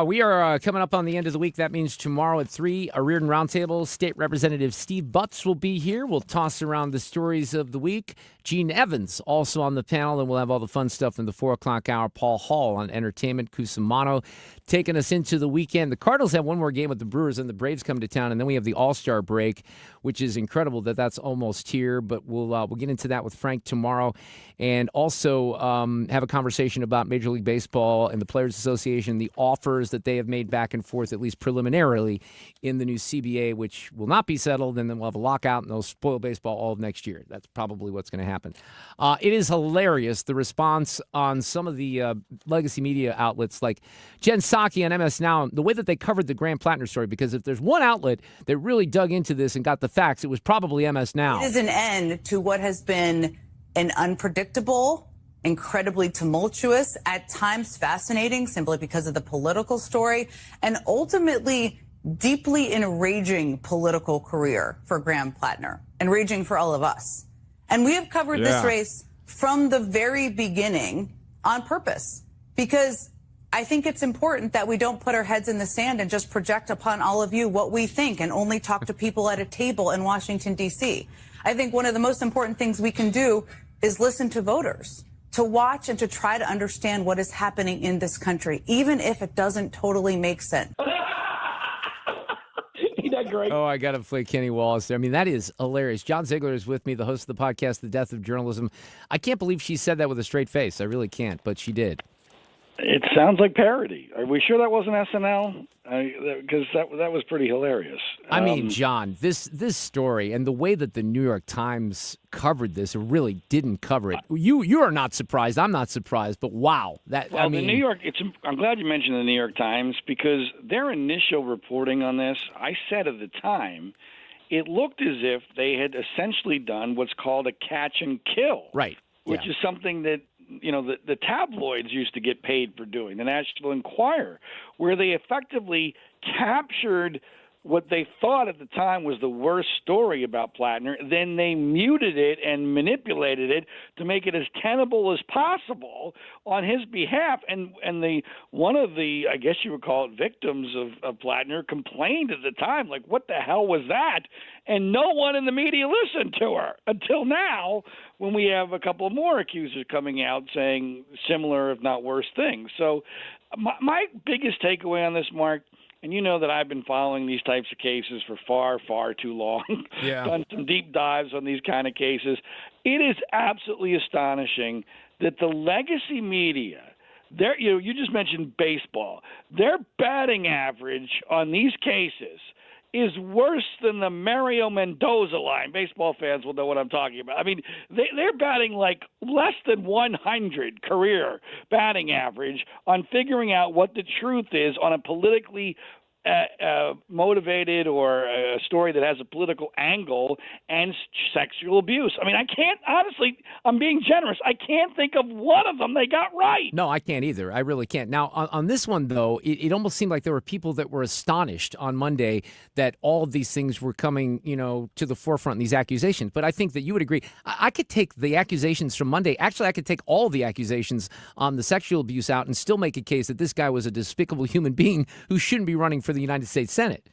We are coming up on the end of the week. That means tomorrow at 3, a Reardon Roundtable. State Representative Steve Butts will be here. We'll toss around the stories of the week. Gene Evans also on the panel, and we'll have all the fun stuff in the 4 o'clock hour. Paul Hall on entertainment. Cusimano taking us into the weekend. The Cardinals have one more game with the Brewers, and the Braves come to town, and then we have the All-Star break, which is incredible that that's almost here. But we'll get into that with Frank tomorrow, and also have a conversation about Major League Baseball and the Players Association, the offers that they have made back and forth, at least preliminarily, in the new CBA, which will not be settled, and then we'll have a lockout, and they'll spoil baseball all of next year. That's probably what's going to happen. It is hilarious, the response on some of the legacy media outlets like Jen Psaki on MS Now, the way that they covered the Graham Plattner story, because if there's one outlet that really dug into this and got the facts, it was probably MS Now. It is an end to what has been an unpredictable, incredibly tumultuous, at times fascinating simply because of the political story, and ultimately deeply enraging political career for Graham Plattner, enraging for all of us. And we have covered this race from the very beginning on purpose, because I think it's important that we don't put our heads in the sand and just project upon all of you what we think and only talk to people at a table in Washington, D.C. I think one of the most important things we can do is listen to voters, to watch and to try to understand what is happening in this country, even if it doesn't totally make sense. Great. Oh, I got to play Kenny Wallace there. I mean, that is hilarious. John Ziegler is with me, the host of the podcast, The Death of Journalism. I can't believe she said that with a straight face. I really can't, but she did. It sounds like parody. Are we sure that wasn't SNL? Because that was pretty hilarious. I mean, John, this story and the way that the New York Times covered this really didn't cover it. You are not surprised. I'm not surprised. But wow, the New York. I'm glad you mentioned the New York Times, because their initial reporting on this, I said at the time, it looked as if they had essentially done what's called a catch and kill, right? Which is something that the tabloids used to get paid for doing, the National Enquirer, where they effectively captured what they thought at the time was the worst story about Plattner. Then they muted it and manipulated it to make it as tenable as possible on his behalf. And one of the, I guess you would call it, victims of Plattner complained at the time, like, what the hell was that? And no one in the media listened to her until now, when we have a couple more accusers coming out saying similar, if not worse, things. So my biggest takeaway on this, Mark, and you know that I've been following these types of cases for far, far too long. Yeah. Done some deep dives on these kind of cases. It is absolutely astonishing that the legacy media, you just mentioned baseball, their batting average on these cases is worse than the Mario Mendoza line. Baseball fans will know what I'm talking about. I mean, they're batting like less than 100 career batting average on figuring out what the truth is on a politically motivated or a story that has a political angle and sexual abuse. I mean, I can't, honestly, I'm being generous, I can't think of one of them they got right. No, I can't either. I really can't. Now, on this one, though, it almost seemed like there were people that were astonished on Monday that all of these things were coming, to the forefront, these accusations. But I think that you would agree. I could take the accusations from Monday. Actually, I could take all the accusations on the sexual abuse out and still make a case that this guy was a despicable human being who shouldn't be running for the United States Senate.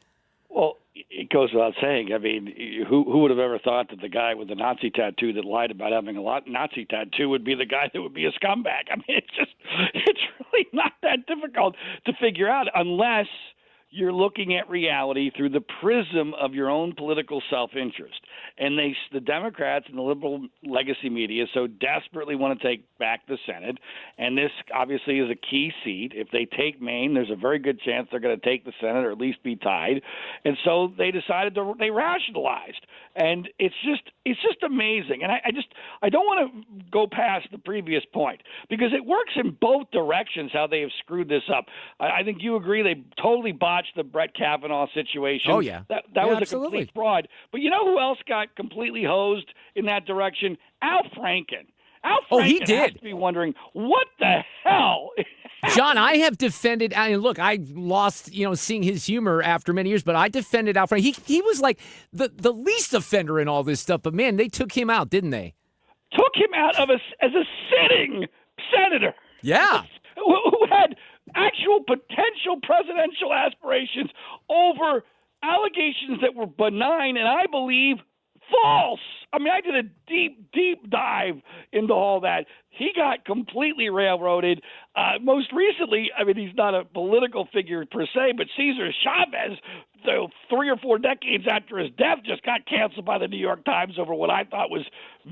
Well, it goes without saying. I mean, who would have ever thought that the guy with the Nazi tattoo that lied about having a Nazi tattoo would be the guy that would be a scumbag? I mean, it's really not that difficult to figure out unless you're looking at reality through the prism of your own political self-interest. And the Democrats and the liberal legacy media so desperately want to take back the Senate. And this obviously is a key seat. If they take Maine, there's a very good chance they're going to take the Senate or at least be tied. And so they decided they rationalized. And it's just amazing. And I don't want to go past the previous point because it works in both directions how they have screwed this up. I think you agree they totally botched the Brett Kavanaugh situation. Oh, yeah. That was absolutely. A complete fraud. But you know who else got completely hosed in that direction? Al Franken. Al Franken he did. has to be wondering, what the hell? John, I have defended, I mean, look, I lost, seeing his humor after many years, but I defended Al Franken. He was like the least offender in all this stuff, but man, they took him out, didn't they? Took him out as a sitting senator. Yeah. Who had actual potential presidential aspirations over allegations that were benign and I believe false. I mean, I did a deep dive into all that. He got completely railroaded. Most recently, I mean, he's not a political figure per se, but Cesar Chavez, 3 or 4 decades after his death, just got canceled by the New York Times over what I thought was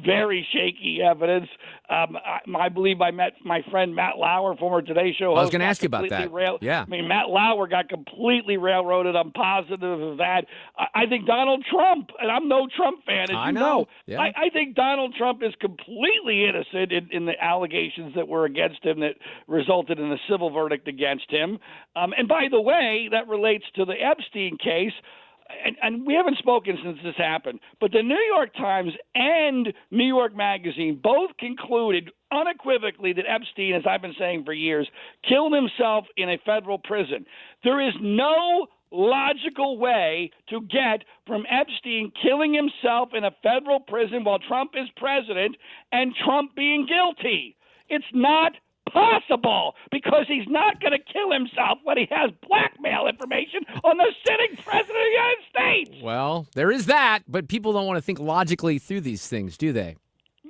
very shaky evidence. I believe I met my friend Matt Lauer, former Today Show host. I was going to ask you about that. I mean, Matt Lauer got completely railroaded. I'm positive of that. I think Donald Trump, and I'm no Trump fan, as you know. Yeah. I think Donald Trump is completely innocent in the allegations that were against him that resulted in a civil verdict against him. And by the way, that relates to the Epstein case. And we haven't spoken since this happened, but the New York Times and New York Magazine both concluded unequivocally that Epstein, as I've been saying for years, killed himself in a federal prison. There is no logical way to get from Epstein killing himself in a federal prison while Trump is president and Trump being guilty. It's not possible, because he's not going to kill himself when he has blackmail information on the sitting president of the United States. Well, there is that, but people don't want to think logically through these things, do they?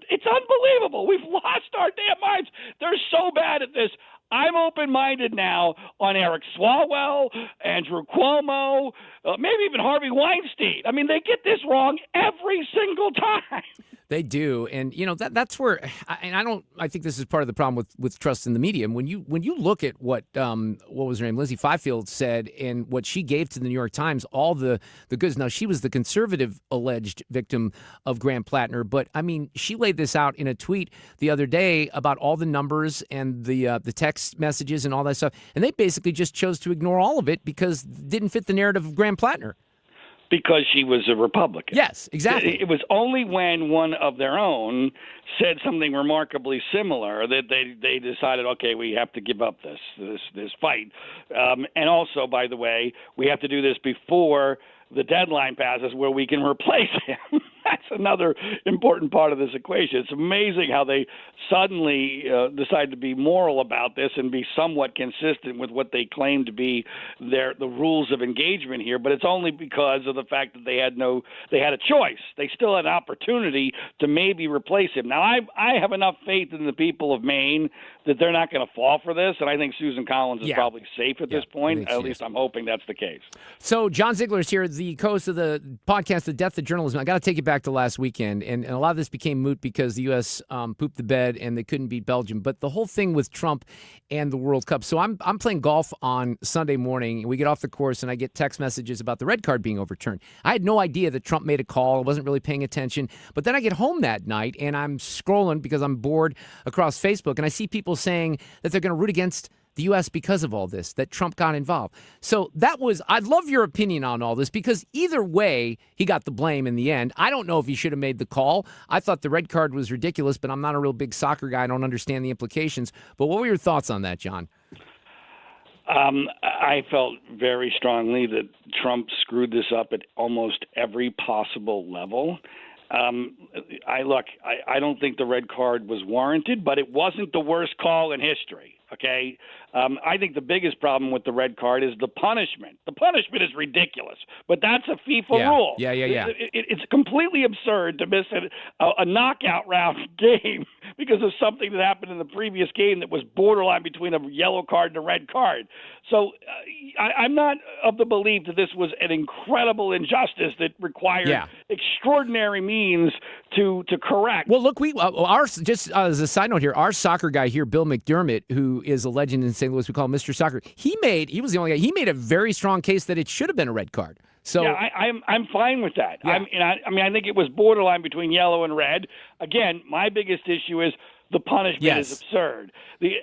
It's unbelievable. We've lost our damn minds. They're so bad at this. I'm open-minded now on Eric Swalwell, Andrew Cuomo, maybe even Harvey Weinstein. I mean, they get this wrong every single time. They do, and that's where, and I think this is part of the problem with trust in the media. And when you look at what was her name, Lizzie Fifield said, and what she gave to the New York Times, all the goods. Now, she was the conservative alleged victim of Graham Plattner, but I mean, she laid this out in a tweet the other day about all the numbers and the text messages and all that stuff, and they basically just chose to ignore all of it because it didn't fit the narrative of Graham Plattner. Because she was a Republican. Yes, exactly. It was only when one of their own said something remarkably similar that they decided, okay, we have to give up this fight. And also, by the way, we have to do this before the deadline passes where we can replace him. That's another important part of this equation. It's amazing how they suddenly decide to be moral about this and be somewhat consistent with what they claim to be the rules of engagement here. But it's only because of the fact that they had a choice. They still had an opportunity to maybe replace him. Now, I have enough faith in the people of Maine that they're not going to fall for this, and I think Susan Collins is probably safe at this point. At least I'm hoping that's the case. So John Ziegler is here, the co-host of the podcast, The Death of Journalism. I got to take it back to last weekend, and a lot of this became moot because the U.S. pooped the bed and they couldn't beat Belgium. But the whole thing with Trump and the World Cup. So I'm playing golf on Sunday morning, and we get off the course, and I get text messages about the red card being overturned. I had no idea that Trump made a call. I wasn't really paying attention. But then I get home that night, and I'm scrolling because I'm bored across Facebook, and I see people saying that they're going to root against the U.S. because of all this, that Trump got involved. So I'd love your opinion on all this, because either way, he got the blame in the end. I don't know if he should have made the call. I thought the red card was ridiculous, but I'm not a real big soccer guy. I don't understand the implications. But what were your thoughts on that, John? I felt very strongly that Trump screwed this up at almost every possible level. I don't think the red card was warranted, but it wasn't the worst call in history. Okay, I think the biggest problem with the red card is the punishment. The punishment is ridiculous, but that's a FIFA rule. Yeah. It's completely absurd to miss a knockout round game because of something that happened in the previous game that was borderline between a yellow card and a red card. So I'm not of the belief that this was an incredible injustice that required extraordinary means to correct. Well, look, just as a side note here, our soccer guy here, Bill McDermott, who is a legend in St. Louis, we call him Mr. Soccer. He was the only guy. He made a very strong case that it should have been a red card. So yeah, I'm fine with that. Yeah. I think it was borderline between yellow and red. Again, my biggest issue is the punishment is absurd.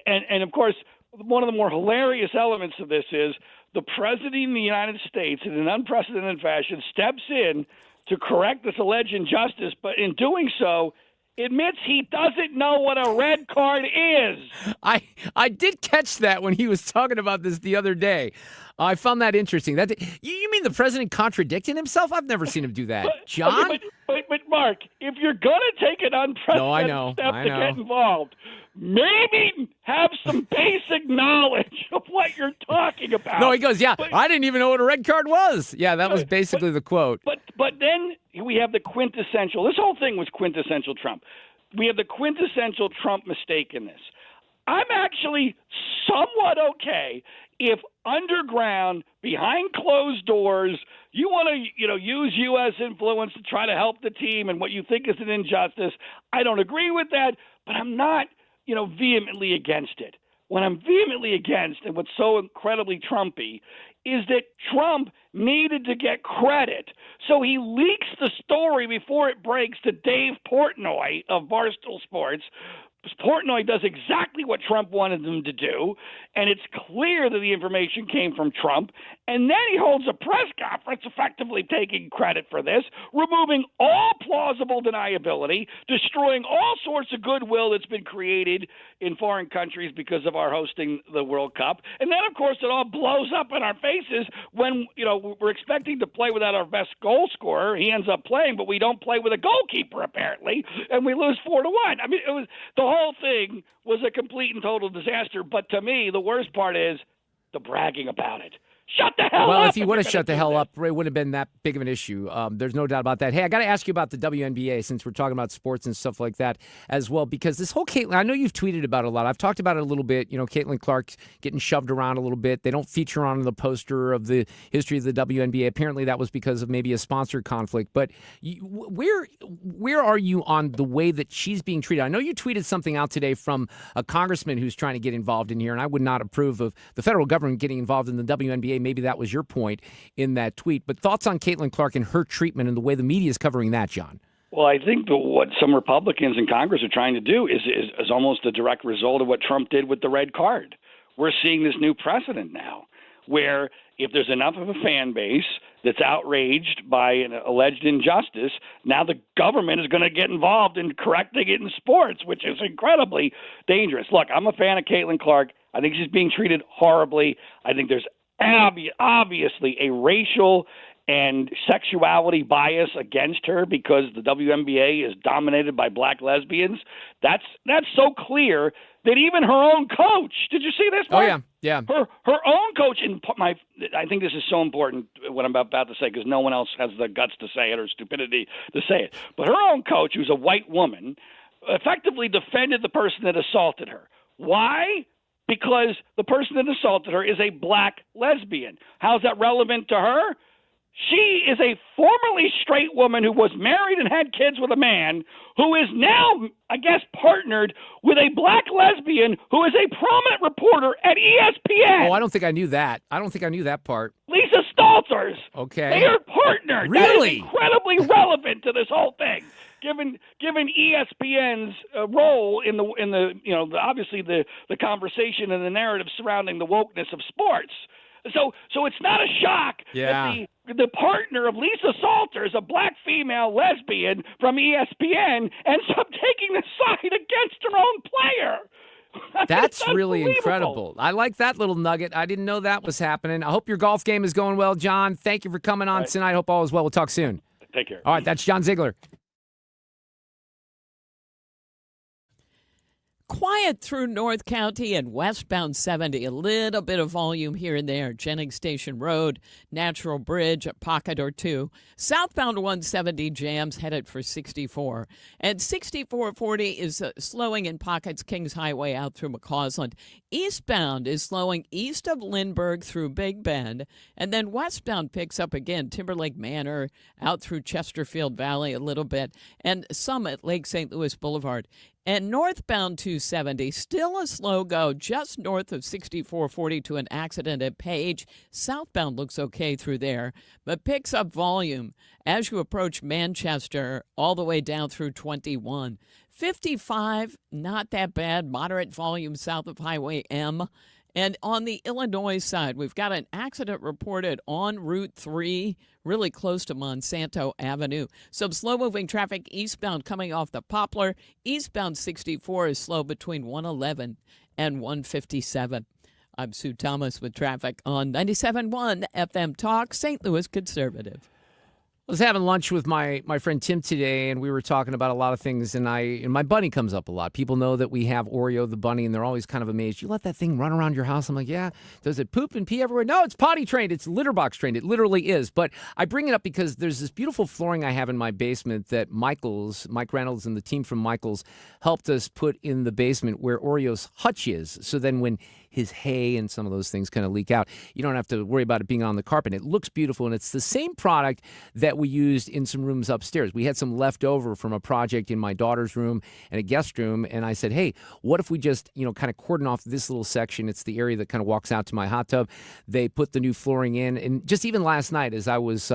And of course, one of the more hilarious elements of this is the president of the United States, in an unprecedented fashion, steps in to correct this alleged injustice, but in doing so, admits he doesn't know what a red card is. I did catch that when he was talking about this the other day. I found that interesting. You mean the president contradicting himself? I've never seen him do that. John? But Mark, if you're going to take an unprecedented step to get involved, maybe have some basic knowledge of what you're talking about. No, he goes, I didn't even know what a red card was. Yeah, that was basically the quote. But then we have the quintessential. This whole thing was quintessential Trump. We have the quintessential Trump mistake in this. I'm actually somewhat okay if underground, behind closed doors, you want to, use U.S. influence to try to help the team and what you think is an injustice. I don't agree with that, but I'm not, vehemently against it. What I'm vehemently against, and what's so incredibly Trumpy, is that Trump needed to get credit. So he leaks the story before it breaks to Dave Portnoy of Barstool Sports, Portnoy does exactly what Trump wanted them to do, and it's clear that the information came from Trump. And then he holds a press conference, effectively taking credit for this, removing all plausible deniability, destroying all sorts of goodwill that's been created in foreign countries because of our hosting the World Cup. And then, of course, it all blows up in our faces when, we're expecting to play without our best goal scorer. He ends up playing, but we don't play with a goalkeeper, apparently, and we lose 4-1. I mean, it was the whole thing was a complete and total disaster. But to me, the worst part is the bragging about it. Shut the hell up. Well, if you would have shut the hell up, it wouldn't have been that big of an issue. There's no doubt about that. Hey, I got to ask you about the WNBA since we're talking about sports and stuff like that as well, because this whole Caitlin, I know you've tweeted about it a lot. I've talked about it a little bit. Caitlin Clark getting shoved around a little bit. They don't feature on the poster of the history of the WNBA. Apparently that was because of maybe a sponsor conflict. But where are you on the way that she's being treated? I know you tweeted something out today from a congressman who's trying to get involved in here, and I would not approve of the federal government getting involved in the WNBA. Maybe that was your point in that tweet. But thoughts on Caitlin Clark and her treatment and the way the media is covering that, John? Well, I think what some Republicans in Congress are trying to do is almost a direct result of what Trump did with the red card. We're seeing this new precedent now where if there's enough of a fan base that's outraged by an alleged injustice, now the government is going to get involved in correcting it in sports, which is incredibly dangerous. Look, I'm a fan of Caitlin Clark. I think she's being treated horribly. I think there's obviously a racial and sexuality bias against her because the WNBA is dominated by black lesbians. That's so clear that even her own coach, did you see this, Mark? Oh, yeah. Her own coach, I think this is so important, what I'm about to say, because no one else has the guts to say it or stupidity to say it. But her own coach, who's a white woman, effectively defended the person that assaulted her. Why? Because the person that assaulted her is a black lesbian. How's that relevant to her? She is a formerly straight woman who was married and had kids with a man who is now, I guess, partnered with a black lesbian who is a prominent reporter at ESPN. Oh, I don't think I knew that. I don't think I knew that part. Lisa Stalters. Okay. They are partnered. Really? That is incredibly relevant to this whole thing. Given ESPN's role in the obviously the conversation and the narrative surrounding the wokeness of sports. So it's not a shock that the partner of Lisa Salters, a black female lesbian from ESPN, ends up taking the side against her own player. That's really incredible. I like that little nugget. I didn't know that was happening. I hope your golf game is going well, John. Thank you for coming on tonight. Hope all is well. We'll talk soon. Take care. All right, that's John Ziegler. Quiet through North County and westbound 70. A little bit of volume here and there. Jennings Station Road, Natural Bridge, a pocket or two. Southbound 170 jams headed for 64. And 6440 is slowing in pockets, Kings Highway out through McCausland. Eastbound is slowing east of Lindbergh through Big Bend. And then westbound picks up again, Timberlake Manor out through Chesterfield Valley a little bit. And some at Lake St. Louis Boulevard. And northbound 270, still a slow go just north of 6440 to an accident at Page. Southbound looks okay through there, but picks up volume as you approach Manchester all the way down through 21. 55, not that bad, moderate volume south of Highway M. And on the Illinois side, we've got an accident reported on Route 3, really close to Monsanto Avenue. Some slow-moving traffic eastbound coming off the Poplar. Eastbound 64 is slow between 111 and 157. I'm Sue Thomas with traffic on 97.1 FM Talk, St. Louis Conservative. I was having lunch with my friend Tim today, and we were talking about a lot of things, and my bunny comes up a lot. People know that we have Oreo the bunny, and they're always kind of amazed. You let that thing run around your house? I'm like, yeah. Does it poop and pee everywhere? No, it's potty trained. It's litter box trained. It literally is. But I bring it up because there's this beautiful flooring I have in my basement that Mike Reynolds and the team from Michaels helped us put in the basement where Oreo's hutch is. So then when his hay and some of those things kind of leak out. You don't have to worry about it being on the carpet. It looks beautiful, and it's the same product that we used in some rooms upstairs. We had some left over from a project in my daughter's room and a guest room, and I said, hey, what if we just, kind of cordon off this little section? It's the area that kind of walks out to my hot tub. They put the new flooring in, and just even last night as I was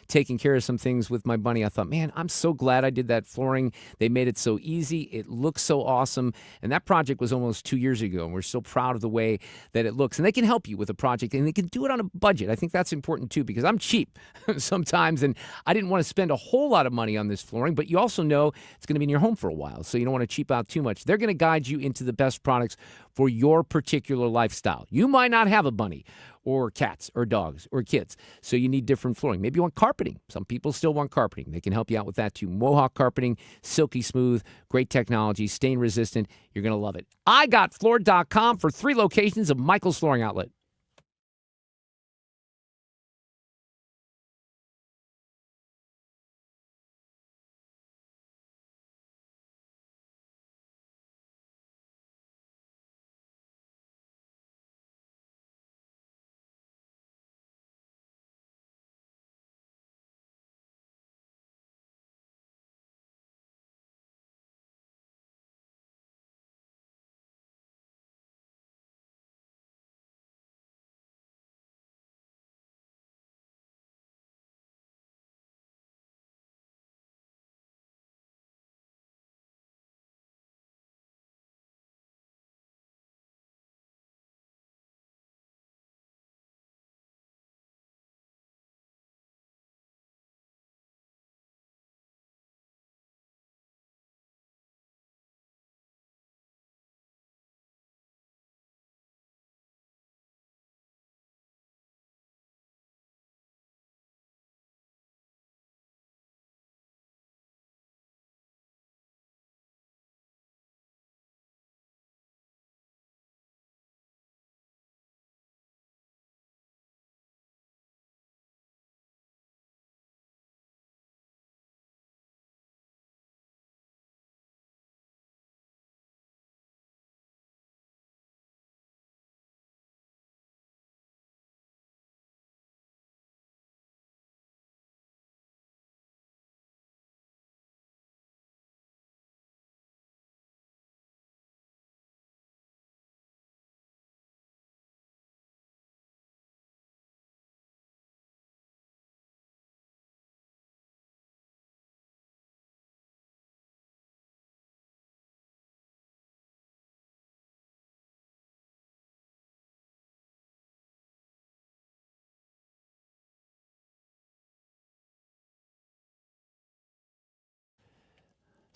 taking care of some things with my bunny, I thought, man, I'm so glad I did that flooring. They made it so easy. It looks so awesome, and that project was almost 2 years ago, and we're so proud of the way that it looks. And they can help you with a project, and they can do it on a budget. I think that's important, too, because I'm cheap sometimes, and I didn't want to spend a whole lot of money on this flooring, but you also know it's going to be in your home for a while, so you don't want to cheap out too much. They're going to guide you into the best products for your particular lifestyle. You might not have a bunny or cats or dogs or kids, so you need different flooring. Maybe you want carpeting. Some people still want carpeting. They can help you out with that too. Mohawk carpeting, silky smooth, great technology, stain resistant. You're going to love it. IGotFloored.com for 3 locations of Michael's Flooring Outlet.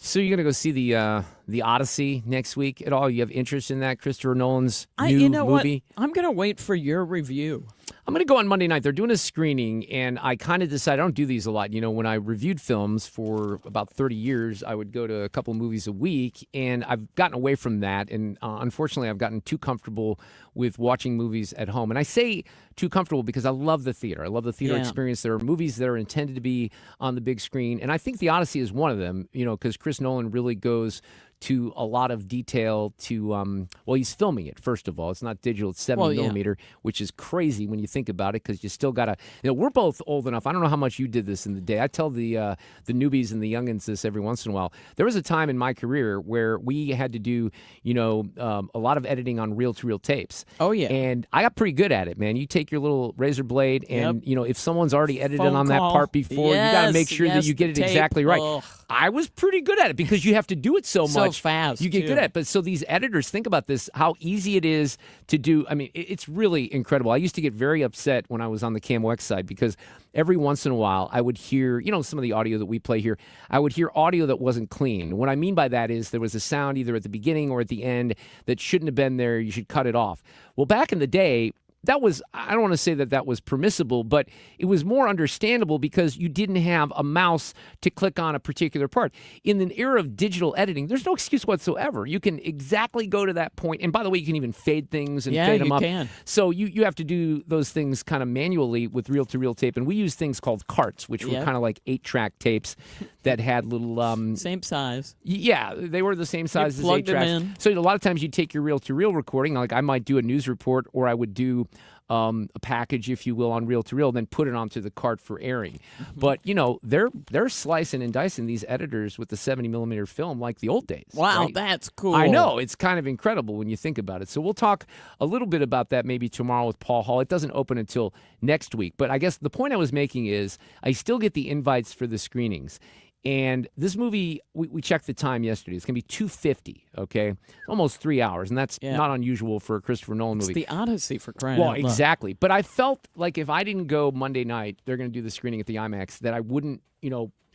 So you're going to go see the Odyssey next week at all? You have interest in that, Christopher Nolan's new movie? What? I'm going to wait for your review. I'm going to go on Monday night. They're doing a screening, and I kind of decided, I don't do these a lot. When I reviewed films for about 30 years, I would go to a couple movies a week, and I've gotten away from that. And unfortunately, I've gotten too comfortable with watching movies at home. And I say too comfortable because I love the theater. I love the theater experience. There are movies that are intended to be on the big screen, and I think The Odyssey is one of them, because Chris Nolan really goes to a lot of detail to, he's filming it, first of all. It's not digital, it's 70 millimeter, which is crazy when you think about it, because you still got to, we're both old enough. I don't know how much you did this in the day. I tell the newbies and the youngins this every once in a while. There was a time in my career where we had to do, a lot of editing on reel-to-reel tapes. Oh, yeah. And I got pretty good at it, man. You take your little razor blade and, if someone's already edited on that part before, you got to make sure that you get it exactly right. Ugh. I was pretty good at it because you have to do it so much. Fast, you get good at it. But so these editors, think about this, how easy it is to do. I mean, it's really incredible. I used to get very upset when I was on the KMOX side because every once in a while I would hear, some of the audio that we play here, I would hear audio that wasn't clean. What I mean by that is there was a sound either at the beginning or at the end that shouldn't have been there. You should cut it off. Well, back in the day, that was, I don't want to say that was permissible, but it was more understandable because you didn't have a mouse to click on a particular part. In an era of digital editing, there's no excuse whatsoever. You can exactly go to that point. And by the way, you can even fade things and fade them up. Yeah, you can. So you have to do those things kind of manually with reel-to-reel tape. And we use things called carts, which were kind of like 8-track tapes that had little... same size. Yeah, they were the same size as 8 them tracks. in. So a lot of times you take your reel-to-reel recording, like I might do a news report or I would do a package, if you will, on reel-to-reel, then put it onto the cart for airing. But, they're slicing and dicing these editors with the 70-millimeter film like the old days. Wow, right? that's cool. I know. It's kind of incredible when you think about it. So we'll talk a little bit about that maybe tomorrow with Paul Hall. It doesn't open until next week. But I guess the point I was making is I still get the invites for the screenings. And this movie, we checked the time yesterday. It's going to be 2:50, okay? Almost 3 hours, and that's not unusual for a Christopher Nolan movie. It's the Odyssey, for crying out loud. Well, exactly. But I felt like if I didn't go Monday night, they're going to do the screening at the IMAX, that I wouldn't,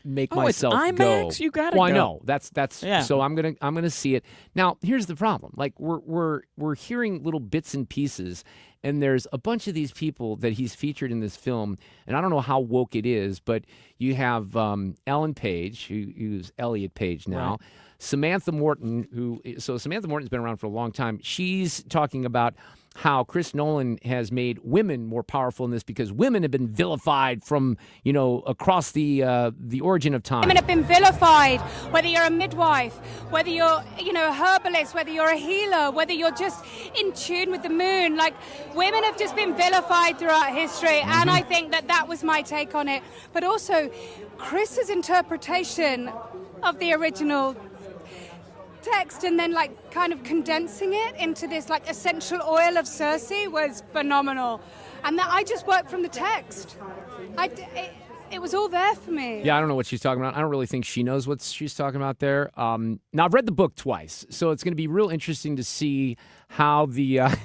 make myself it's go. IMAX? You gotta Well, I go. know. That's so I'm gonna see it. Now, here's the problem. Like we're hearing little bits and pieces, and there's a bunch of these people that he's featured in this film, and I don't know how woke it is, but you have Ellen Page, who's Elliot Page now. Right. Samantha Morton, Samantha Morton's been around for a long time. She's talking about how Chris Nolan has made women more powerful in this because women have been vilified from, across the origin of time. Women have been vilified, whether you're a midwife, whether you're, a herbalist, whether you're a healer, whether you're just in tune with the moon. Like, women have just been vilified throughout history, and I think that was my take on it. But also, Chris's interpretation of the original text and then kind of condensing it into this essential oil of Cersei was phenomenal, and that I just worked from the text. It was all there for me. Yeah, I don't know what she's talking about. I don't really think she knows what she's talking about there. Now I've read the book twice, so it's going to be real interesting to see how the I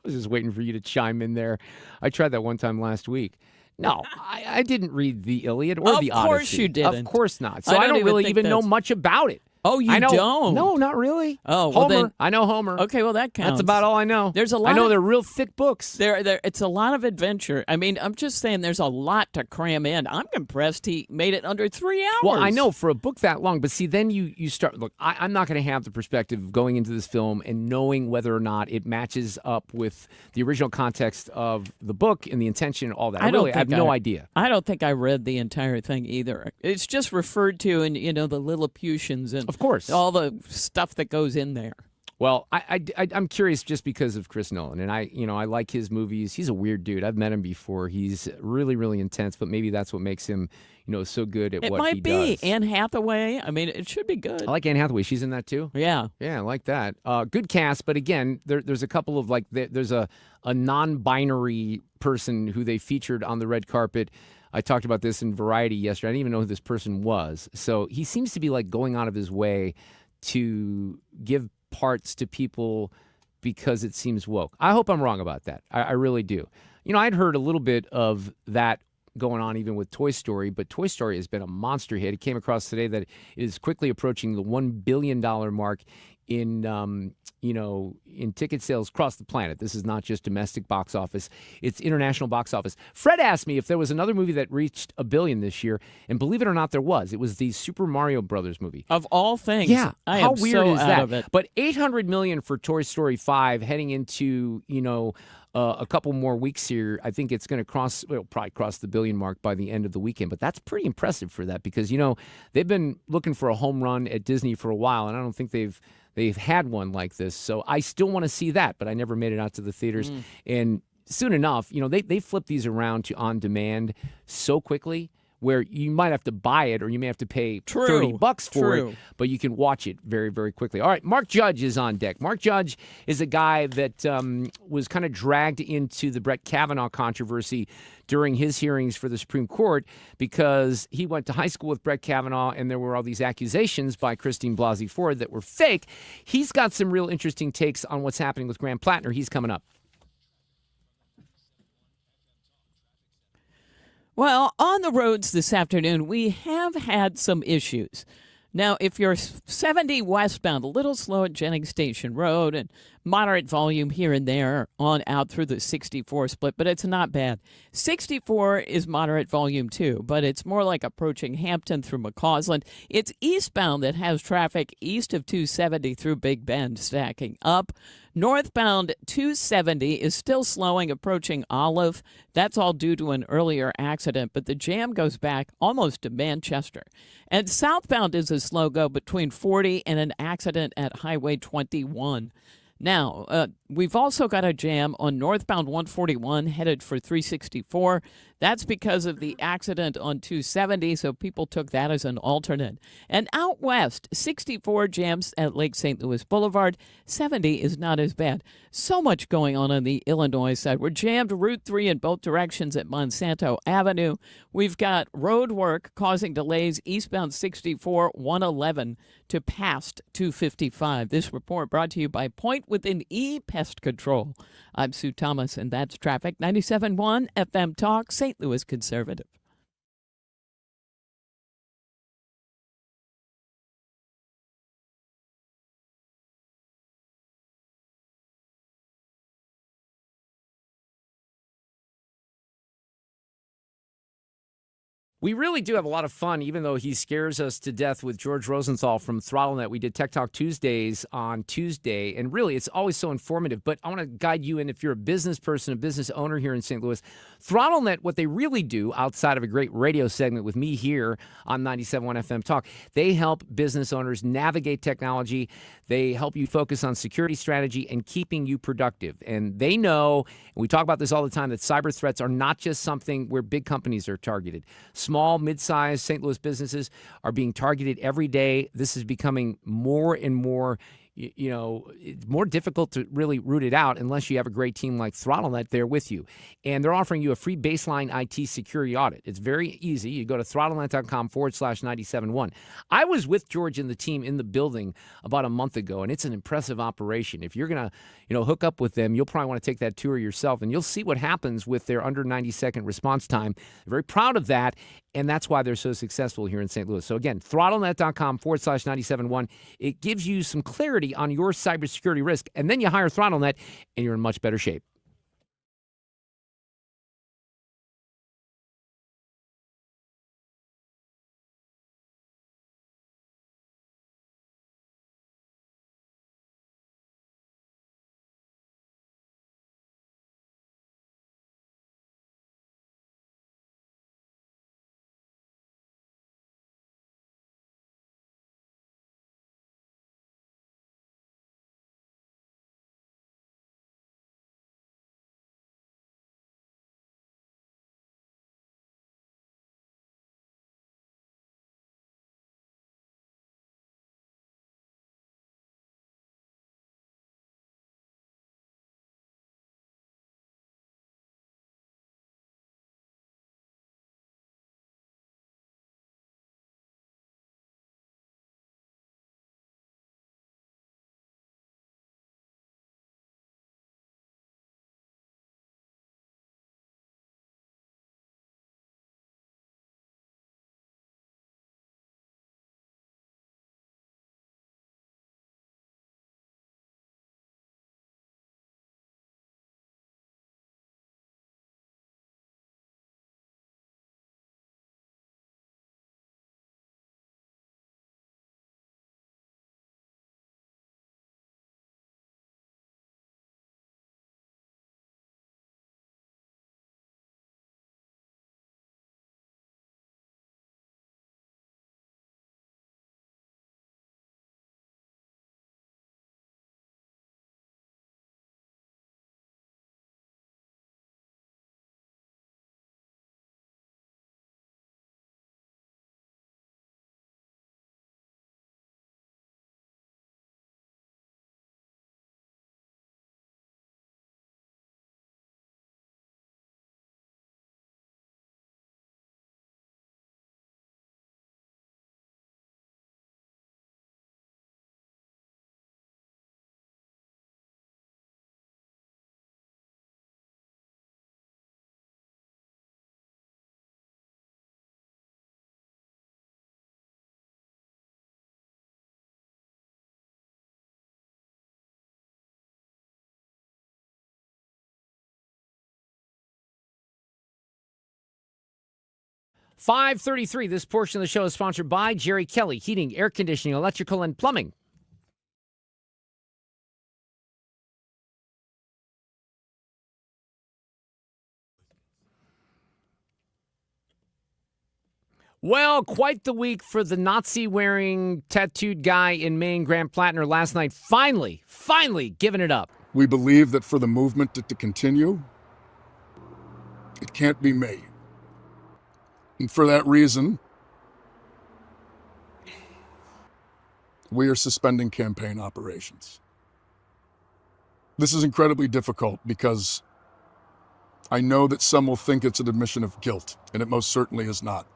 was just waiting for you to chime in there. I tried that one time last week. No, I didn't read the Iliad or the Odyssey. Of course you didn't. Of course not. So I don't really even know much about it. Oh, you don't? No, not really. Oh, well Homer. then, I know Homer. Okay, well that counts. That's about all I know. There's a lot. I know they're real thick books. It's a lot of adventure. I mean, I'm just saying there's a lot to cram in. I'm impressed he made it under 3 hours. Well, I know for a book that long, but see, then you start. Look, I'm not going to have the perspective of going into this film and knowing whether or not it matches up with the original context of the book and the intention and all that. I have no idea. I don't think I read the entire thing either. It's just referred to in the Lilliputians and of course all the stuff that goes in there. Well, I'm curious just because of Chris Nolan, and I like his movies. He's a weird dude. I've met him before. He's really, really intense, but maybe that's what makes him, so good at what he does. It might be. Anne Hathaway. I mean, it should be good. I like Anne Hathaway. She's in that too? Yeah. Yeah, I like that. Good cast, but again, there's a couple of there's a non-binary person who they featured on the red carpet. I talked about this in Variety yesterday. I didn't even know who this person was. So he seems to be going out of his way to give parts to people because it seems woke. I hope I'm wrong about that. I really do. I'd heard a little bit of that going on even with Toy Story, but Toy Story has been a monster hit. It came across today that it is quickly approaching the $1 billion mark in ticket sales across the planet. This is not just domestic box office, it's international box office. Fred asked me if there was another movie that reached $1 billion this year, and believe it or not, there was. It was the Super Mario Brothers movie. Of all things. Yeah. How weird is out that? Of it. But $800 million for Toy Story 5 heading into, a couple more weeks here. I think it's going to probably cross the $1 billion mark by the end of the weekend. But that's pretty impressive for that because, they've been looking for a home run at Disney for a while, and I don't think they've had one like this. So I still want to see that, but I never made it out to the theaters. And soon enough, they flip these around to on demand so quickly where you might have to buy it or you may have to pay $30 for it, but you can watch it very, very quickly. All right, Mark Judge is on deck. Mark Judge is a guy that was kind of dragged into the Brett Kavanaugh controversy during his hearings for the Supreme Court because he went to high school with Brett Kavanaugh and there were all these accusations by Christine Blasey Ford that were fake. He's got some real interesting takes on what's happening with Graham Plattner. He's coming up. Well, on the roads this afternoon, we have had some issues. Now, if you're 70 westbound, a little slow at Jennings Station Road and moderate volume here and there on out through the 64 split, but it's not bad. 64 is moderate volume too, but it's more like approaching Hampton through McCausland. It's eastbound that has traffic east of 270 through Big Bend stacking up. Northbound 270 is still slowing approaching Olive. That's all due to an earlier accident, but the jam goes back almost to Manchester. And southbound is a slow go between 40 and an accident at Highway 21. Now, we've also got a jam on northbound 141 headed for 364. That's because of the accident on 270, so people took that as an alternate. And out west, 64 jams at Lake St. Louis Boulevard. 70 is not as bad. So much going on the Illinois side. We're jammed Route 3 in both directions at Monsanto Avenue. We've got road work causing delays eastbound 64, 111 to past 255. This report brought to you by Point Within E Pest Control. I'm Sue Thomas, and that's traffic. 97.1 FM Talk, St. Louis Conservative. We really do have a lot of fun, even though he scares us to death, with George Rosenthal from ThrottleNet. We did Tech Talk Tuesdays on Tuesday, and really, it's always so informative. But I want to guide you in, if you're a business person, a business owner here in St. Louis. ThrottleNet, what they really do, outside of a great radio segment with me here on 97.1 FM Talk, they help business owners navigate technology. They help you focus on security strategy and keeping you productive. And they know, and we talk about this all the time, that cyber threats are not just something where big companies are targeted. Small, mid-sized St. Louis businesses are being targeted every day. This is becoming more and more, it's more difficult to really root it out unless you have a great team like ThrottleNet there with you. And they're offering you a free baseline IT security audit. It's very easy. You go to throttlenet.com/971. I was with George and the team in the building about a month ago, and it's an impressive operation. If you're going to, hook up with them, you'll probably want to take that tour yourself, and you'll see what happens with their under 90-second response time. They're very proud of that, and that's why they're so successful here in St. Louis. So again, throttlenet.com/971. It gives you some clarity on your cybersecurity risk, and then you hire ThrottleNet, and you're in much better shape. 5:33. This portion of the show is sponsored by Jerry Kelly, heating, air conditioning, electrical, and plumbing. Well, quite the week for the Nazi-wearing, tattooed guy in Maine, Grant Plattner, last night. Finally giving it up. We believe that for the movement to continue, it can't be made. And for that reason, we are suspending campaign operations. This is incredibly difficult because I know that some will think it's an admission of guilt, and it most certainly is not.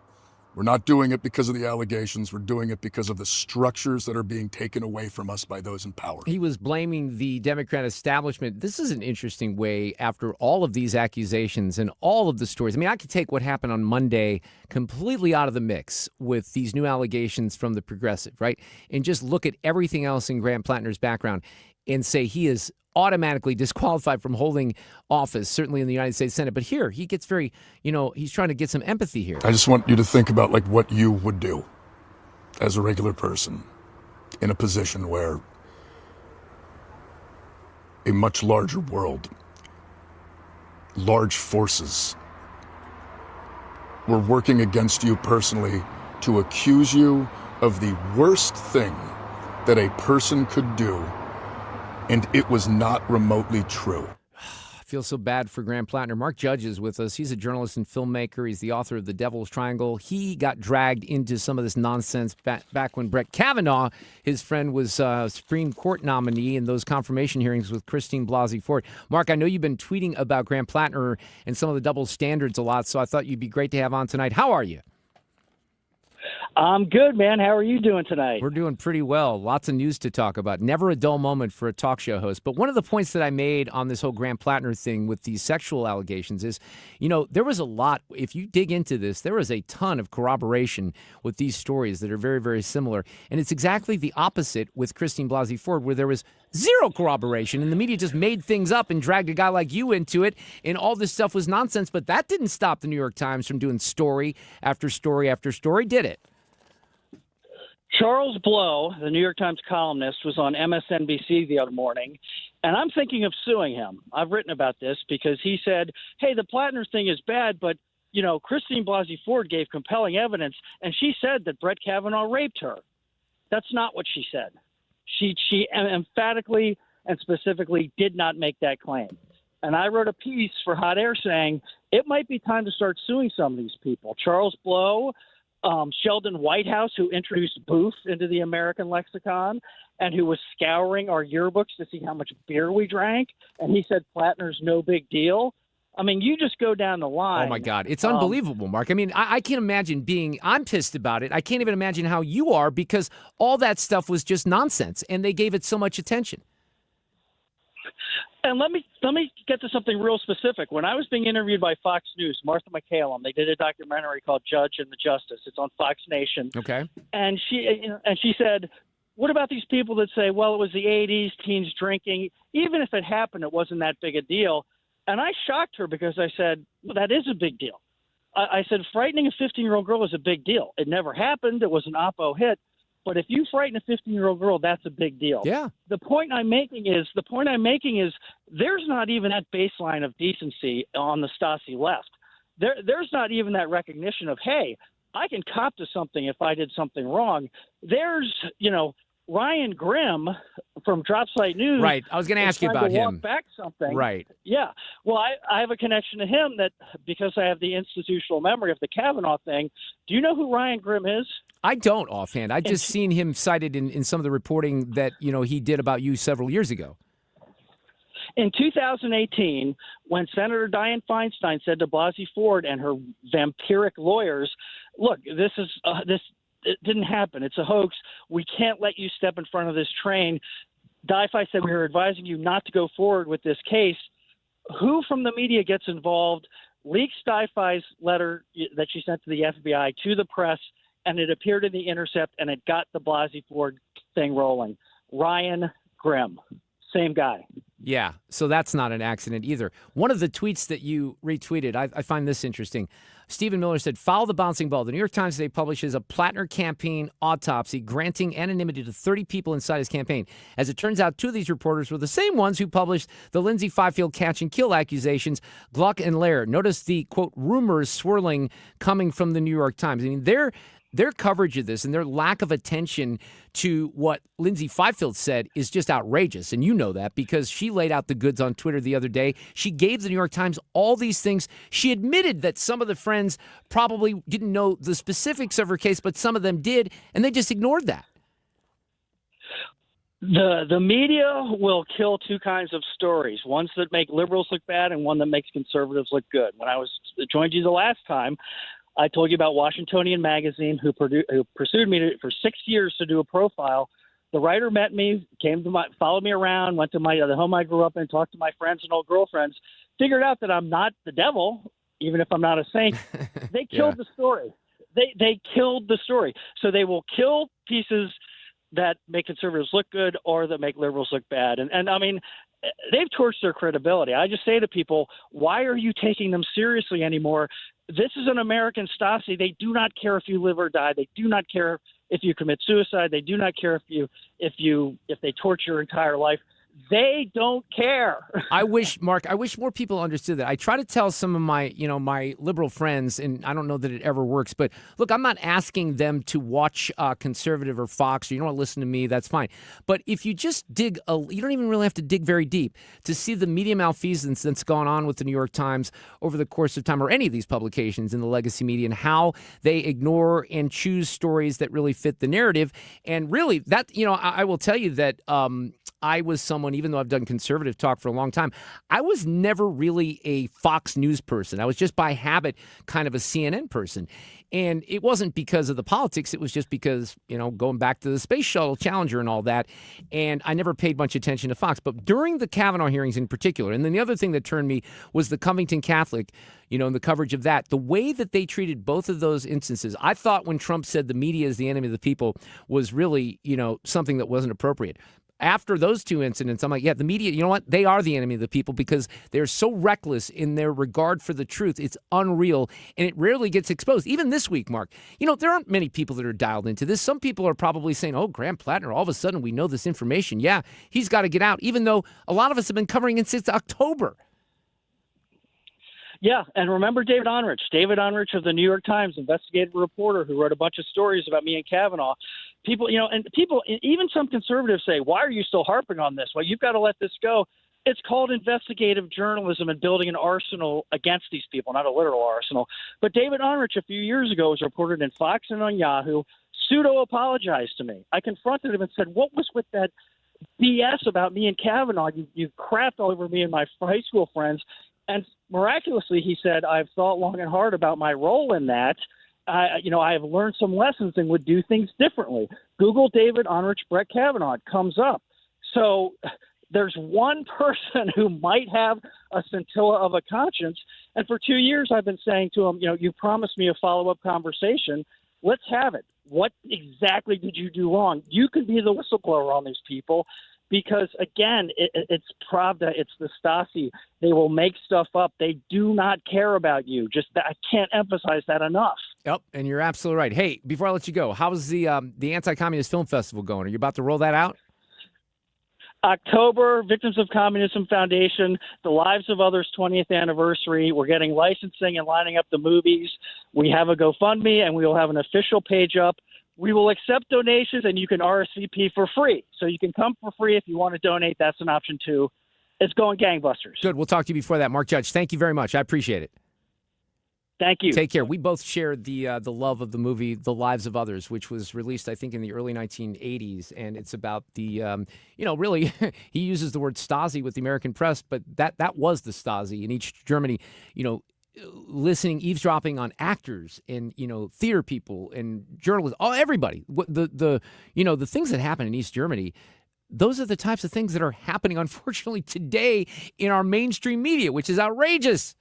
We're not doing it because of the allegations. We're doing it because of the structures that are being taken away from us by those in power. He was blaming the Democrat establishment. This is an interesting way, after all of these accusations and all of the stories. I mean, I could take what happened on Monday completely out of the mix with these new allegations from the Progressive, right? And just look at everything else in Grant Plattner's background and say he is automatically disqualified from holding office, certainly in the United States Senate. But here, he gets very, he's trying to get some empathy here. I just want you to think about like what you would do as a regular person in a position where a much larger world, large forces, were working against you personally to accuse you of the worst thing that a person could do, and it was not remotely true. I feel so bad for Grant Plattner. Mark Judge is with us. He's a journalist and filmmaker. He's the author of The Devil's Triangle. He got dragged into some of this nonsense back when Brett Kavanaugh, his friend, was Supreme Court nominee in those confirmation hearings with Christine Blasey Ford. Mark, I know you've been tweeting about Grant Plattner and some of the double standards a lot, so I thought you'd be great to have on tonight. How are you? I'm good, man. How are you doing tonight? We're doing pretty well. Lots of news to talk about. Never a dull moment for a talk show host. But one of the points that I made on this whole Grant Plattner thing with these sexual allegations is, there was a lot. If you dig into this, there was a ton of corroboration with these stories that are very, very similar. And it's exactly the opposite with Christine Blasey Ford, where there was zero corroboration and the media just made things up and dragged a guy like you into it. And all this stuff was nonsense. But that didn't stop the New York Times from doing story after story after story, did it? Charles Blow, the New York Times columnist, was on MSNBC the other morning, and I'm thinking of suing him. I've written about this because he said, hey, the Plattner thing is bad, but, Christine Blasey Ford gave compelling evidence, and she said that Brett Kavanaugh raped her. That's not what she said. She emphatically and specifically did not make that claim. And I wrote a piece for Hot Air saying it might be time to start suing some of these people. Charles Blow, Sheldon Whitehouse, who introduced booth into the American lexicon and who was scouring our yearbooks to see how much beer we drank. And he said Plattner's no big deal. I mean, you just go down the line. Oh, my God. It's unbelievable, Mark. I mean, I can't imagine I'm pissed about it. I can't even imagine how you are, because all that stuff was just nonsense and they gave it so much attention. And let me get to something real specific. When I was being interviewed by Fox News, Martha McCallum, they did a documentary called Judge and the Justice. It's on Fox Nation. Okay. And she said, what about these people that say, well, it was the 80s, teens drinking. Even if it happened, it wasn't that big a deal. And I shocked her because I said, well, that is a big deal. I said, frightening a 15-year-old girl is a big deal. It never happened. It was an oppo hit. But if you frighten a 15-year-old girl, that's a big deal. Yeah. The point I'm making is there's not even that baseline of decency on the Stasi left. There's not even that recognition of, hey, I can cop to something if I did something wrong. There's, Ryan Grimm from Dropsite News. Right. I was going to ask you about him. Walk back something. Right. Yeah. Well, I have a connection to him that because I have the institutional memory of the Kavanaugh thing. Do you know who Ryan Grimm is? I don't offhand. I just seen him cited in some of the reporting that, he did about you several years ago. In 2018, when Senator Dianne Feinstein said to Blasey Ford and her vampiric lawyers, look, this it didn't happen. It's a hoax. We can't let you step in front of this train. Di-Fi said we are advising you not to go forward with this case. Who from the media gets involved, leaks Di-Fi's letter that she sent to the FBI to the press, and it appeared in The Intercept, and it got the Blasey Ford thing rolling. Ryan Grimm. Same guy. Yeah, so that's not an accident either. One of the tweets that you retweeted, I find this interesting. Stephen Miller said, "Follow the bouncing ball. The New York Times today publishes a Plattner campaign autopsy granting anonymity to 30 people inside his campaign. As it turns out, 2 of these reporters were the same ones who published the Lindsay Fifield catch and kill accusations, Gluck and Lair." Notice the, quote, rumors swirling coming from the New York Times. I mean, their coverage of this and their lack of attention to what Lindsay Fifield said is just outrageous. And you know that because she laid out the goods on Twitter the other day. She gave the New York Times all these things. She admitted that some of the friends probably didn't know the specifics of her case, but some of them did, and they just ignored that. The media will kill 2 kinds of stories, ones that make liberals look bad and one that makes conservatives look good. When I joined you the last time, I told you about Washingtonian Magazine, who pursued me for 6 years to do a profile. The writer met me, followed me around, went to the home I grew up in, talked to my friends and old girlfriends, figured out that I'm not the devil, even if I'm not a saint. They killed the story. They killed the story. So they will kill pieces that make conservatives look good or that make liberals look bad. And I mean, they've torched their credibility. I just say to people, why are you taking them seriously anymore? This is an American Stasi. They do not care if you live or die. They do not care if you commit suicide. They do not care if they torture your entire life. They don't care. Mark, I wish more people understood that. I try to tell some of my liberal friends, and I don't know that it ever works, but look, I'm not asking them to watch conservative or Fox, or you don't want to listen to me, that's fine. But if you just dig, you don't even really have to dig very deep to see the media malfeasance that's gone on with the New York Times over the course of time, or any of these publications in the legacy media, and how they ignore and choose stories that really fit the narrative. And really, that, I will tell you that I was someone, even though I've done conservative talk for a long time, I was never really a Fox News person. I was just by habit kind of a CNN person. And it wasn't because of the politics. It was just because, going back to the Space Shuttle Challenger and all that. And I never paid much attention to Fox. But during the Kavanaugh hearings in particular, and then the other thing that turned me was the Covington Catholic, and the coverage of that. The way that they treated both of those instances, I thought when Trump said the media is the enemy of the people was really, something that wasn't appropriate. After those 2 incidents, I'm like, yeah, the media, you know what? They are the enemy of the people because they're so reckless in their regard for the truth. It's unreal, and it rarely gets exposed. Even this week, Mark, there aren't many people that are dialed into this. Some people are probably saying, oh, Graham Plattner, all of a sudden we know this information. Yeah, he's got to get out, even though a lot of us have been covering it since October. Yeah, and remember David Onrich. David Onrich of the New York Times, investigative reporter who wrote a bunch of stories about me and Kavanaugh. People, even some conservatives say, why are you still harping on this? Well, you've got to let this go. It's called investigative journalism and building an arsenal against these people, not a literal arsenal. But David Onrich a few years ago was reported in Fox and on Yahoo, pseudo-apologized to me. I confronted him and said, what was with that BS about me and Kavanaugh? You crapped all over me and my high school friends. And miraculously, he said, I've thought long and hard about my role in that. I have learned some lessons and would do things differently. Google David Onrich, Brett Kavanaugh. It comes up. So there's one person who might have a scintilla of a conscience. And for 2 years, I've been saying to him, you promised me a follow-up conversation. Let's have it. What exactly did you do wrong? You can be the whistleblower on these people. Because, again, it's Pravda, it's the Stasi. They will make stuff up. They do not care about you. I can't emphasize that enough. Yep, and you're absolutely right. Hey, before I let you go, how's the Anti-Communist Film Festival going? Are you about to roll that out? October, Victims of Communism Foundation, The Lives of Others 20th anniversary. We're getting licensing and lining up the movies. We have a GoFundMe, and we will have an official page up. We will accept donations, and you can RSVP for free. So you can come for free if you want to donate. That's an option, too. It's going gangbusters. Good. We'll talk to you before that. Mark Judge, thank you very much. I appreciate it. Thank you. Take care. We both shared the love of the movie The Lives of Others, which was released, I think, in the early 1980s. And it's about the, really, he uses the word Stasi with the American press, but that was the Stasi in East Germany, listening, eavesdropping on actors and, theater people and journalists, everybody. The things that happen in East Germany, those are the types of things that are happening, unfortunately, today in our mainstream media, which is outrageous.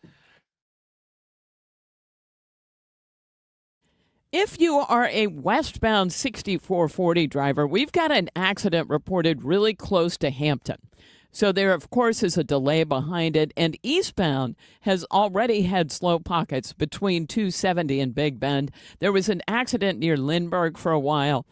If you are a westbound 6440 driver, we've got an accident reported really close to Hampton. So there, of course, is a delay behind it. And eastbound has already had slow pockets between 270 and Big Bend. There was an accident near Lindbergh for a while.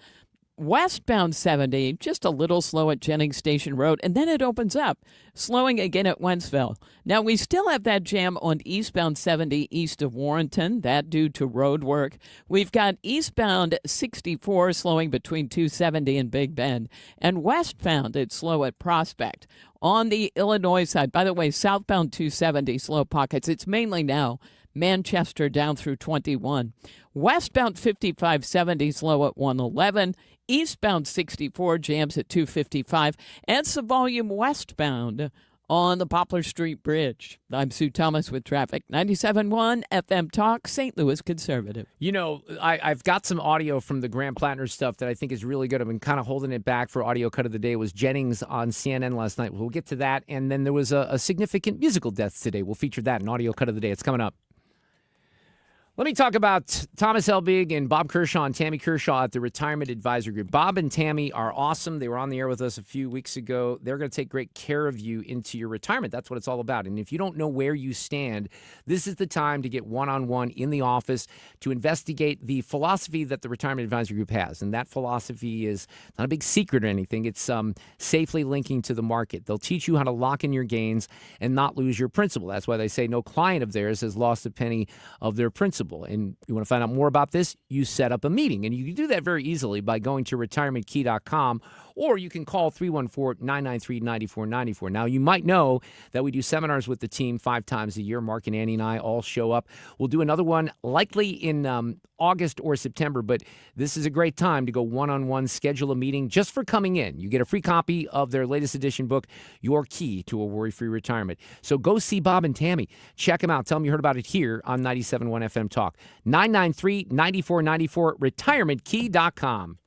Westbound 70, just a little slow at Jennings Station Road, and then it opens up, slowing again at Wentzville. Now, we still have that jam on eastbound 70 east of Warrenton, that due to road work. We've got eastbound 64 slowing between 270 and Big Bend, and westbound it's slow at Prospect. On the Illinois side, by the way, southbound 270 slow pockets, it's mainly now Manchester down through 21. Westbound 5570 slow at 111. Eastbound 64 jams at 255. And some volume westbound on the Poplar Street Bridge. I'm Sue Thomas with traffic. 97.1 FM Talk, St. Louis Conservative. You know, I've got some audio from the Graham Plattner stuff that I think is really good. I've been kind of holding it back for audio cut of the day. It was Jennings on CNN last night. We'll get to that. And then there was a significant musical death today. We'll feature that in audio cut of the day. It's coming up. Let me talk about Thomas Elbig and Bob Kershaw and Tammy Kershaw at the Retirement Advisory Group. Bob and Tammy are awesome. They were on the air with us a few weeks ago. They're going to take great care of you into your retirement. That's what it's all about. And if you don't know where you stand, this is the time to get one-on-one in the office to investigate the philosophy that the Retirement Advisory Group has. And that philosophy is not a big secret or anything. It's safely linking to the market. They'll teach you how to lock in your gains and not lose your principal. That's why they say no client of theirs has lost a penny of their principal. And you want to find out more about this, you set up a meeting. And you can do that very easily by going to retirementkey.com, or you can call 314-993-9494. Now, you might know that we do seminars with the team 5 times a year. Mark and Annie and I all show up. We'll do another one likely in August or September, but this is a great time to go one-on-one, schedule a meeting just for coming in. You get a free copy of their latest edition book, Your Key to a Worry-Free Retirement. So go see Bob and Tammy. Check them out. Tell them you heard about it here on 97.1 FM Talk. 993-9494, retirementkey.com.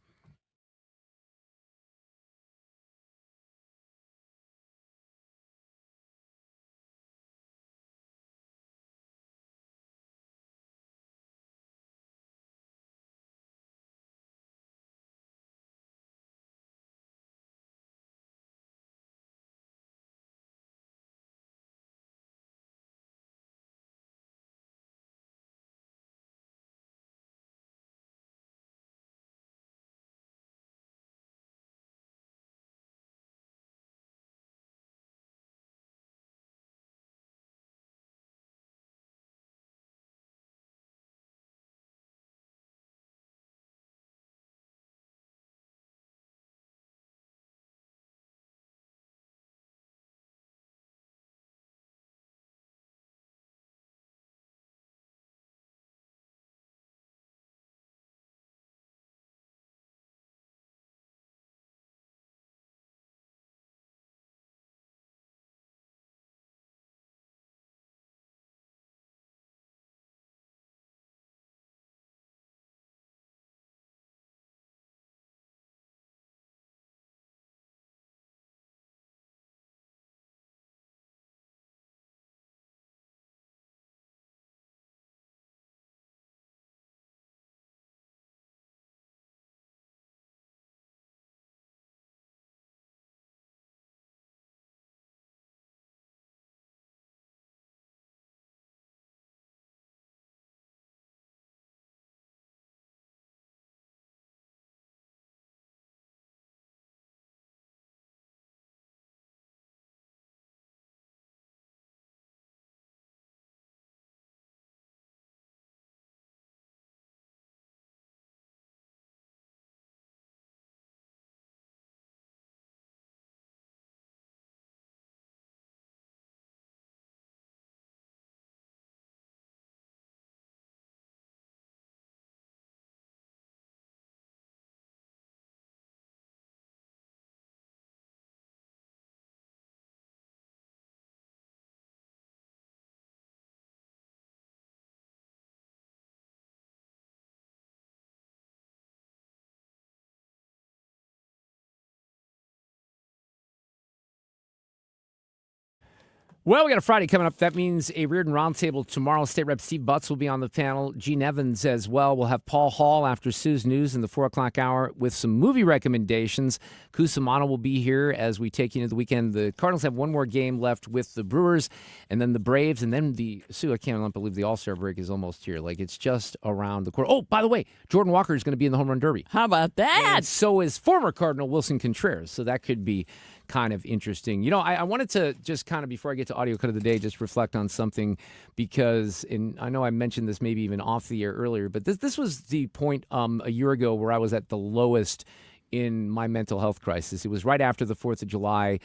Well, we got a Friday coming up. That means a Reardon Roundtable tomorrow. State Rep Steve Butts will be on the panel. Gene Evans as well. We'll have Paul Hall after Sue's News in the 4 o'clock hour with some movie recommendations. Cusimano will be here as we take you into the weekend. The Cardinals have one more game left with the Brewers and then the Braves. And then Sue, I can't believe the All-Star break is almost here. Like, it's just around the corner. Oh, by the way, Jordan Walker is going to be in the Home Run Derby. How about that? And so is former Cardinal Wilson Contreras. So that could be kind of interesting. You know, I wanted to just kind of, before I get to audio cut of the day, just reflect on something because, and I know I mentioned this maybe even off the air earlier, but this was the point a year ago where I was at the lowest in my mental health crisis. It was right after the 4th of July.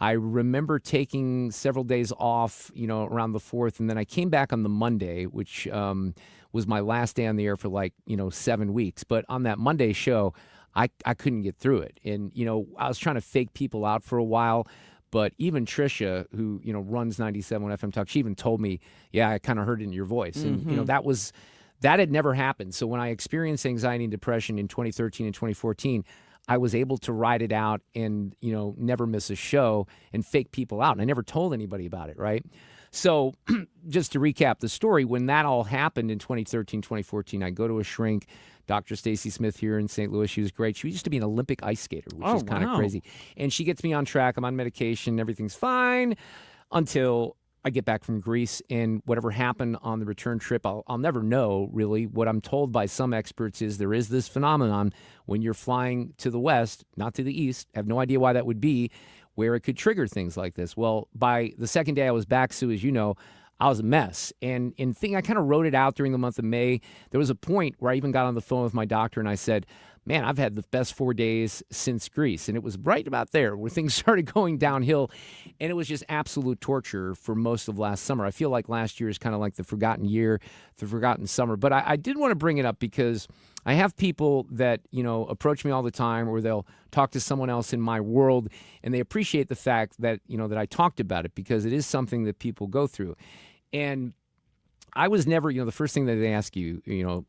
I remember taking several days off, around the 4th, and then I came back on the Monday, which was my last day on the air for 7 weeks. But on that Monday show, I couldn't get through it. And, I was trying to fake people out for a while. But even Trisha, who, runs 97 FM Talk, she even told me, yeah, I kind of heard it in your voice. And, that had never happened. So when I experienced anxiety and depression in 2013 and 2014, I was able to ride it out and, never miss a show and fake people out. And I never told anybody about it, right? So just to recap the story, when that all happened in 2013, 2014, I go to a shrink, Dr. Stacy Smith here in St. Louis. She was great. She used to be an Olympic ice skater, which is kind of crazy. And she gets me on track. I'm on medication. Everything's fine until I get back from Greece. And whatever happened on the return trip, I'll never know, really. What I'm told by some experts is there is this phenomenon when you're flying to the west, not to the east. I have no idea why that would be, where it could trigger things like this. Well, by the second day I was back, Sue, as you know, I was a mess. And I kind of wrote it out during the month of May. There was a point where I even got on the phone with my doctor and I said, man, I've had the best 4 days since Greece. And it was right about there where things started going downhill. And it was just absolute torture for most of last summer. I feel like last year is kind of like the forgotten year, the forgotten summer. But I did want to bring it up because I have people that, approach me all the time, or they'll talk to someone else in my world, and they appreciate the fact that, that I talked about it because it is something that people go through. And I was never, the first thing that they ask you,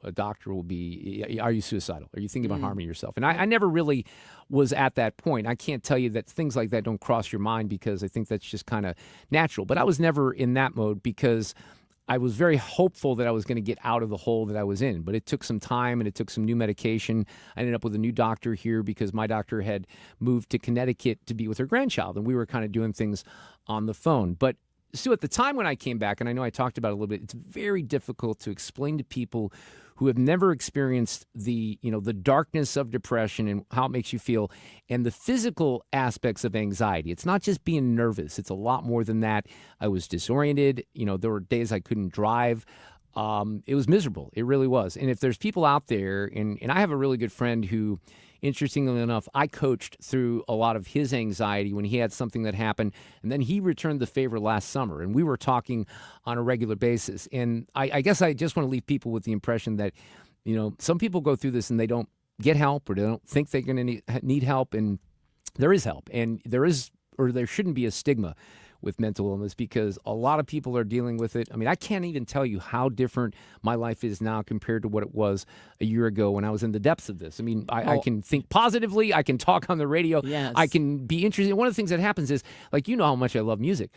a doctor will be, are you suicidal? Are you thinking about harming yourself? And I never really was at that point. I can't tell you that things like that don't cross your mind because I think that's just kind of natural. But I was never in that mode because I was very hopeful that I was going to get out of the hole that I was in. But it took some time and it took some new medication. I ended up with a new doctor here because my doctor had moved to Connecticut to be with her grandchild. And we were kind of doing things on the phone. But Sue, at the time when I came back, and I know I talked about it a little bit, it's very difficult to explain to people who have never experienced the darkness of depression and how it makes you feel and the physical aspects of anxiety. It's not just being nervous. It's a lot more than that. I was disoriented. There were days I couldn't drive. It was miserable. It really was. And if there's people out there, and I have a really good friend who, interestingly enough, I coached through a lot of his anxiety when he had something that happened, and then he returned the favor last summer, and we were talking on a regular basis. And I guess I just want to leave people with the impression that, some people go through this and they don't get help or they don't think they're going to need help, and there is help, and there shouldn't be a stigma with mental illness because a lot of people are dealing with it. I mean, I can't even tell you how different my life is now compared to what it was a year ago when I was in the depths of this. I mean, I can think positively. I can talk on the radio. Yes. I can be interested. One of the things that happens is, how much I love music.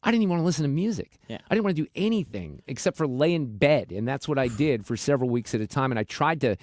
I didn't even want to listen to music. Yeah. I didn't want to do anything except for lay in bed. And that's what I did for several weeks at a time. And I tried to,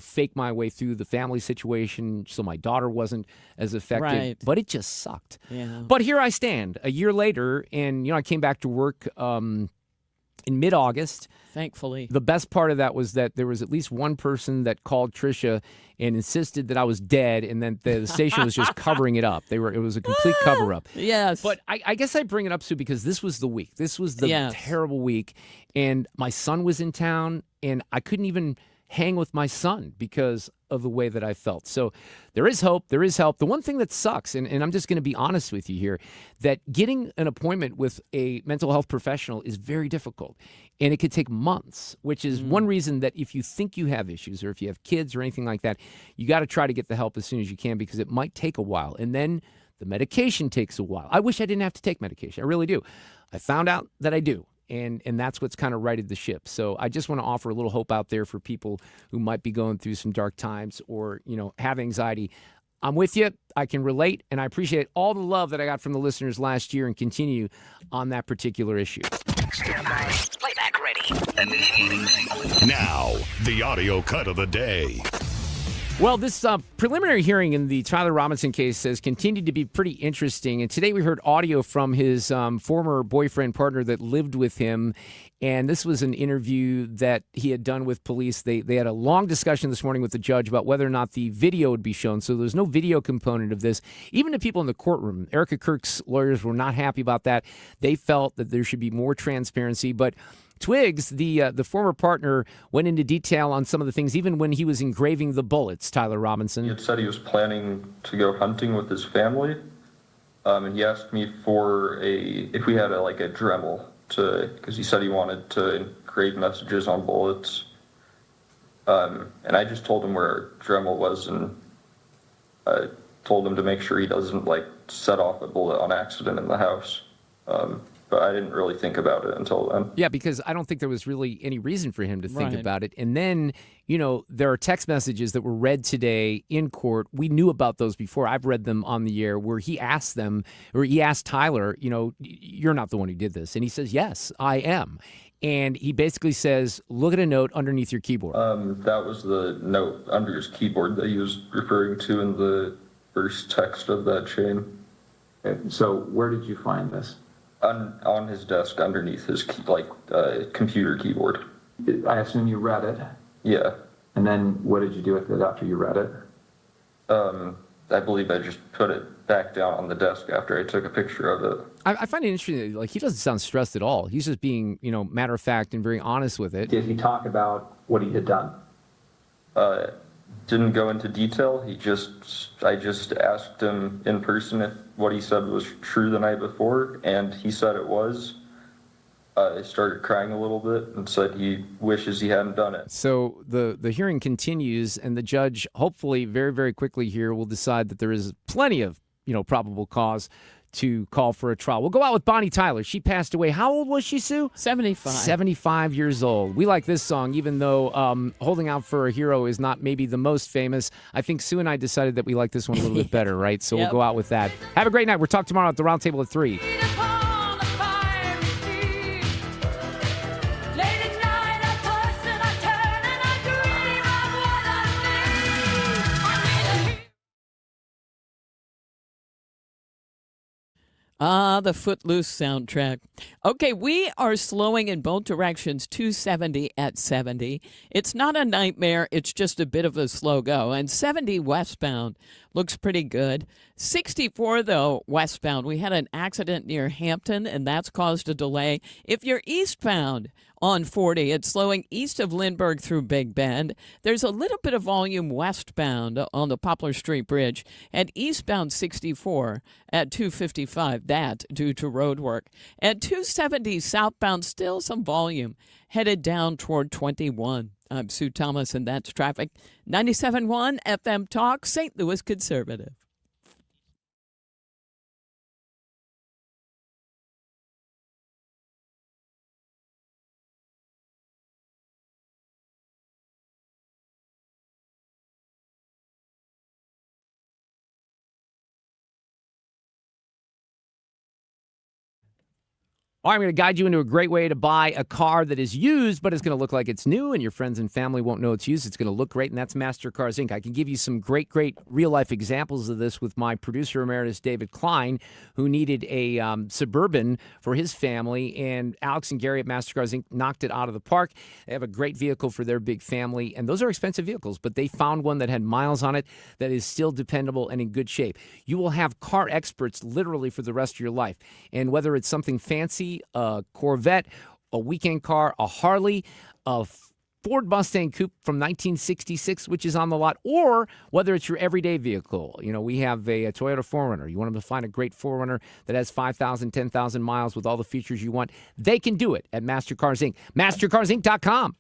fake my way through the family situation so my daughter wasn't as affected. Right. But it just sucked. Yeah. But here I stand a year later, and, I came back to work in mid-August. Thankfully. The best part of that was that there was at least one person that called Trisha and insisted that I was dead, and then the station was just covering it up. It was a complete cover-up. Yes. But I guess I bring it up, Sue, because this was the week. This was the terrible week, and my son was in town, and I couldn't even hang with my son because of the way that I felt. So there is hope. There is help. The one thing that sucks, and I'm just going to be honest with you here, that getting an appointment with a mental health professional is very difficult. And it could take months, which is one reason that if you think you have issues or if you have kids or anything like that, you got to try to get the help as soon as you can because it might take a while. And then the medication takes a while. I wish I didn't have to take medication. I really do. I found out that I do. And that's what's kind of righted the ship. So I just want to offer a little hope out there for people who might be going through some dark times or, have anxiety. I'm with you. I can relate, and I appreciate all the love that I got from the listeners last year and continue on that particular issue. Stand by. Playback ready. Now, the audio cut of the day. Well, this preliminary hearing in the Tyler Robinson case has continued to be pretty interesting. And today we heard audio from his former boyfriend partner that lived with him. And this was an interview that he had done with police. They had a long discussion this morning with the judge about whether or not the video would be shown. So there's no video component of this. Even the people in the courtroom, Erica Kirk's lawyers were not happy about that. They felt that there should be more transparency. But Twiggs, the former partner, went into detail on some of the things, even when he was engraving the bullets, Tyler Robinson. He had said he was planning to go hunting with his family, and he asked me if we had a Dremel, because he said he wanted to engrave messages on bullets. And I just told him where Dremel was, and I told him to make sure he doesn't set off a bullet on accident in the house. But I didn't really think about it until then. Yeah, because I don't think there was really any reason for him to think about it. And then, there are text messages that were read today in court. We knew about those before. I've read them on the air where he asked Tyler, you're not the one who did this. And he says, yes, I am. And he basically says, look at a note underneath your keyboard. That was the note under his keyboard that he was referring to in the first text of that chain. And so where did you find this? On his desk underneath his computer keyboard. I assume you read it. Yeah. And then what did you do with it after you read it? I believe I just put it back down on the desk after I took a picture of it. I find it interesting that he doesn't sound stressed at all. He's just being matter of fact and very honest with it. Did he talk about what he had done? Didn't go into detail. I just asked him in person if what he said was true the night before, and he said it was. I started crying a little bit and said he wishes he hadn't done it. So the hearing continues, and the judge, hopefully very, very quickly here, will decide that there is plenty of probable cause to call for a trial. We'll go out with Bonnie Tyler. She passed away. How old was she, Sue? 75. 75 years old. We like this song, even though Holding Out for a Hero is not maybe the most famous. I think Sue and I decided that we like this one a little bit better, right? So we'll go out with that. Have a great night. We'll talk tomorrow at the Roundtable at 3. The Footloose soundtrack. Okay, we are slowing in both directions, 270 at 70. It's not a nightmare. It's just a bit of a slow go. And 70 westbound looks pretty good. 64, though, westbound. We had an accident near Hampton, and that's caused a delay. If you're eastbound on 40, it's slowing east of Lindbergh through Big Bend. There's a little bit of volume westbound on the Poplar Street Bridge, and eastbound 64 at 255. That due to road work. At 270 southbound, still some volume headed down toward 21. I'm Sue Thomas, and that's traffic. 97.1 FM Talk, St. Louis Conservative. All right, I'm going to guide you into a great way to buy a car that is used, but it's going to look like it's new, and your friends and family won't know it's used. It's going to look great, and that's MasterCars Inc. I can give you some great real-life examples of this with my producer emeritus, David Klein, who needed a Suburban for his family, and Alex and Gary at MasterCars Inc. knocked it out of the park. They have a great vehicle for their big family, and those are expensive vehicles, but they found one that had miles on it that is still dependable and in good shape. You will have car experts literally for the rest of your life, and whether it's something fancy, a Corvette, a weekend car, a Harley, a Ford Mustang Coupe from 1966, which is on the lot, or whether it's your everyday vehicle. We have a Toyota 4Runner. You want them to find a great 4Runner that has 5,000, 10,000 miles with all the features you want. They can do it at MasterCars Inc. MasterCarsInc.com.